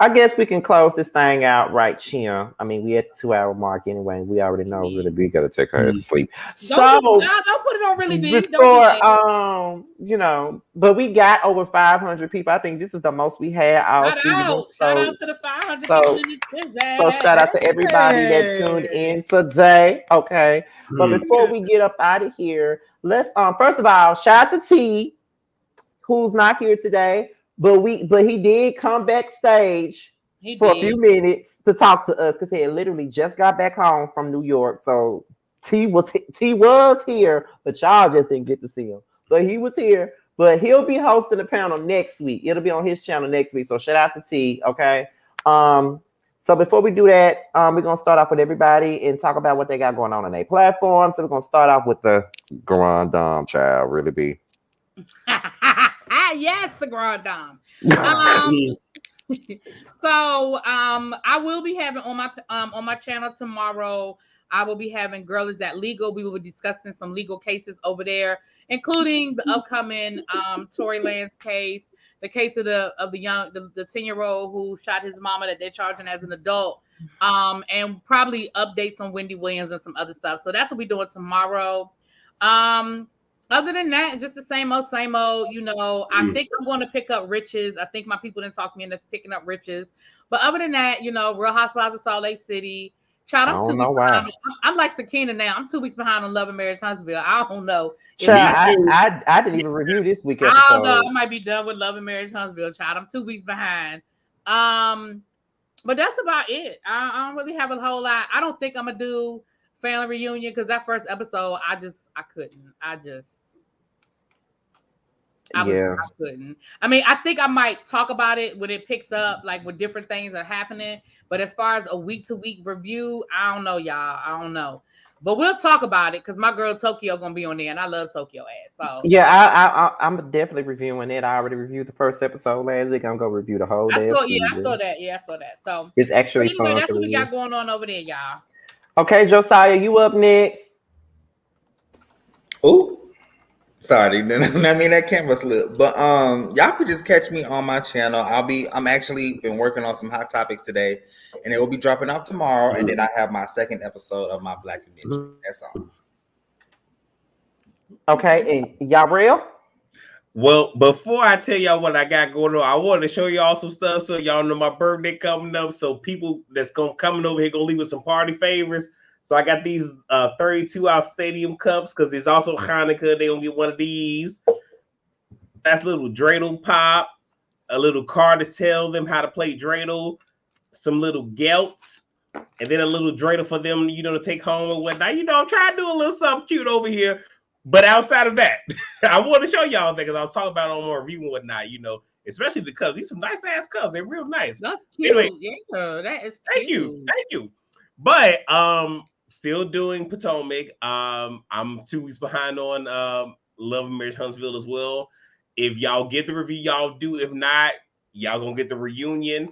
I guess we can close this thing out right here. I mean, we at the 2-hour mark anyway. We already know really big gotta take her to sleep. Don't put it on really big. Before, you know, but we got over 500 people. I think this is the most we had all season. Shout out to the 500 so, people in this so shout out to everybody that tuned in today. Okay. But before we get up out of here, let's first of all, shout out to T, who's not here today. But he did come backstage for a few minutes to talk to us because he had literally just got back home from New York. So T was here, but y'all just didn't get to see him. But he was here. But he'll be hosting the panel next week. It'll be on his channel next week. So shout out to T. Okay. So before we do that, we're gonna start off with everybody and talk about what they got going on their platform. So we're gonna start off with the Grand Dame child, really be. Yes, the Grand Dame. So I will be having on my channel tomorrow. I will be having Girl Is That Legal. We will be discussing some legal cases over there, including the upcoming Tory Lanez case, the case of the 10-year-old who shot his mama that they're charging as an adult, and probably updates on Wendy Williams and some other stuff. So that's what we're doing tomorrow. Other than that, just the same old, you know. I think I'm going to pick up Riches. I think my people didn't talk me into picking up Riches. But other than that, you know, Real Housewives of Salt Lake City. Child, I'm 2 weeks behind. I'm like Sakina now. I'm 2 weeks behind on Love and Marriage Huntsville. I don't know. Child, I didn't even review this week episode. I don't know. I might be done with Love and Marriage Huntsville, child. I'm 2 weeks behind. But that's about it. I don't really have a whole lot. I don't think I'm going to do Family Reunion because that first episode, I couldn't. I couldn't. I mean, I think I might talk about it when it picks up, like with different things that are happening. But as far as a week-to-week review, I don't know, y'all. I don't know. But we'll talk about it because my girl Tokyo gonna be on there, and I love Tokyo ass. So yeah, I'm definitely reviewing it. I already reviewed the first episode last week. I'm gonna review the whole day. I saw that. So it's actually anyway, fun. That's what we got going on over there, y'all. Okay, Josiah, you up next? Oh. Sorry, I mean that camera slip. But y'all could just catch me on my channel. I'm actually been working on some hot topics today, and it will be dropping out tomorrow. And then I have my second episode of my Black Convention. That's all. Okay, and y'all real? Well, before I tell y'all what I got going on, I wanted to show y'all some stuff so y'all know my birthday coming up. So people that's coming over here gonna leave us some party favors. So I got these 32-ounce stadium cups because it's also Hanukkah. They gonna get one of these. That's a little dreidel pop, a little card to tell them how to play dreidel, some little gelts, and then a little dreidel for them, you know, to take home or whatnot. You know, I'm trying to do a little something cute over here. But outside of that, I want to show y'all that because I was talking about it on my review and whatnot, you know, especially the cups. These some nice ass cups. They're real nice. That's cute. Anyway, yeah, that is cute. Thank you. But still doing Potomac. I'm 2 weeks behind on Love and Marriage Huntsville as well. If y'all get the review, y'all do. If not, y'all gonna get the reunion.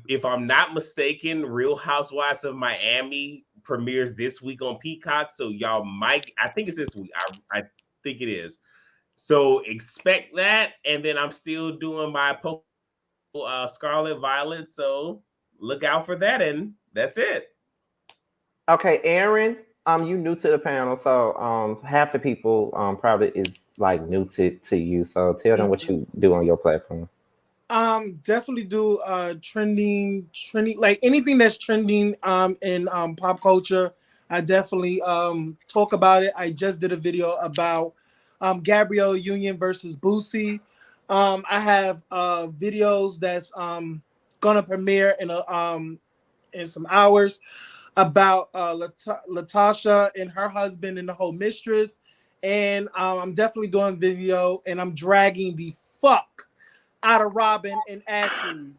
If I'm not mistaken, Real Housewives of Miami premieres this week on Peacock. So y'all might, I think it's this week. I think it is. So expect that, and then I'm still doing my Scarlet Violet. So look out for that, and that's it. Okay, Aaron, you new to the panel, so half the people probably is like new to you. So tell them what you do on your platform. Definitely do trending like anything that's trending in pop culture. I definitely talk about it. I just did a video about Gabrielle Union versus Boosie. I have videos that's gonna premiere in some hours about Latasha and her husband and the whole mistress. And I'm definitely doing video, and I'm dragging the fuck out of Robin and Ashley.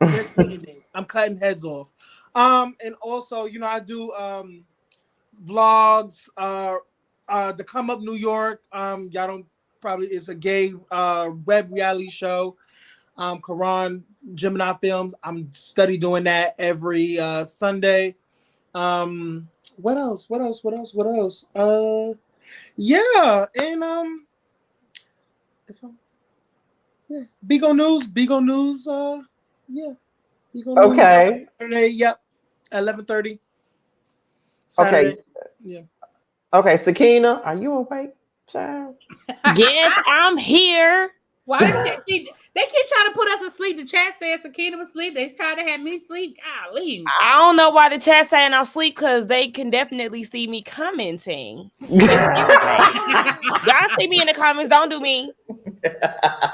They're getting it. I'm cutting heads off. And also, you know, I do vlogs, the Come Up New York. Y'all don't probably, it's a gay web reality show. Karan Gemini Films. I'm study doing that every Sunday. What else? Yeah, and yeah, Beagle News. Yeah, Beagle News. Okay. Saturday, yep, 11:30. Saturday. Okay. Yeah. Okay, Sakina, are you awake, child? Yes, I'm here. Why they keep trying to put us asleep. The chat says Sakina was asleep. They trying to have me sleep. Golly. I don't know why the chat saying I'm asleep, because they can definitely see me commenting. Y'all see me in the comments. Don't do me.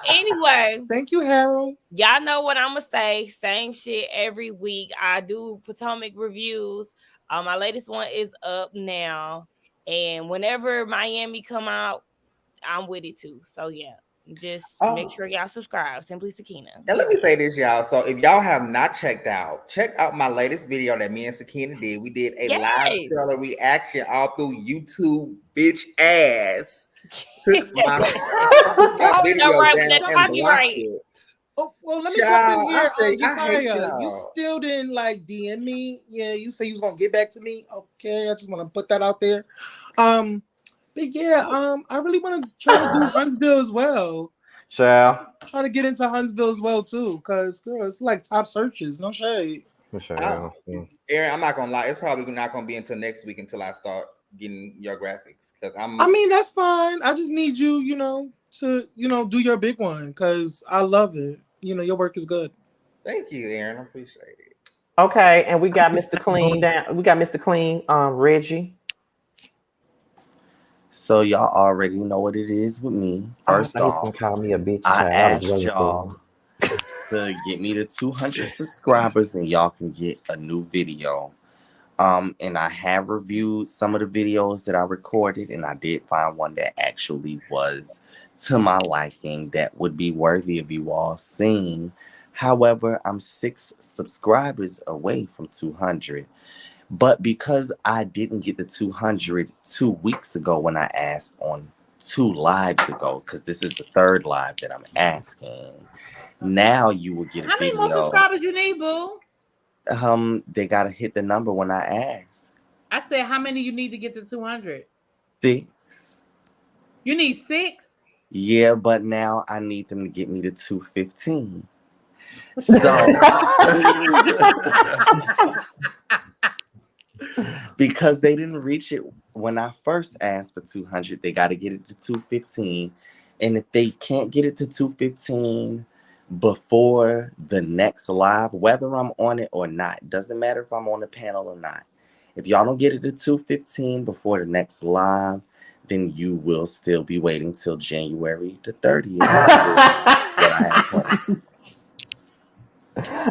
Anyway. Thank you, Harold. Y'all know what I'm going to say. Same shit every week. I do Potomac reviews. My latest one is up now. And whenever Miami come out, I'm with it too. So, yeah. Just make sure y'all subscribe. Simply Sakina. And let me say this, y'all. So if y'all have not check out my latest video that me and Sakina did. We did a live seller reaction all through YouTube, bitch ass. Took my video down and blocked it. Oh, well, let me Child, jump in here. I hate y'all. You still didn't like DM me. Yeah, you say you was gonna get back to me. Okay, I just want to put that out there. But yeah, I really want to try to do Huntsville as well. Sure. Try to get into Huntsville as well too, because girl, it's like top searches. No shade. Aaron, I'm not gonna lie. It's probably not gonna be until next week until I start getting your graphics. Because I mean, that's fine. I just need you, to do your big one, because I love it. Your work is good. Thank you, Aaron. I appreciate it. Okay, and we got Mr. Clean down. We got Mr. Clean, Reggie. So y'all already know what it is with me. First off, call me a bitch. I asked y'all to get me to 200 subscribers, and y'all can get a new video. And I have reviewed some of the videos that I recorded, and I did find one that actually was to my liking that would be worthy of you all seeing. However, I'm 6 subscribers away from 200. But because I didn't get the 200 2 weeks ago when I asked on 2 lives ago, because this is the 3rd live that I'm asking, now you will get a How video. many more subscribers you need, boo? They gotta hit the number when I ask. I said, how many you need to get to 200? 6. You need 6? Yeah, but now I need them to get me to 215. So because they didn't reach it when I first asked for 200, they got to get it to 215. And if they can't get it to 215 before the next live, whether I'm on it or not, doesn't matter if I'm on the panel or not. If y'all don't get it to 215 before the next live, then you will still be waiting till January the 30th.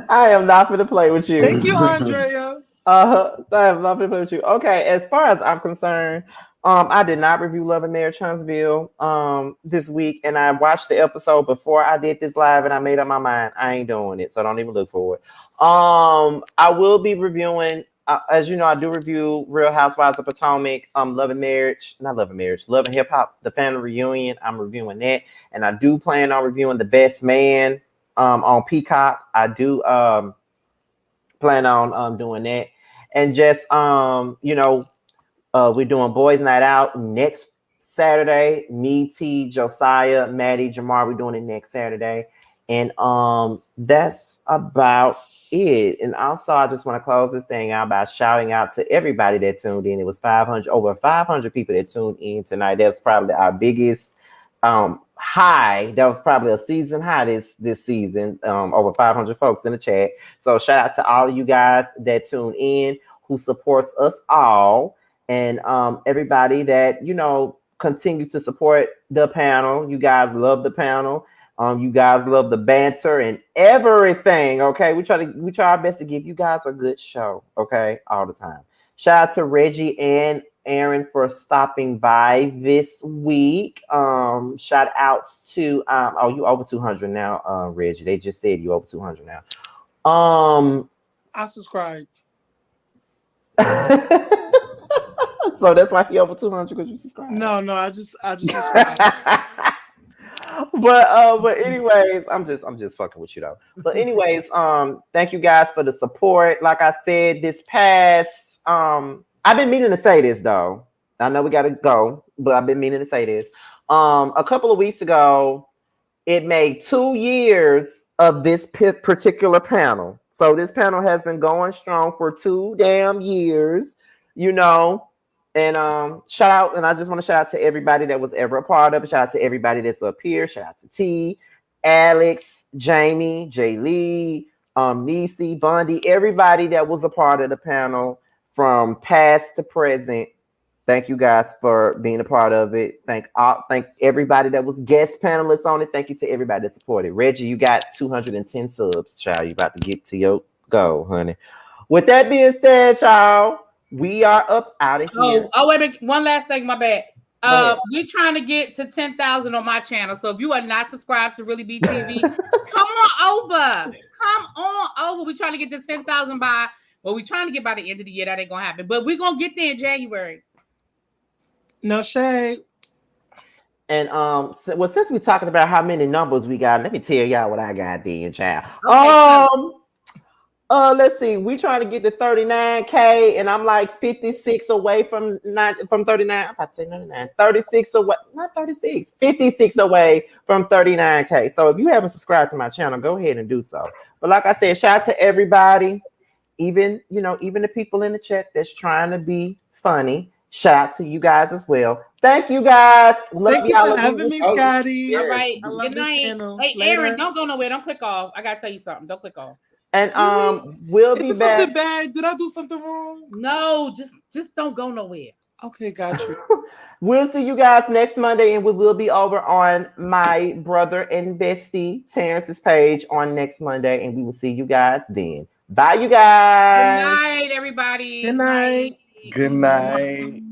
I am not going to play with you. Thank you, Andrea. I am not going to play with you. Okay, as far as I'm concerned, I did not review Love and Marriage Huntsville this week, and I watched the episode before I did this live, and I made up my mind. I ain't doing it, so don't even look for it. I will be reviewing, as you know, I do review Real Housewives of Potomac, Love and Hip Hop, the family reunion. I'm reviewing that, and I do plan on reviewing The Best Man on Peacock. I do plan on doing that, and just we're doing Boys Night Out next Saturday. Me, T, Josiah, Maddie, Jamar, we're doing it next Saturday. And that's about it. And also, I just want to close this thing out by shouting out to everybody that tuned in. It was over 500 people that tuned in tonight. That's probably our biggest high. That was probably a season high this season. Over 500 folks in the chat. So shout out to all of you guys that tune in, who supports us all, and everybody that continues to support the panel. You guys love the panel. You guys love the banter and everything. Okay, we try our best to give you guys a good show. Okay, all the time. Shout out to Reggie and Aaron for stopping by this week. Shout outs to you over 200 now, Reggie. They just said you over 200 now. I subscribed. So that's why he over 200 because you subscribed. No, I just subscribed. But anyways, I'm just fucking with you though. But anyways, thank you guys for the support. Like I said, this past I've been meaning to say this though. I know we gotta go, but I've been meaning to say this. A couple of weeks ago, it made 2 years of this particular panel. So this panel has been going strong for 2 damn years, And shout out, and I just want to shout out to everybody that was ever a part of it. Shout out to everybody that's up here. Shout out to T, Alex, Jamie, Jay Lee, Nisi, Bundy, everybody that was a part of the panel from past to present. Thank you guys for being a part of it. Thank everybody that was guest panelists on it. Thank you to everybody that supported. Reggie, you got 210 subs, child. You about to get to your goal, honey. With that being said, child, we are up out of here. Oh, wait a minute. One last thing, my bad. We're trying to get to 10,000 on my channel. So if you are not subscribed to Really Be TV, come on over. We're trying to get to 10,000 we're trying to get by the end of the year. That ain't gonna happen. But we're gonna get there in January. No shade. And since we're talking about how many numbers we got, let me tell y'all what I got then, child. Let's see. We trying to get to 39K, and I'm like 56 away from 39. I'm about to say 99. 36 away, not 36. 56 away from 39K. So if you haven't subscribed to my channel, go ahead and do so. But like I said, shout out to everybody, even the people in the chat that's trying to be funny. Shout out to you guys as well. Thank you guys. Thank you for having me, Scotty. All right. I love Good night. Hey, Later. Aaron, don't go nowhere. Don't click off. I gotta tell you something. Don't click off. And we'll be back. Something bad? Did I do something wrong? No, just don't go nowhere. Okay, got you. We'll see you guys next Monday, and we will be over on my brother and bestie Terrence's page on next Monday, and we will see you guys then. Bye, you guys. Good night, everybody. Good night. Good night.